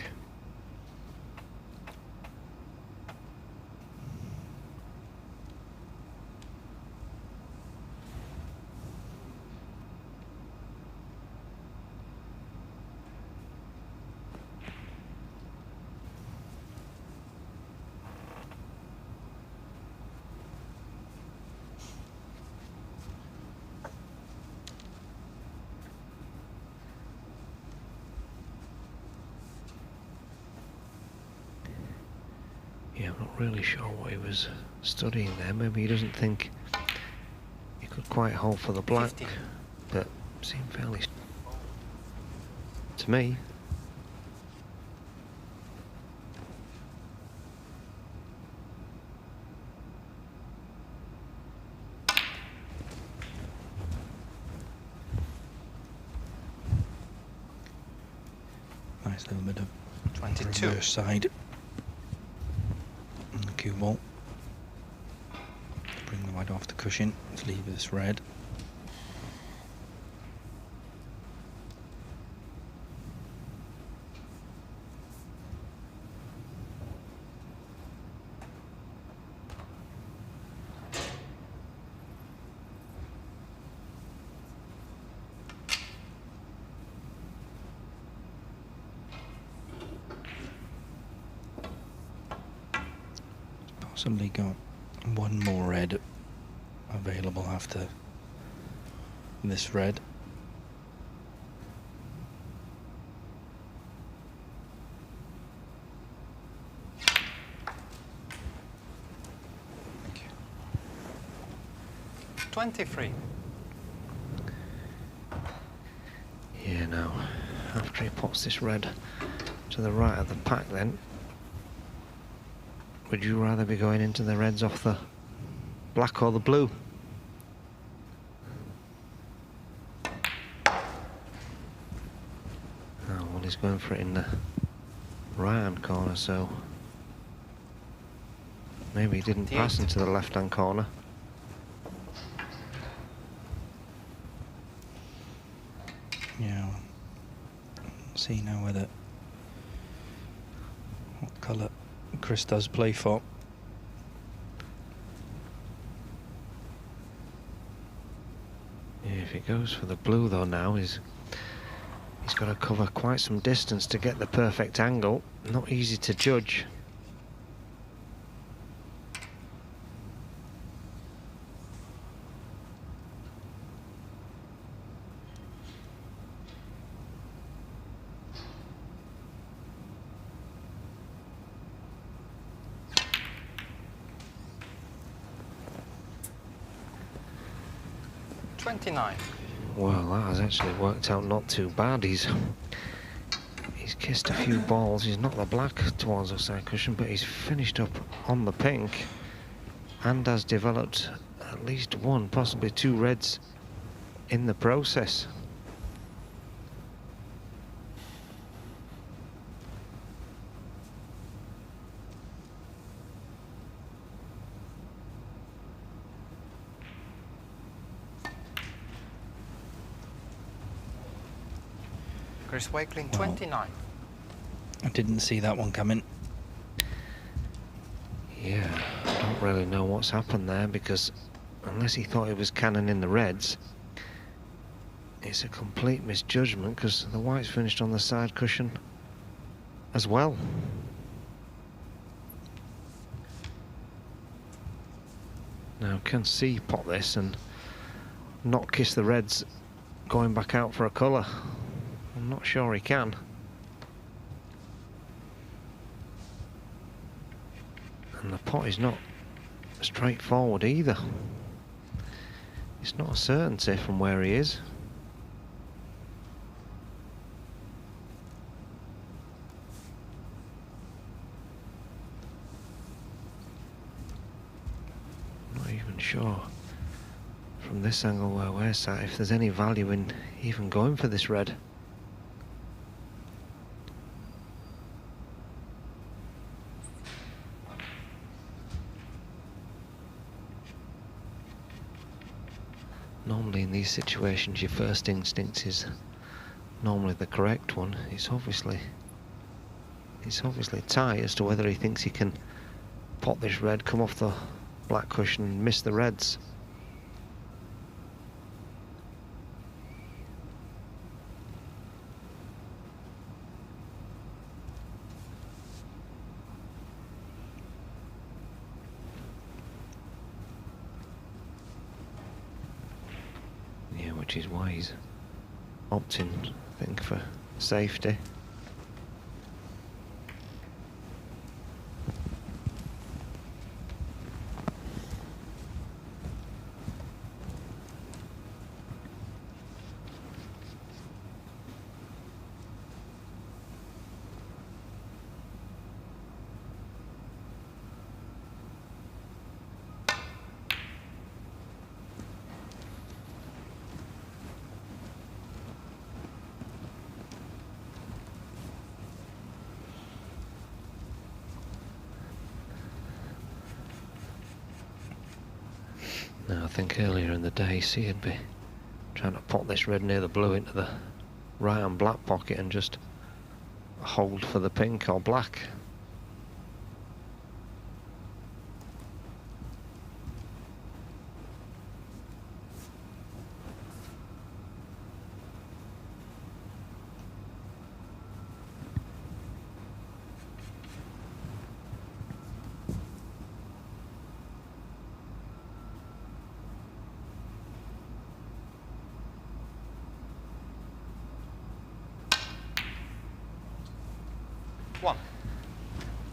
Yeah, I'm not really sure what he was studying there. Maybe he doesn't think he could quite hold for the black, 50. but seemed fairly to me. Nice little bit of 22. reverse side. And the cue ball. Bring the white off the cushion. Let's leave this red. Possibly got one more red available after this red. Thank you. 23. Yeah, now after he pots this red to the right of the pack, then would you rather be going into the reds off the black or the blue? Oh, well, he's going for it in the right-hand corner, so maybe he didn't pass into the left-hand corner. see now whether what colour Chris does play for. Yeah, if he goes for the blue though now, he's got to cover quite some distance to get the perfect angle. Not easy to judge. Well, that has actually worked out not too bad. He's kissed a few balls. He's knocked the black towards the side cushion, but he's finished up on the pink and has developed at least one, possibly two reds in the process. Chris Wakelin, 29. I didn't see that one coming. Yeah, I don't really know what's happened there, because unless he thought he was cannoning the reds, it's a complete misjudgment, because the white's finished on the side cushion as well. Now can C pot this and not kiss the reds going back out for a colour? I'm not sure he can. And the pot is not straightforward either. It's not a certainty from where he is. Not even sure from this angle where we're sat if there's any value in even going for this red. Normally in these situations your first instinct is normally the correct one. It's obviously tight as to whether he thinks he can pot this red, come off the black cushion and miss the reds. Which is why he's opting, I think, for safety. Now, I think earlier in the day, he'd be trying to pot this red near the blue into the right and black pocket and just hold for the pink or black.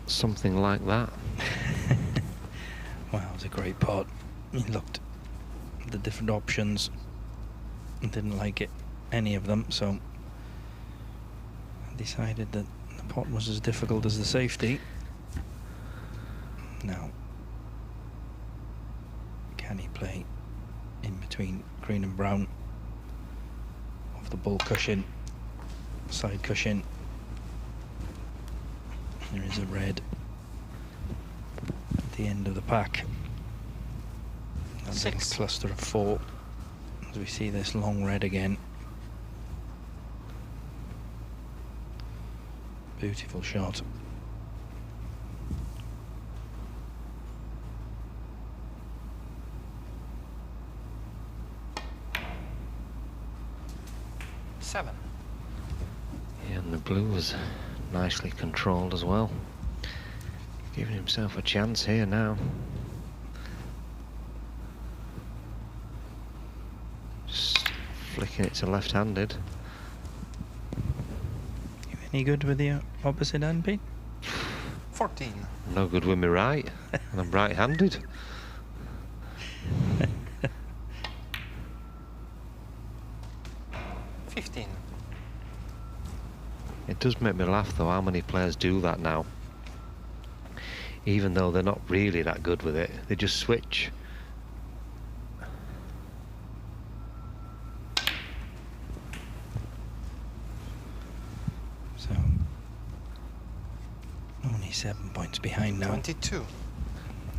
Something like that. Wow, it was a great pot. He looked at the different options and didn't like it, any of them, so I decided that the pot was as difficult as the safety. Now, can he play in between green and brown off the bull cushion, side cushion? There is a red at the end of the pack. A little cluster of 4 as we see this long red again. Beautiful shot. Seven. Yeah, and the blue was nicely controlled as well. Giving himself a chance here now. Just flicking it to left-handed. You any good with the opposite hand, Pete? 14. No good with me right, and I'm right-handed. It does make me laugh though how many players do that now. Even though they're not really that good with it, they just switch. So only 7 points behind now. 22.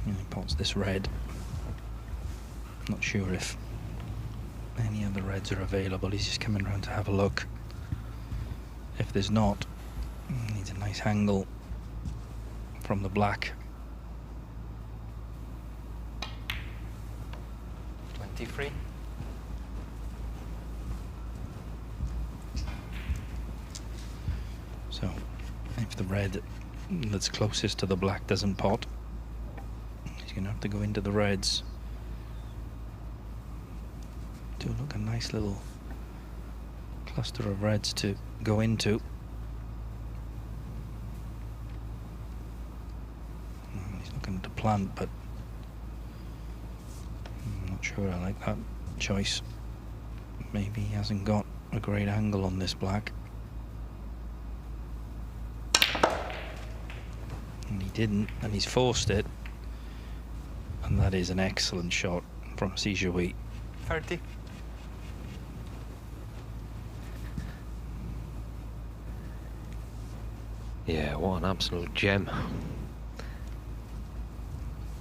And he pots this red. Not sure if any other reds are available. He's just coming around to have a look. If there's not, needs a nice angle from the black. 23. So if the red that's closest to the black doesn't pot, he's going to have to go into the reds. Do look a nice little cluster of reds to go into. He's looking to plant, but I'm not sure I like that choice. Maybe he hasn't got a great angle on this black. And he didn't, and he's forced it. And that is an excellent shot from Jiahui. 30. Yeah, what an absolute gem.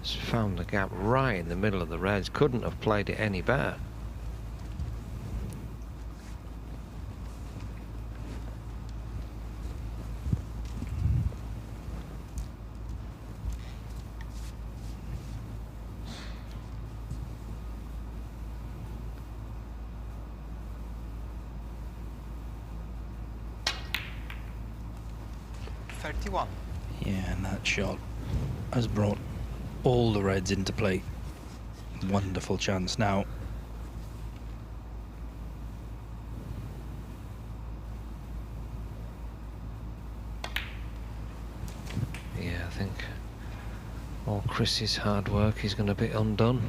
Just found the gap right in the middle of the reds. Couldn't have played it any better. Yeah, and that shot has brought all the reds into play. Wonderful chance now. Yeah, I think all Chris's hard work is going to be undone.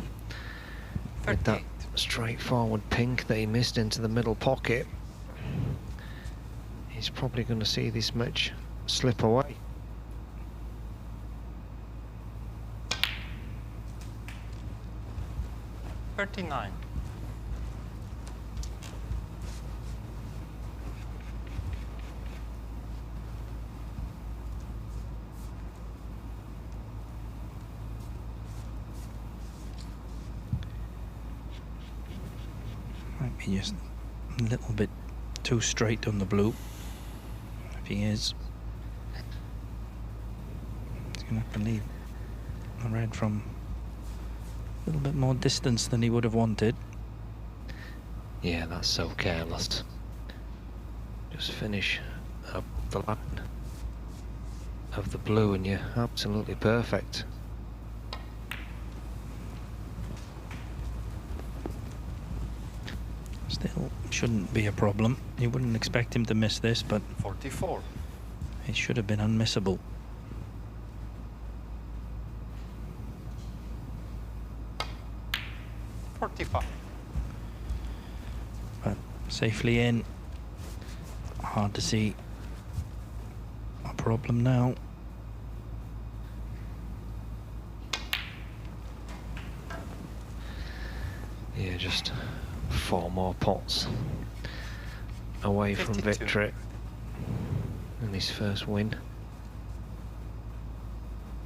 With that straightforward pink that he missed into the middle pocket. He's probably going to see this match slip away. $39. Might be just a little bit too straight on the blue. If he is, he's going to have to leave the red from a little bit more distance than he would have wanted. Yeah, that's so careless. Just finish up the line of the blue and you're absolutely perfect. Still shouldn't be a problem. You wouldn't expect him to miss this, but 44. It should have been unmissable. But safely in. Hard to see a problem now. Yeah, just 4 more pots away 52. from victory and his first win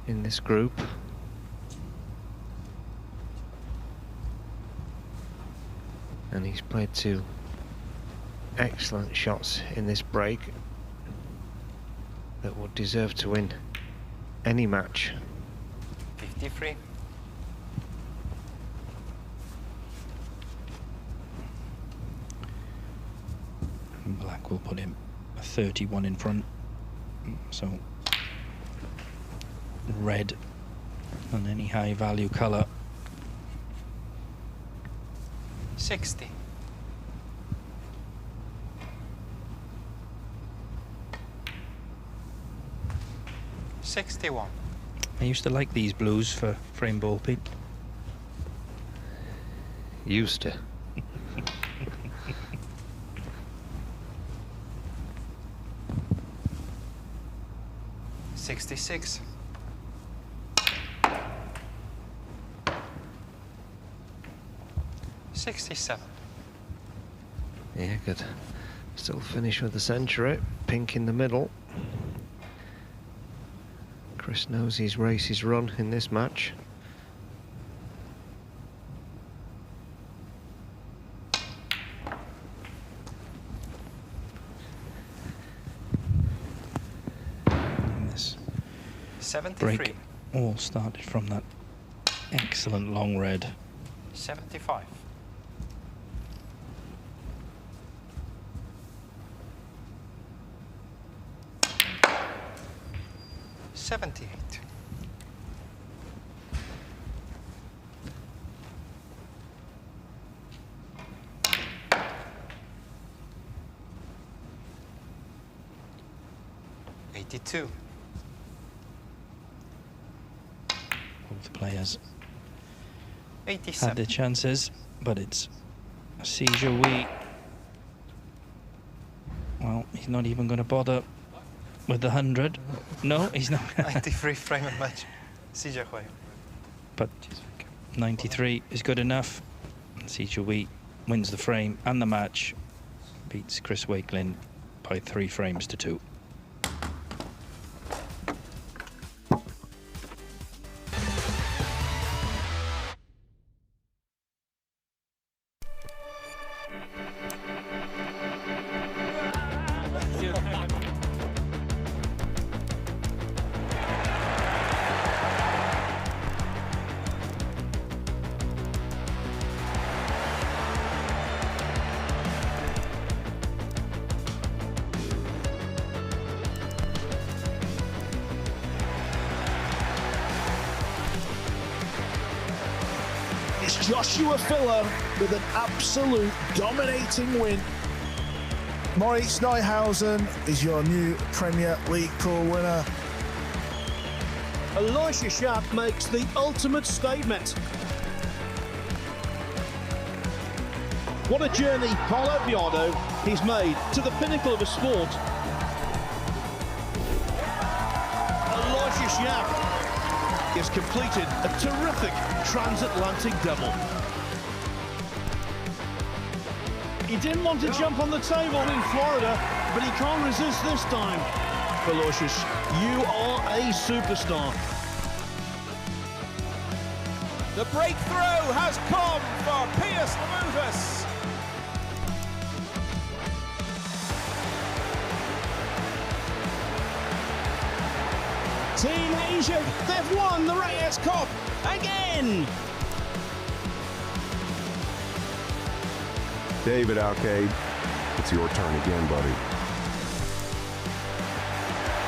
in this group. And he's played 2 excellent shots in this break. that would deserve to win any match. 53. Black will put him a 31 in front. So red and any high value colour. 60. $61. I used to like these blues for frame ball, Pete. Used to. $66. $67. Yeah, good. Still finish with the century. Pink in the middle. Chris knows his race is run in this match. And this 73. break all started from that excellent long red. 75. $78. $82. Both players 87. had their chances, but it's Jiahui. Well, he's not even going to bother with the 100. No, he's not. 93 frame of match. Jiahui. But 93 is good enough. Jiahui wins the frame and the match, beats Chris Wakelin by 3 frames to 2. It's Joshua Filler with an absolute dominating win. Moritz Neuhausen is your new Premier League Pool winner. Elisha Xiao makes the ultimate statement. What a journey Paulo Guodong he's made to the pinnacle of a sport. Elisha Xiao has completed a terrific transatlantic double. He didn't want to jump on the table in Florida, but he can't resist this time. Aloysius, you are a superstar. The breakthrough has come for Piers Lamutas. Team Asia, they've won the Reyes Cup again! David Alcade, it's your turn again, buddy.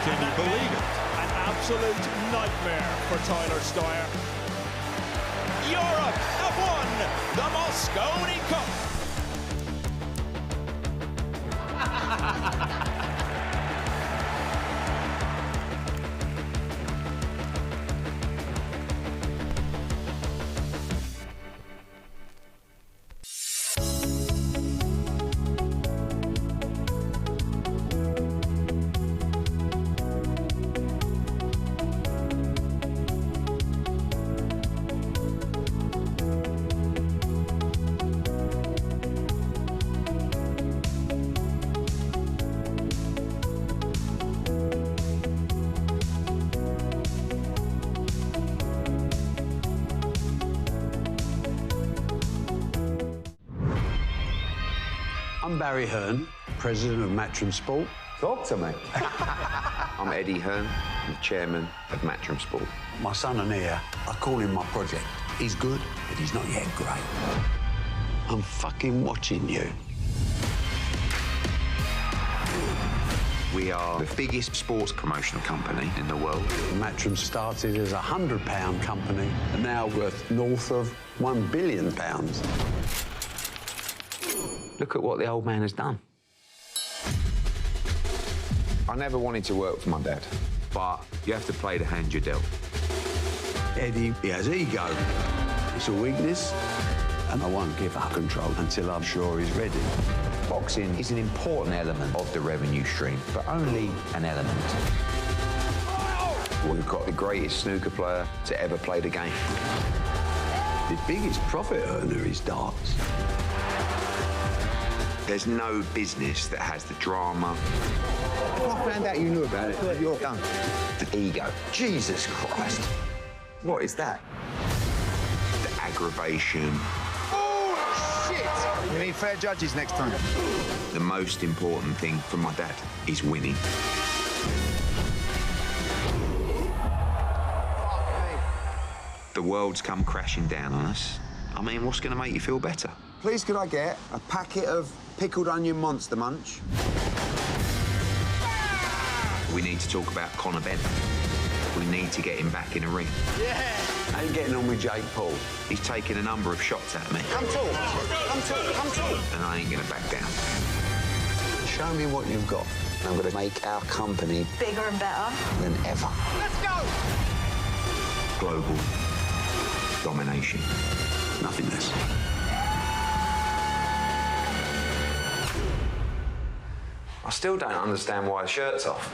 Can you believe it? An absolute nightmare for Tyler Steuer. Europe have won the Mosconi Cup. I'm Barry Hearn, president of Matchroom Sport, Talk to me. I'm Eddie Hearn, I'm the chairman of Matchroom Sport. My son and heir, I call him my project. He's good, but he's not yet great. I'm fucking watching you. We are the biggest sports promotional company in the world. Matchroom started as a £100 company and now worth north of £1 billion. Look at what the old man has done. I never wanted to work for my dad, but you have to play the hand you're dealt. Eddie, he has ego. It's a weakness, and I won't give up control until I'm sure he's ready. Boxing is an important element of the revenue stream, but only an element. We've got the greatest snooker player to ever play the game. The biggest profit earner is darts. There's no business that has the drama. If I found out you knew about it, you're done. The ego. Jesus Christ. What is that? The aggravation. Oh, shit! You need fair judges next time. The most important thing for my dad is winning. The world's come crashing down on us. I mean, what's going to make you feel better? Please, could I get a packet of pickled onion Monster Munch? We need to talk about Conor Benn. We need to get him back in a ring. Yeah! How you getting on with Jake Paul? He's taken a number of shots at me. Come talk. And I ain't going to back down. Show me what you've got. I'm going to make our company bigger and better than ever. Let's go! Global domination. Nothing less. I still don't understand why the shirt's off.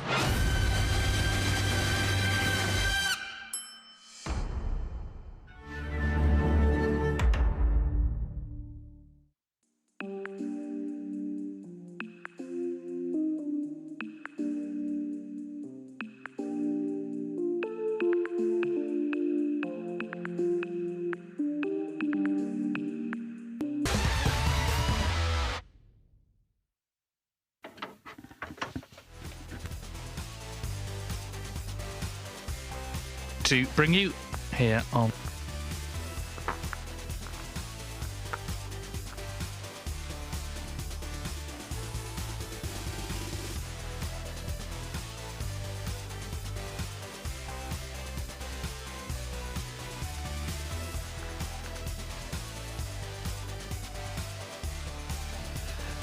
To bring you here on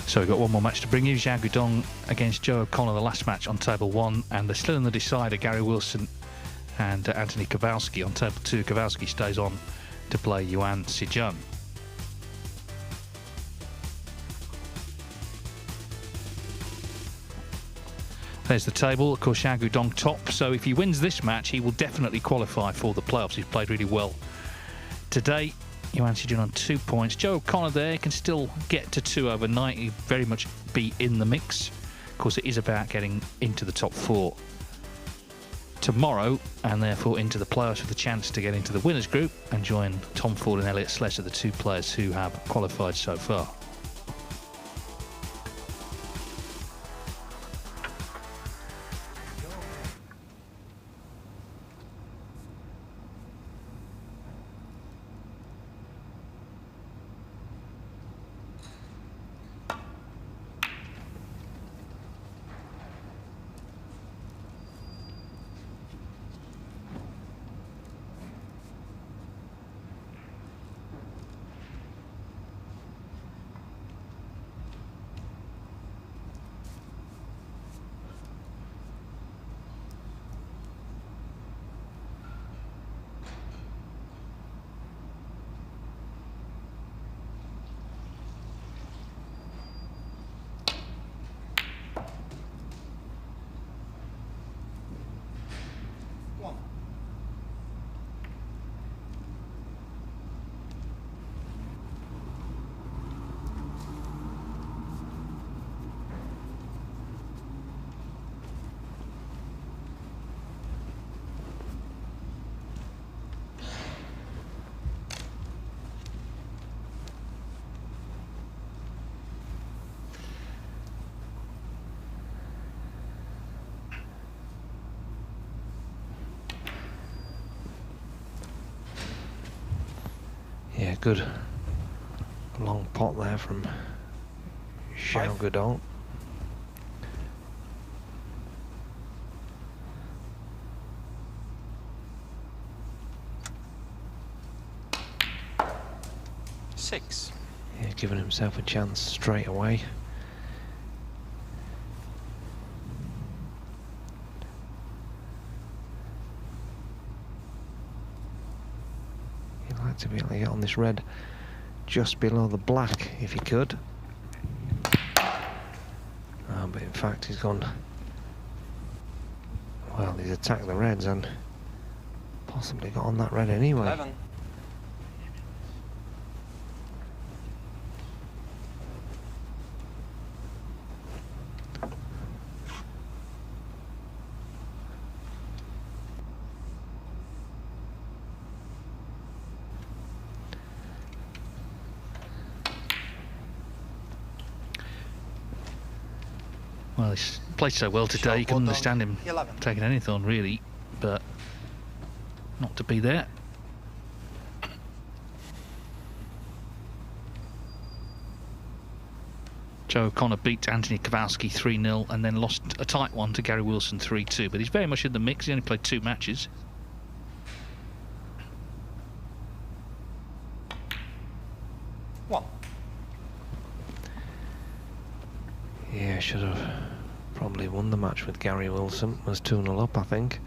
So we've got one more match to bring you. Guodong against Joe O'Connor, the last match on table 1, and they're still in the decider. Gary Wilson and Anthony Kowalski on table 2. Kowalski stays on to play Yuan Xiao. There's the table. Of course, Guodong top. So if he wins this match, he will definitely qualify for the playoffs. He's played really well today. Yuan Xiao on 2 points. Joe O'Connor there can still get to 2 overnight. He'd very much be in the mix. Of course, it is about getting into the top 4 tomorrow, and therefore into the playoffs with a chance to get into the winners group and join Tom Ford and Elliot Slesser, the 2 players who have qualified so far. Yeah, good long pot there from Xiao Guodong. Six. Yeah, giving himself a chance straight away. He'd like to be able to get on this red just below the black if he could. But in fact he's gone, well, he's attacked the reds and possibly got on that red anyway. 11. Well, he's played so well today, you can understand him 11. taking anything on, really, but not to be there. Joe O'Connor beat Anthony Kowalski 3-0 and then lost a tight one to Gary Wilson 3-2, but he's very much in the mix. He only played 2 matches. Yeah, should have probably won the match with Gary Wilson. Was 2-0 up, I think.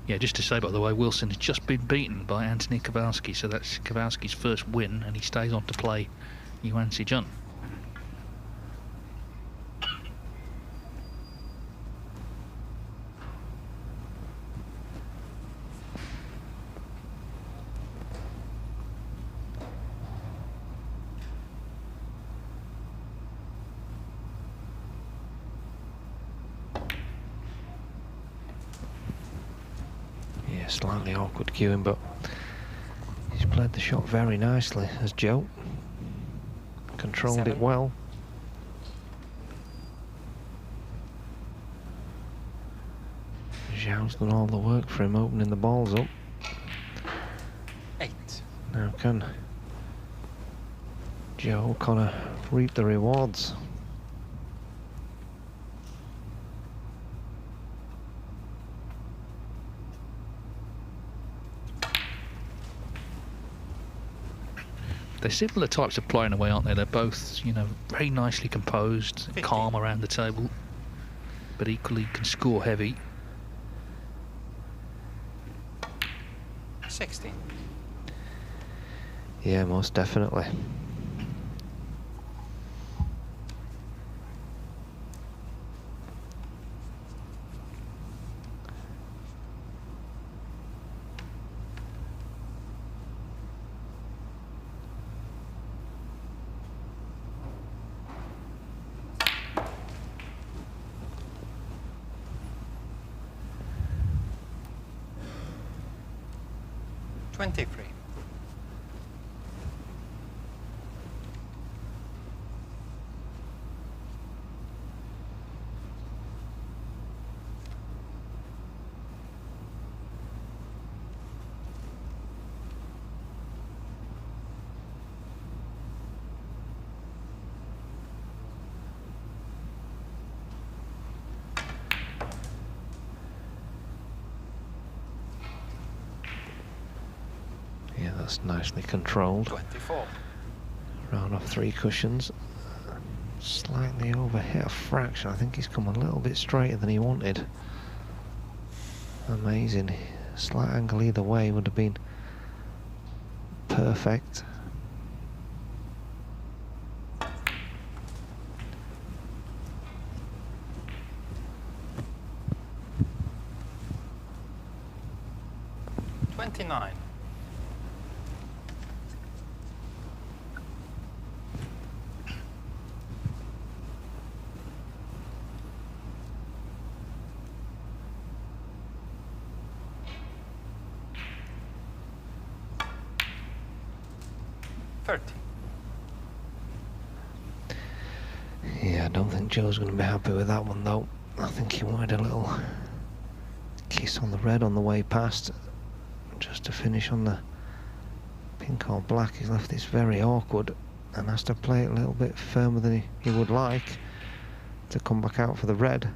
Yeah, just to say, by the way, Wilson has just been beaten by Anthony Kowalski, so that's Kowalski's first win, and he stays on to play Yuan. Slightly awkward queuing, but he's played the shot very nicely as Joe. Controlled 7. it well. Xiao's done all the work for him, opening the balls up. 8. Now can Joe O'Connor reap the rewards? They're similar types of playing away, aren't they? They're both, you know, very nicely composed, 50. calm around the table, but equally can score heavy. 16. Yeah, most definitely. Yeah, that's nicely controlled. 24. Round off 3 cushions. Slightly overhit a fraction. I think he's come a little bit straighter than he wanted. Amazing. Slight angle either way would have been perfect. $29. Yeah, I don't think Joe's going to be happy with that one though. I think he wanted a little kiss on the red on the way past. just to finish on the pink or black. He's left this very awkward and has to play it a little bit firmer than he would like to come back out for the red.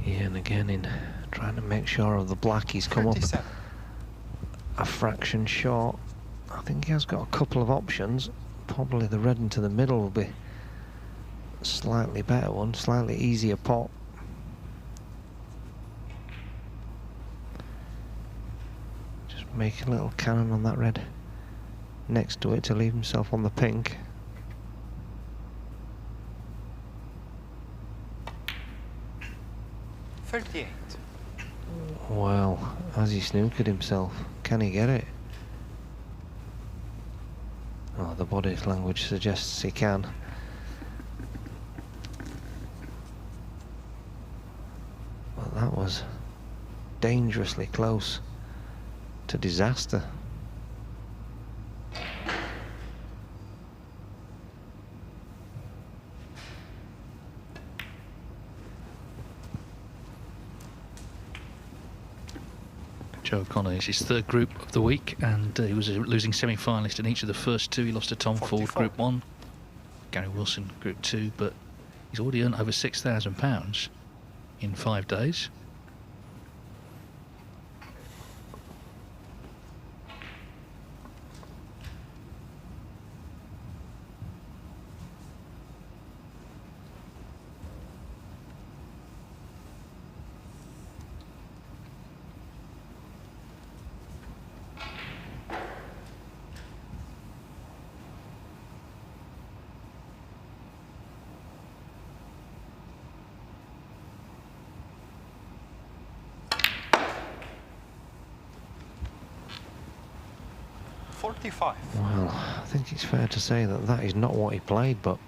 Yeah, and again in trying to make sure of the black, he's come up a fraction short. I think he has got a couple of options. Probably the red into the middle will be a slightly better one, slightly easier pot. Just make a little cannon on that red next to it to leave himself on the pink. Well, has he snookered himself? Can he get it? Oh, the body language suggests he can. But that was dangerously close to disaster. Joe O'Connor is his third group of the week, and he was a losing semi-finalist in each of the first two. He lost to Tom Ford, Group 1, Gary Wilson, Group 2, but he's already earned over £6,000 in 5 days. Well, I think it's fair to say that that is not what he played, but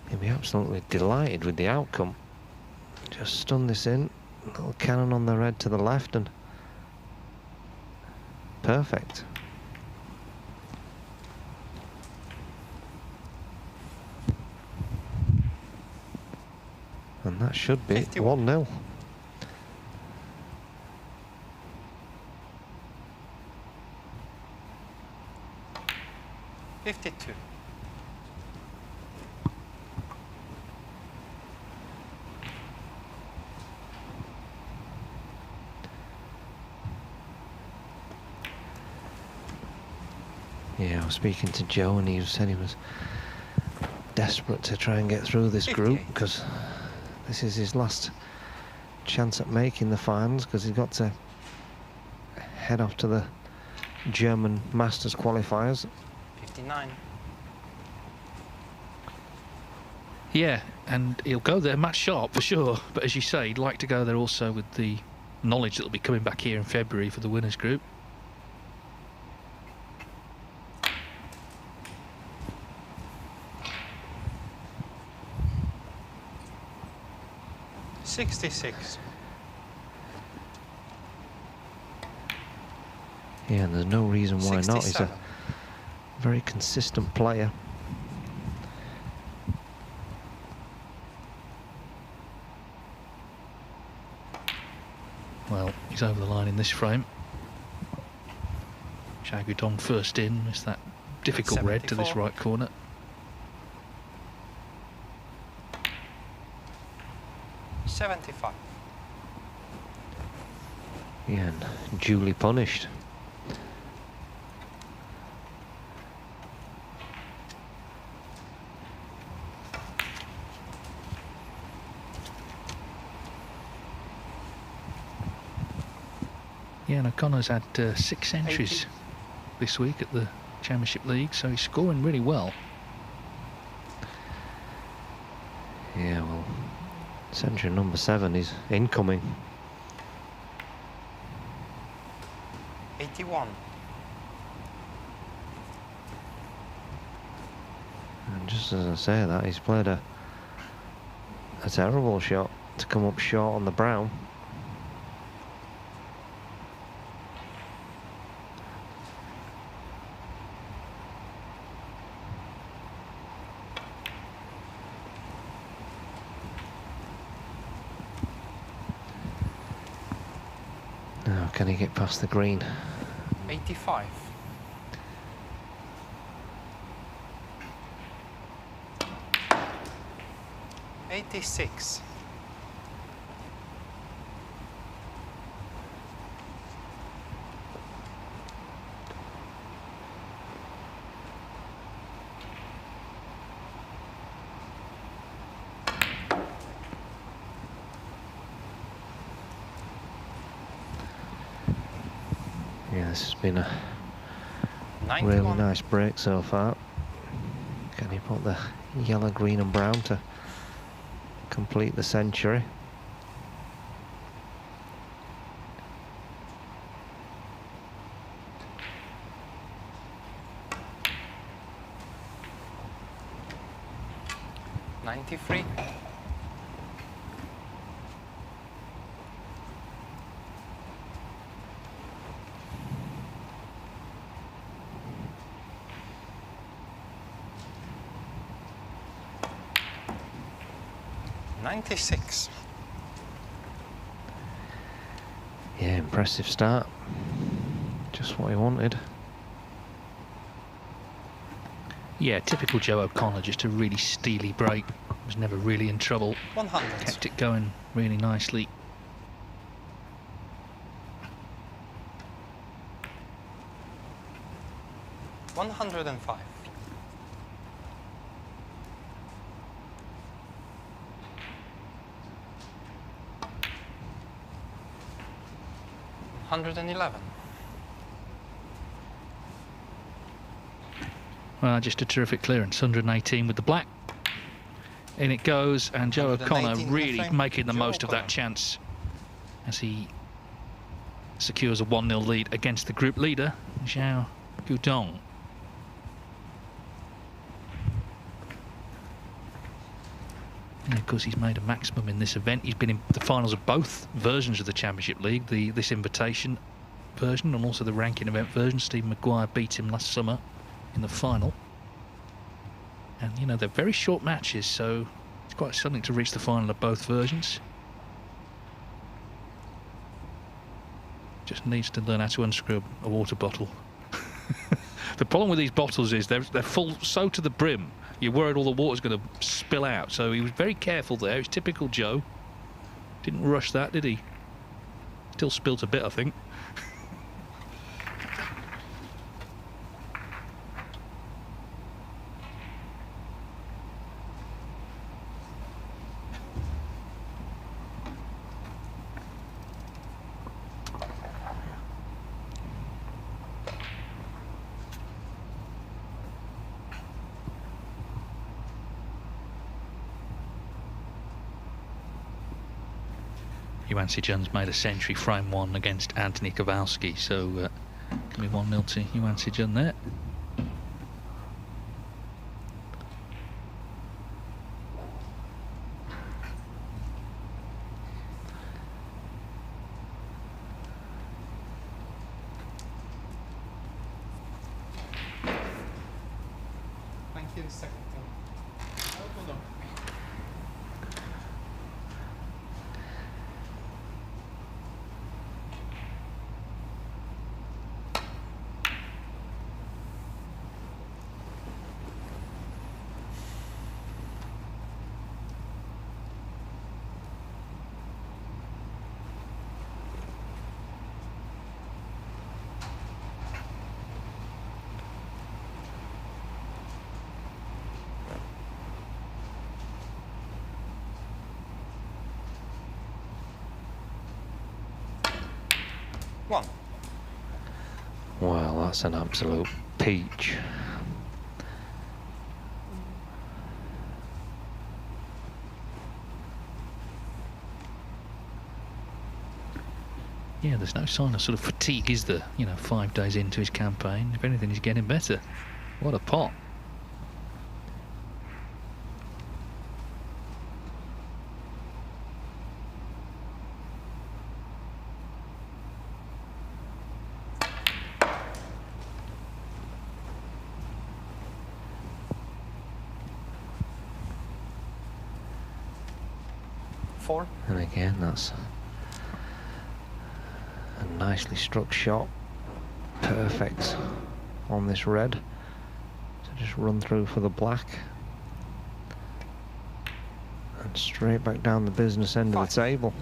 he'll be absolutely delighted with the outcome. Just stun this in, little cannon on the red to the left, and perfect. And that should be 1-0. Yeah, I was speaking to Joe and he said he was desperate to try and get through this group because this is his last chance at making the finals, because he's got to head off to the German Masters qualifiers. 59. Yeah, and he'll go there match sharp for sure, but as you say, he'd like to go there also with the knowledge that will be coming back here in February for the winners group. Yeah, and there's no reason why not. He's a very consistent player. Well, he's over the line in this frame. Guodong first in, missed that difficult red to this right corner. Yeah, and duly punished. Yeah, and O'Connor's had 6 entries this week at the Championship League, so he's scoring really well. Yeah, well, century number 7 is incoming. 81. And just as I say that, he's played a terrible shot to come up short on the brown. Now, can he get past the green? 85. '86. Yeah, this has been a 91. really nice break so far. Can he put the yellow, green and brown to complete the century? '93. '96. Yeah, impressive start. Just what he wanted. Yeah, typical Joe O'Connor, just a really steely break. Was never really in trouble. 100. Kept it going really nicely. $105. $111. Well, just a terrific clearance. 118 with the black. In it goes, and Joe O'Connor really making the most of that chance as he secures a 1-0 lead against the group leader, Xiao Guodong. And of course, he's made a maximum in this event. He's been in the finals of both versions of the Championship League, this invitation version and also the ranking event version. Stephen Maguire beat him last summer in the final. And, you know, they're very short matches, so it's quite something to reach the final of both versions. Just needs to learn how to unscrew a water bottle. The problem with these bottles is they're full so to the brim, you're worried all the water's going to spill out. So he was very careful there. It's typical Joe. Didn't rush that, did he? Still spilt a bit, I think. Yuan Sijun's made a century frame one against Anthony Kowalski, so can be 1-0 to Yuan Sijun there. Thank you, second. One. Well, that's an absolute peach. Yeah, there's no sign of sort of fatigue, is there? You know, 5 days into his campaign. If anything, he's getting better. What a pot. And again, that's A nicely struck shot. Perfect on this red. So just run through for the black. And straight back down the business end of the table.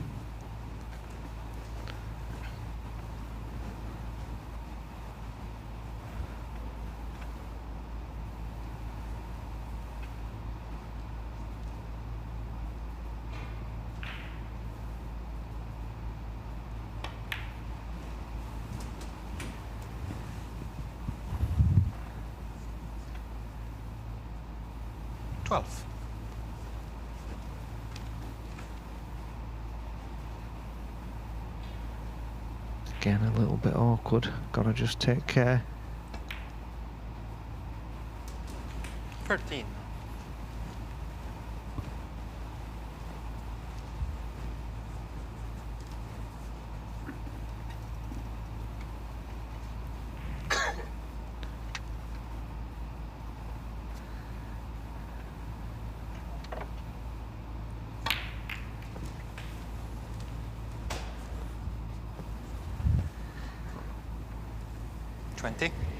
Again, a little bit awkward. Gotta just take care. 13.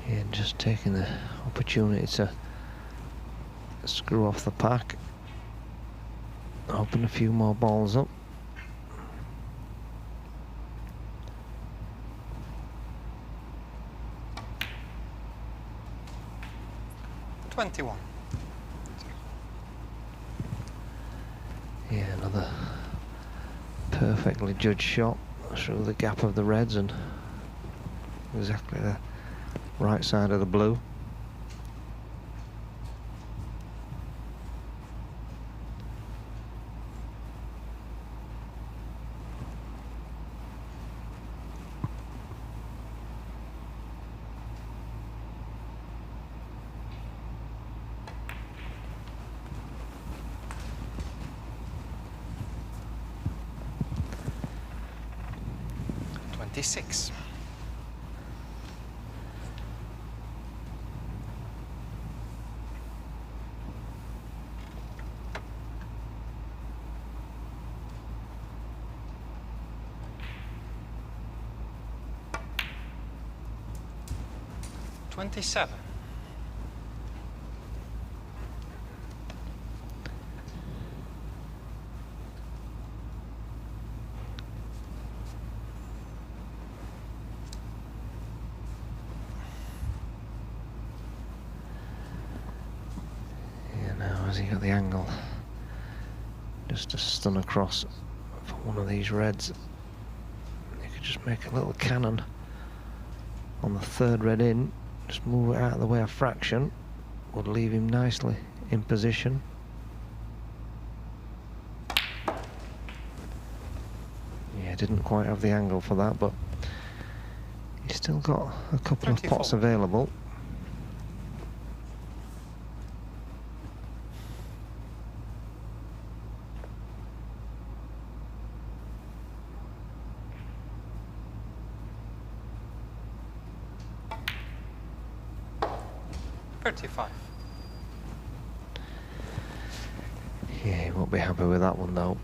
Yeah, just taking the opportunity to screw off the pack. Open a few more balls up. $21. Yeah, another perfectly judged shot through the gap of the reds and exactly the right side of the blue. $26. $27. Yeah, now has he got the angle? Just to stun across for one of these reds. You could just make a little cannon on the third red in. Just move it out of the way a fraction. Would leave him nicely in position. Yeah, didn't quite have the angle for that, but he's still got a couple 24. Of pots available. Yeah, he won't be happy with that one though.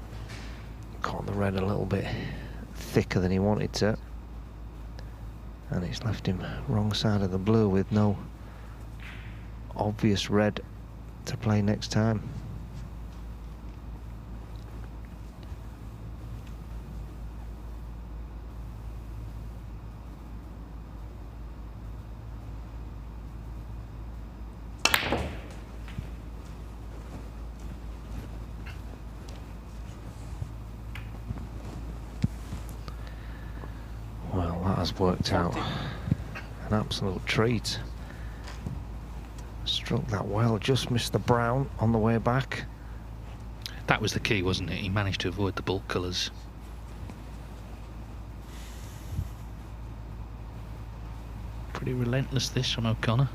Caught the red a little bit thicker than he wanted to. And it's left him wrong side of the blue with no obvious red to play next time. Has worked out. An absolute treat. Struck that well, just missed the brown on the way back. That was the key, wasn't it? He managed to avoid the bulk colours. Pretty relentless this on O'Connor.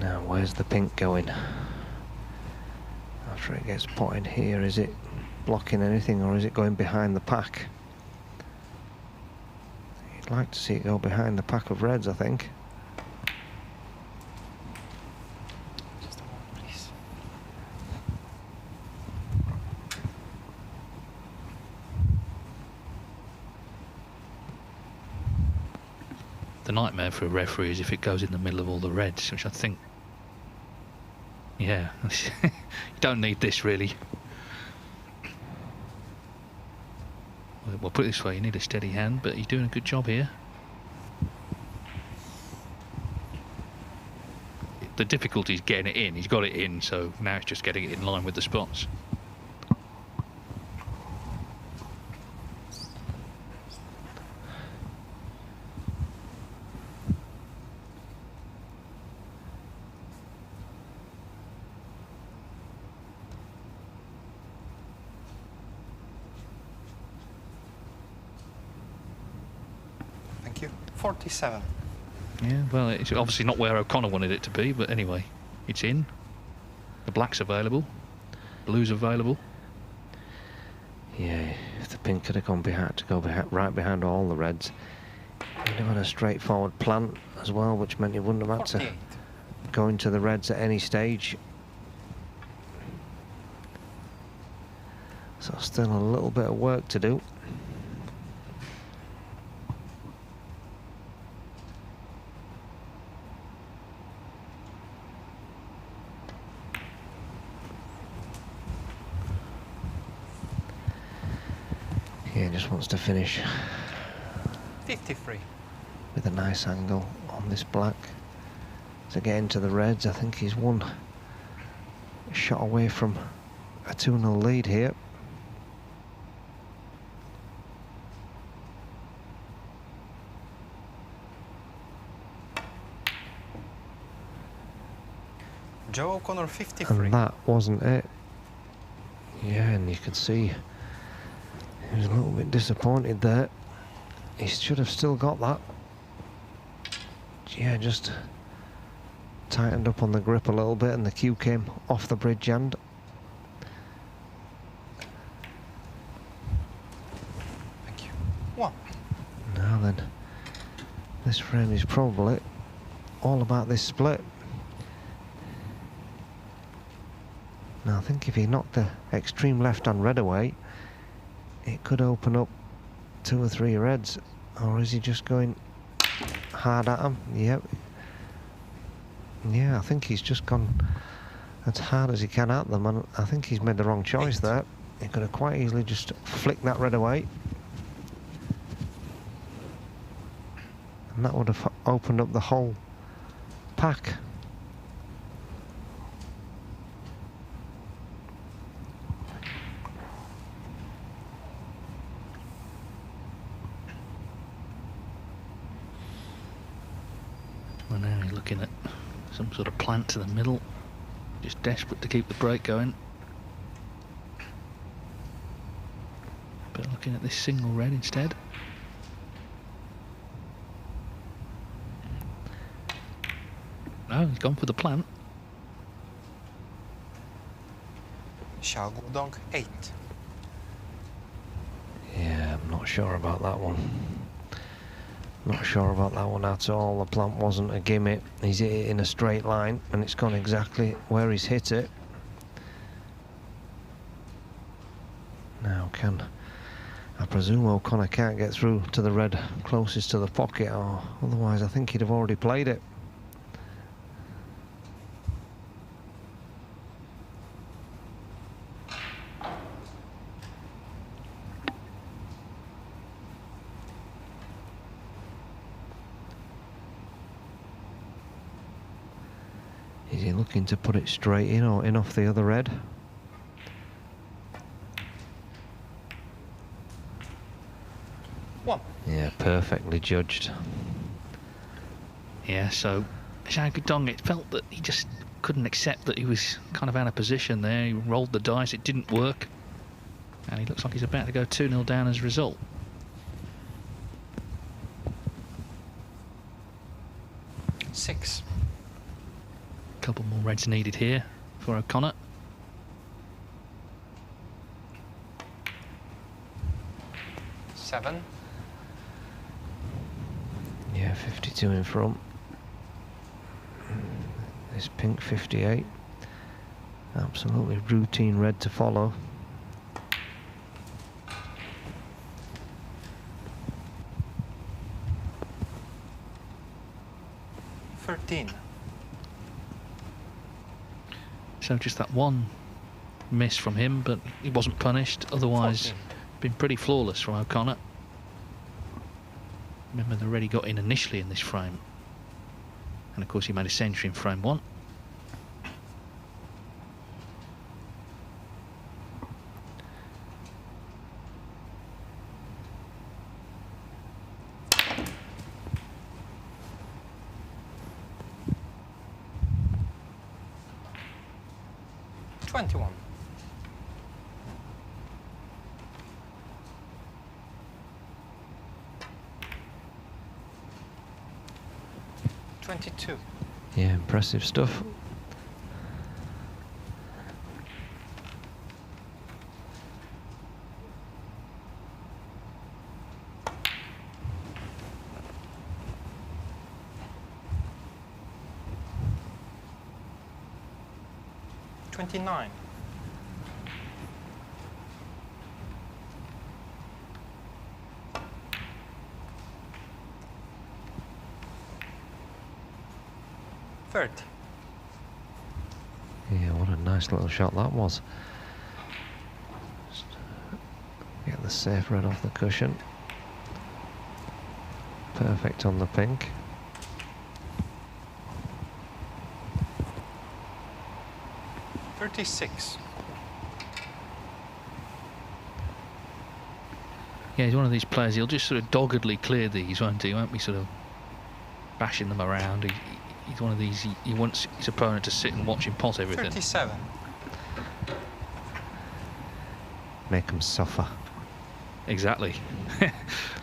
Now, where's the pink going? After it gets potted here, is it blocking anything or is it going behind the pack? I'd like to see it go behind the pack of reds, I think. Just a moment, please. The nightmare for a referee is if it goes in the middle of all the reds, which I think, yeah, you don't need this really. Well, put it this way, you need a steady hand, but he's doing a good job here. The difficulty is getting it in. He's got it in, so now it's just getting it in line with the spots. Thank you. 47. Yeah, well, it's obviously not where O'Connor wanted it to be, but anyway, it's in. The black's available. Blue's available. Yeah, if the pink could have gone right behind all the reds, he'd have had a straightforward plant as well, which meant he wouldn't have had to go into the reds at any stage. So still a little bit of work to do. He just wants to finish 53 with a nice angle on this black to get into the reds. I think he's one shot away from a 2-0 lead here. Joe O'Connor 53. And that wasn't it. Yeah, and you could see he was a little bit disappointed there. He should have still got that. Yeah, just tightened up on the grip a little bit and the cue came off the bridge end. Thank you. 1. Now then, this frame is probably all about this split. Now I think if he knocked the extreme left-hand red away, it could open up 2 or 3 reds. Or is he just going hard at them? Yep. Yeah, I think he's just gone as hard as he can at them, and I think he's made the wrong choice there. He could have quite easily just flicked that red away. And that would have opened up the whole pack. Well, now he's looking at some sort of plant to the middle, just desperate to keep the break going. But looking at this single red instead. No, he's gone for the plant. Xiao Guodong 8. Yeah, I'm not sure about that one. Not sure about that one at all. The plant wasn't a gimme. He's hit it in a straight line and it's gone exactly where he's hit it. Now I presume O'Connor can't get through to the red closest to the pocket, or otherwise I think he'd have already played it. Is he looking to put it straight in or in off the other red? One. Yeah, perfectly judged. Yeah, so Xiao Guodong, it felt that he just couldn't accept that he was kind of out of position there. He rolled the dice, it didn't work. And he looks like he's about to go 2-0 down as a result. Six. Couple more reds needed here for O'Connor. Yeah, 52 in front. This pink 58. Absolutely routine red to follow. So just that one miss from him, but he wasn't punished. Otherwise, 14. been pretty flawless from O'Connor. Remember, they already got in initially in this frame. And of course, he made a century in frame 1. Yeah, impressive stuff. $29. Yeah, what a nice little shot that was. Just get the safe red off the cushion. Perfect on the pink. $36. Yeah, he's one of these players, he'll just sort of doggedly clear these, won't he? He won't be sort of bashing them around. He's one of these, he wants his opponent to sit and watch him pot everything. 37. Make them suffer. Exactly.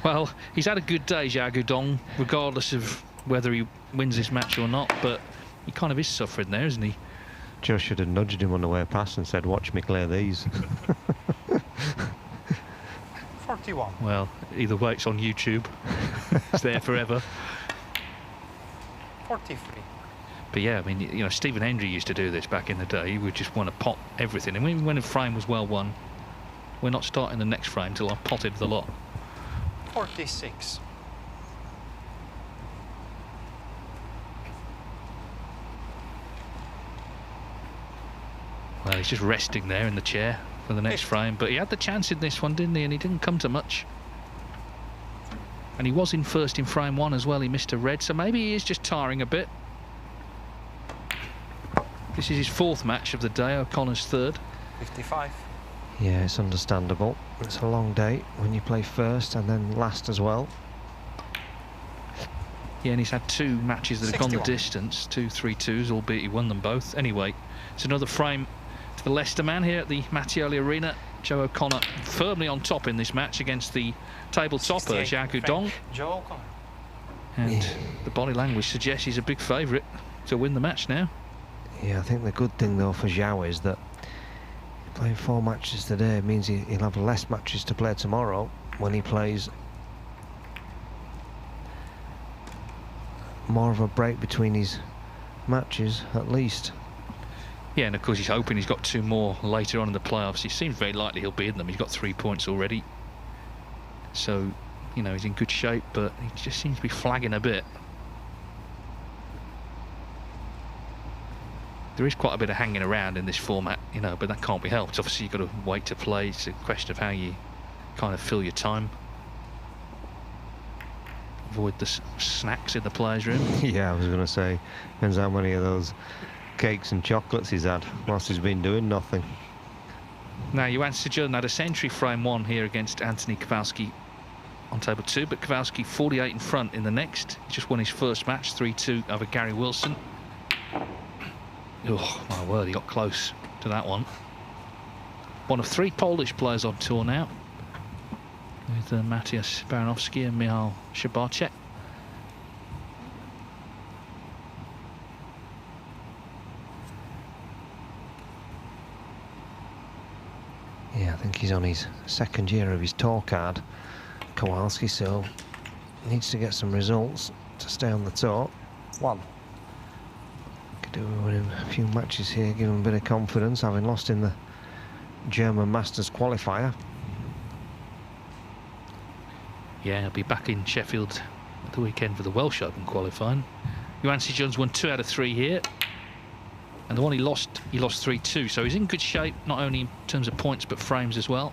Well, he's had a good day, Xiao Guodong, regardless of whether he wins this match or not, but he kind of is suffering there, isn't he? Joe should have nudged him on the way past and said, watch me clear these. 41. Well, either way, it's on YouTube. It's there forever. 43. But yeah, I mean, you know, Stephen Hendry used to do this back in the day. He would just want to pot everything. And when a frame was well won, we're not starting the next frame till I've potted the lot. 46. Well, he's just resting there in the chair for the next frame. But he had the chance in this one, didn't he? And he didn't come to much. And he was in first in frame 1 as well. He missed a red, so maybe he is just tiring a bit. This is his 4th match of the day, O'Connor's 3rd. 55. Yeah, it's understandable. It's a long day when you play first and then last as well. Yeah, and he's had 2 matches that have 61. gone the distance, 2 3-2s, albeit he won them both. Anyway, it's another frame to the Leicester man here at the Mattioli Arena. Joe O'Connor firmly on top in this match against the table topper, Xiao Guodong. Joe O'Connor. And the body language suggests he's a big favourite to win the match now. Yeah, I think the good thing though for Xiao is that playing 4 matches today means he'll have less matches to play tomorrow when he plays more of a break between his matches at least. Yeah, and of course he's hoping he's got 2 more later on in the playoffs. He seems very likely he'll be in them. He's got 3 points already. So, you know, he's in good shape, but he just seems to be flagging a bit. There is quite a bit of hanging around in this format, you know, but that can't be helped. Obviously, you've got to wait to play. It's a question of how you kind of fill your time. Avoid the snacks in the players' room. Yeah, I was going to say, depends how many of those cakes and chocolates he's had whilst he's been doing nothing. Now, Yuan had a century frame 1 here against Anthony Kowalski on table 2, but Kowalski 48 in front in the next. He just won his first match, 3-2 over Gary Wilson. Oh, my word, he got close to that one. One of 3 Polish players on tour now, with Matthias Baranowski and Michal Shabarczyk. Yeah, I think he's on his 2nd year of his tour card, Kowalski, so needs to get some results to stay on the top. 1. Could do with winning a few matches here, give him a bit of confidence, having lost in the German Masters qualifier. Yeah, he'll be back in Sheffield at the weekend for the Welsh Open qualifying. Yuan Jones won 2 out of 3 here. And the one he lost 3-2. So he's in good shape, not only in terms of points, but frames as well.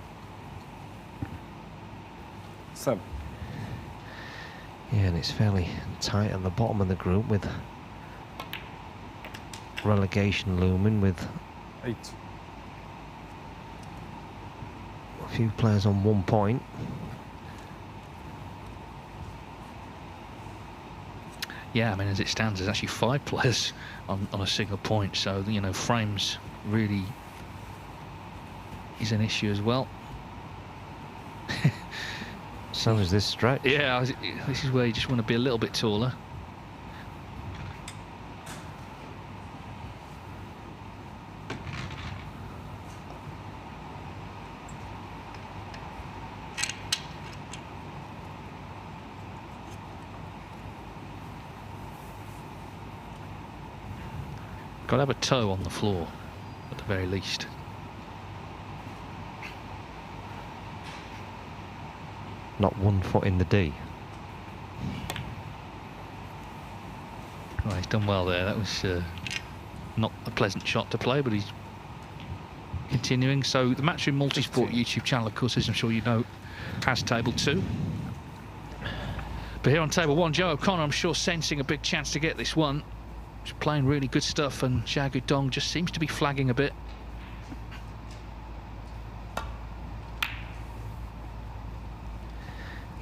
7. Yeah, and it's fairly tight at the bottom of the group with relegation looming, with 8. a few players on 1 point. Yeah, I mean, as it stands, there's actually 5 players on a single point. So, you know, frames really is an issue as well. So is this stretch. Yeah, this is where you just want to be a little bit taller. Got to have a toe on the floor, at the very least. Not 1 foot in the D. Right, he's done well there. That was not a pleasant shot to play, but he's continuing. So the Matchroom Multisport YouTube channel, of course, as I'm sure you know, has table 2. But here on table 1, Joe O'Connor, I'm sure, sensing a big chance to get this one. He's playing really good stuff, and Xiao Guodong just seems to be flagging a bit.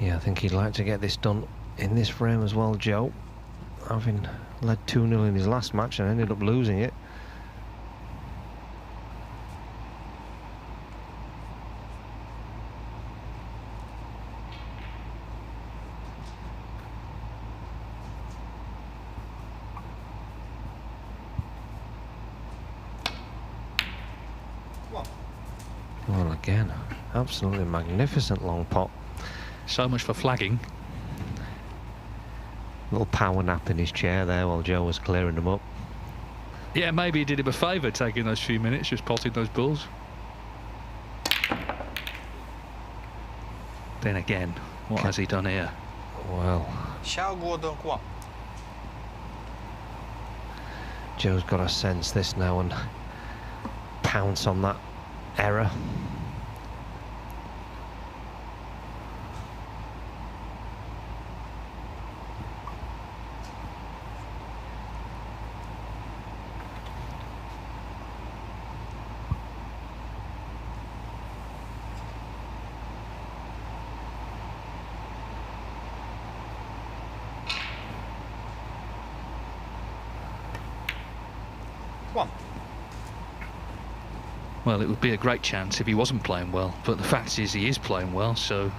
Yeah, I think he'd like to get this done in this frame as well, Joe. Having led 2-0 in his last match and ended up losing it. Well, again, absolutely magnificent long pot. So much for flagging. Little power nap in his chair there while Joe was clearing them up. Yeah, maybe he did him a favour taking those few minutes, just potting those balls. Then again, what has he done here? Well, Xiao Guodong 1. Joe's got to sense this now and pounce on that error. Well, it would be a great chance if he wasn't playing well, but the fact is he is playing well, so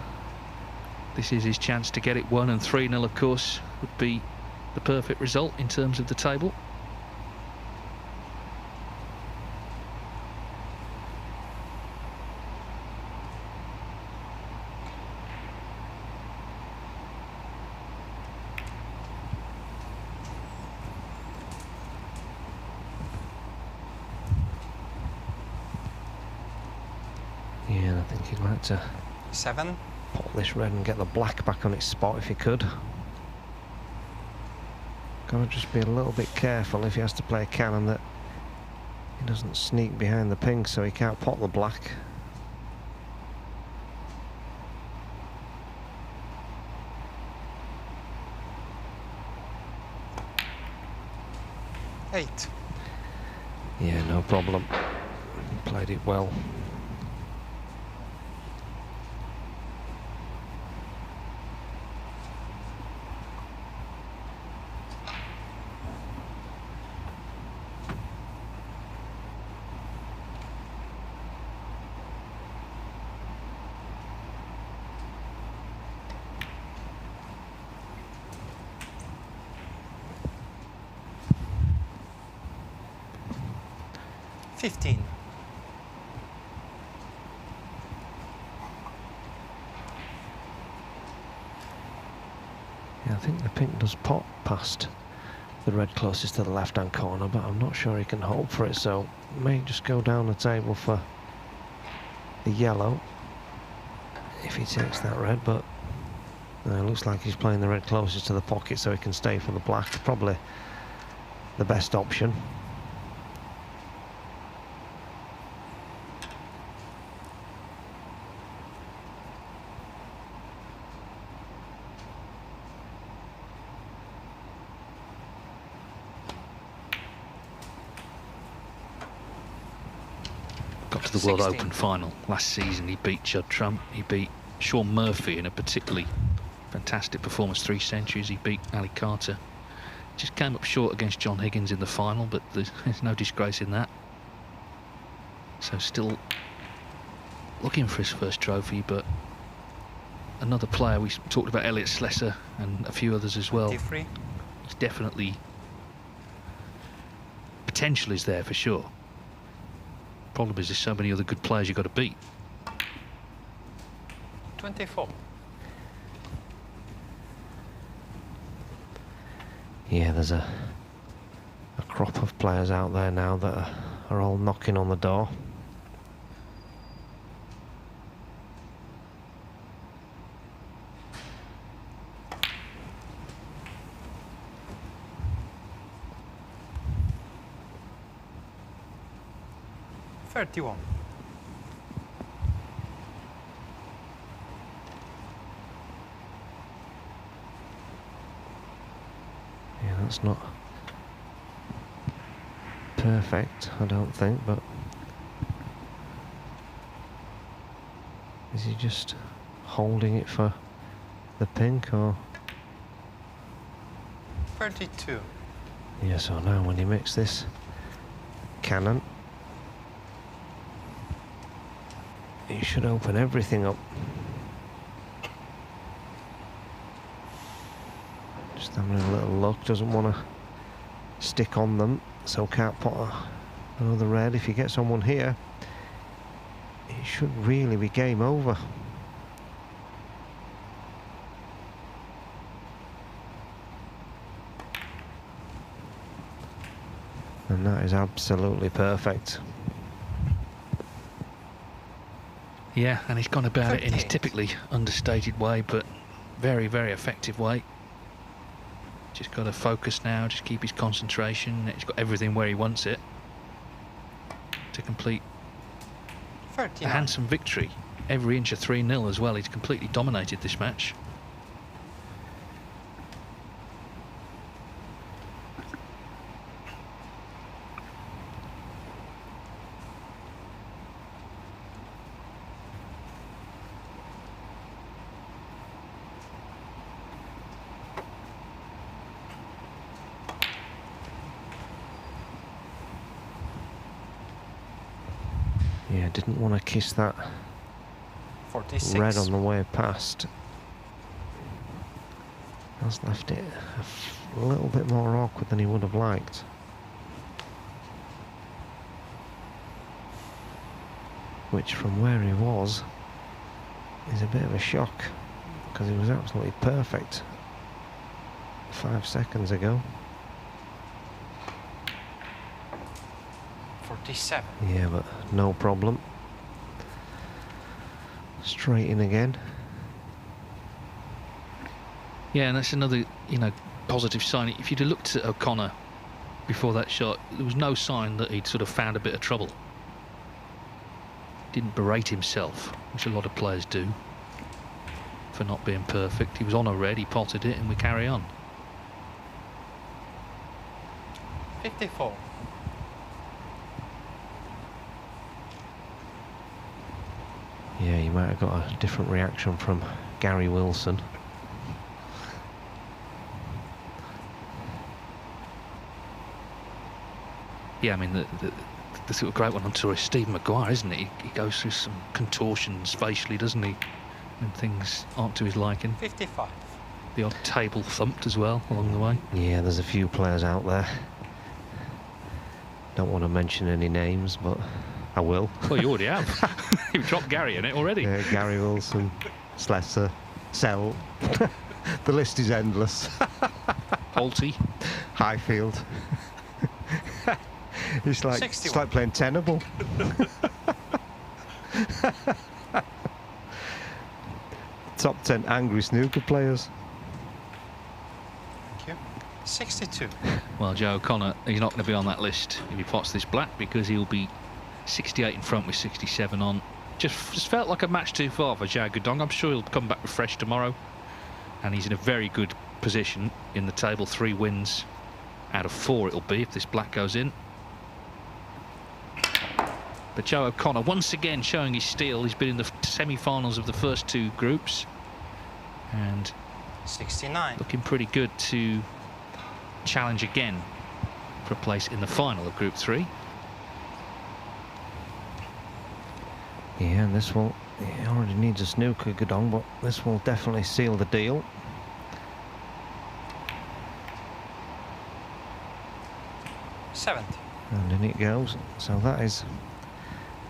this is his chance to get it 1, and 3-0, of course, would be the perfect result in terms of the table. Yeah, I think he'd like to 7. pop this red and get the black back on its spot if he could. Gotta just be a little bit careful if he has to play a cannon that he doesn't sneak behind the pink so he can't pot the black. Eight. Yeah, no problem. Played it well. Yeah, I think the pink does pop past the red closest to the left-hand corner, but I'm not sure he can hope for it, so may just go down the table for the yellow if he takes that red, but it looks like he's playing the red closest to the pocket so he can stay for the black. Probably the best option. Got to the World Open final last season. He beat Judd Trump. He beat Sean Murphy in a particularly fantastic performance, 3 centuries. He beat Ali Carter. Just came up short against John Higgins in the final, but there's no disgrace in that. So still looking for his first trophy, but another player, we talked about Elliot Slesser and a few others as well. He's definitely, potential is there for sure. Problem is there's so many other good players you've got to beat. 24. Yeah, there's a crop of players out there now that are all knocking on the door. Yeah, that's not perfect, I don't think, but is he just holding it for the pink or? 32. Yeah, so now when he makes this cannon, he should open everything up. Just having a little look, doesn't want to stick on them, so can't put another red. If he gets on one here, it should really be game over. And that is absolutely perfect. Yeah, and he's gone about it in his typically understated way, but very, very effective way. Just got to focus now, just keep his concentration. He's got everything where he wants it to complete a handsome victory. Every inch of 3-0 as well. He's completely dominated this match. Yeah, didn't want to kiss that 46. red on the way past. Has left it a little bit more awkward than he would have liked. Which, from where he was, is a bit of a shock, because he was absolutely perfect 5 seconds ago. 47. Yeah, but no problem. Straight in again. Yeah, and that's another, positive sign. If you'd have looked at O'Connor before that shot, there was no sign that he'd sort of found a bit of trouble. Didn't berate himself, which a lot of players do, for not being perfect. He was on a red, he potted it, and we carry on. 54. Yeah, you might have got a different reaction from Gary Wilson. Yeah, I mean, the sort of great one on tour is Steve Maguire, isn't it? He goes through some contortions facially, doesn't he? When things aren't to his liking. 55. The odd table thumped as well along the way. Yeah, there's a few players out there. Don't want to mention any names, but I will. Well, you already have. You've dropped Gary in it already. Gary Wilson, Slesser, Sell. The list is endless. Holty. Highfield. It's like playing tenable. Top 10 angry snooker players. Thank you. 62. Well, Joe O'Connor, he's not going to be on that list if he pots this black, because he'll be 68 in front with 67 on. Just felt like a match too far for Xiao Guodong. I'm sure he'll come back refreshed tomorrow, and he's in a very good position in the table. 3 wins out of 4 it'll be if this black goes in. But Joe O'Connor once again showing his steel. He's been in the semi-finals of the first 2 groups and 69. looking pretty good to challenge again for a place in the final of Group 3. Yeah, and this will... He already needs a snooker, Guodong, but this will definitely seal the deal. $70. And in it goes. So that is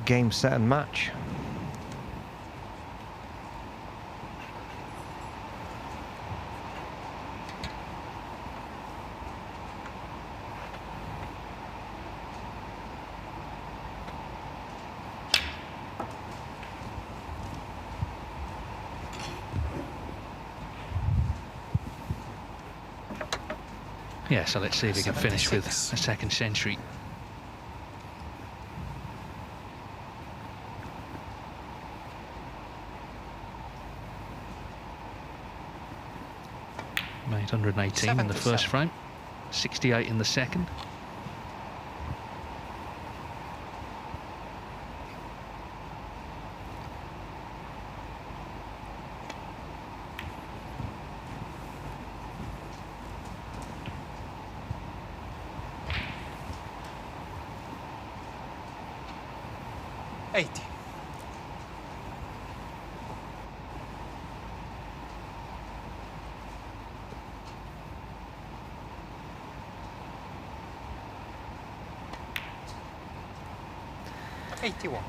game, set and match. Yeah, so let's see if he can finish with a second century. Made 118 in the first frame, 68 in the second.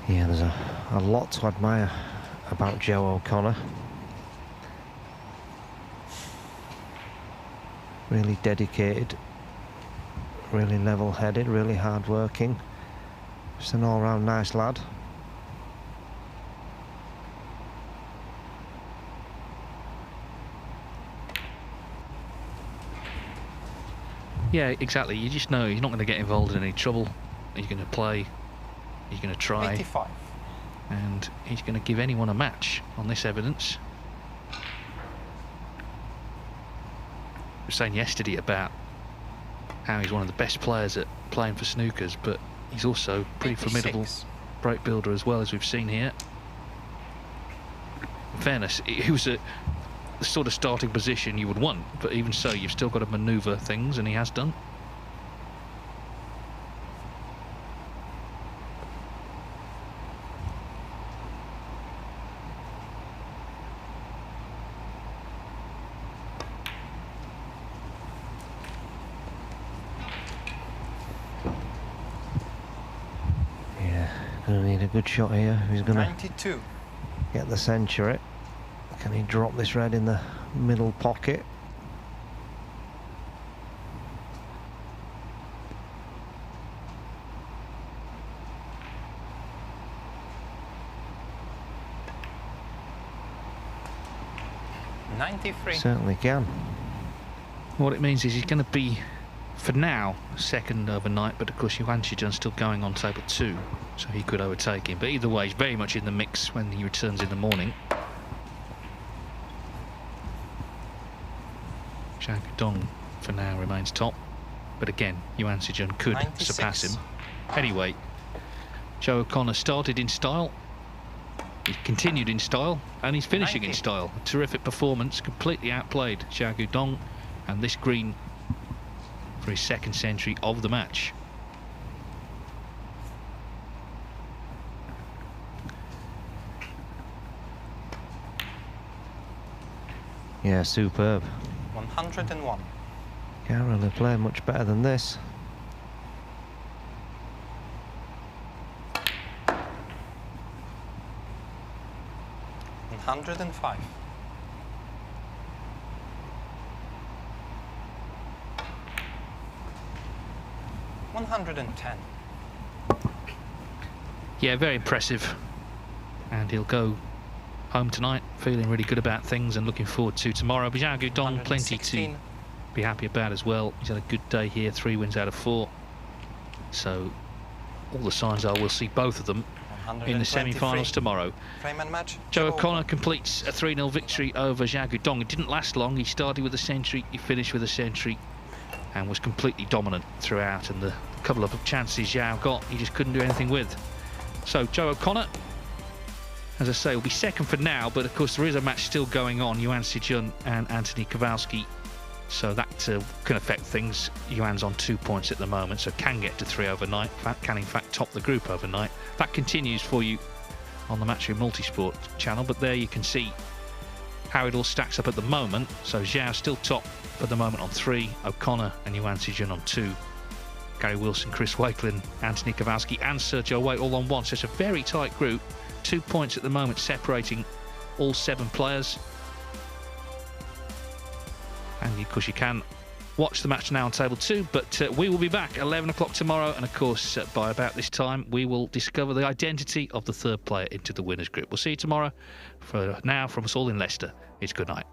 Yeah, there's a lot to admire about Joe O'Connor. Really dedicated, really level-headed, really hard-working. Just an all-round nice lad. Yeah, exactly. You just know he's not going to get involved in any trouble. He's going to play. He's going to try. 85. And he's going to give anyone a match on this evidence. I was saying yesterday about how he's one of the best players at playing for snookers, but he's also pretty 86. formidable break builder as well, as we've seen here. In fairness, he was at the sort of starting position you would want, but even so, you've still got to manoeuvre things, and he has done. Gonna need a good shot here. He's gonna 92. Get the century. Can he drop this red in the middle pocket? $93. Certainly can. What it means is he's going to be, for now, second overnight, but of course Yuan still going on table 2, so he could overtake him. But either way, he's very much in the mix when he returns in the morning. Xiao Guodong for now remains top, but again, Yuan could 96. surpass him. Anyway, Joe O'Connor started in style, he continued in style, and he's finishing 90. in style. A terrific performance, completely outplayed Xiao Guodong, and this green for his second century of the match. Yeah, superb. 101. Can't really play much better than this. $105. 110. Yeah, very impressive. And he'll go home tonight feeling really good about things and looking forward to tomorrow. But Xiao Guodong, plenty to be happy about as well. He's had a good day here, 3 wins out of 4. So all the signs are we'll see both of them in the semi-finals tomorrow. Joe O'Connor completes a 3-0 victory over Xiao Guodong. It didn't last long. He started with a century, he finished with a century, and was completely dominant throughout. And the couple of chances Xiao got, he just couldn't do anything with. So Joe O'Connor, as I say, will be second for now, but of course there is a match still going on, Yuan and Anthony Kowalski. So that can affect things. Yuan's on 2 points at the moment, so can get to 3 overnight. Can in fact top the group overnight. That continues for you on the Matchroom Multisport channel, but there you can see how it all stacks up at the moment. So Xiao still top at the moment on 3, O'Connor and Yuan on 2. Gary Wilson, Chris Wakelin, Anthony Kowalski and Sergio Wade all on 1. So it's a very tight group. 2 points at the moment separating all 7 players. And of course you can watch the match now on Table 2, but we will be back 11 o'clock tomorrow, and of course by about this time we will discover the identity of the 3rd player into the winners group. We'll see you tomorrow. For now, from us all in Leicester, it's good night.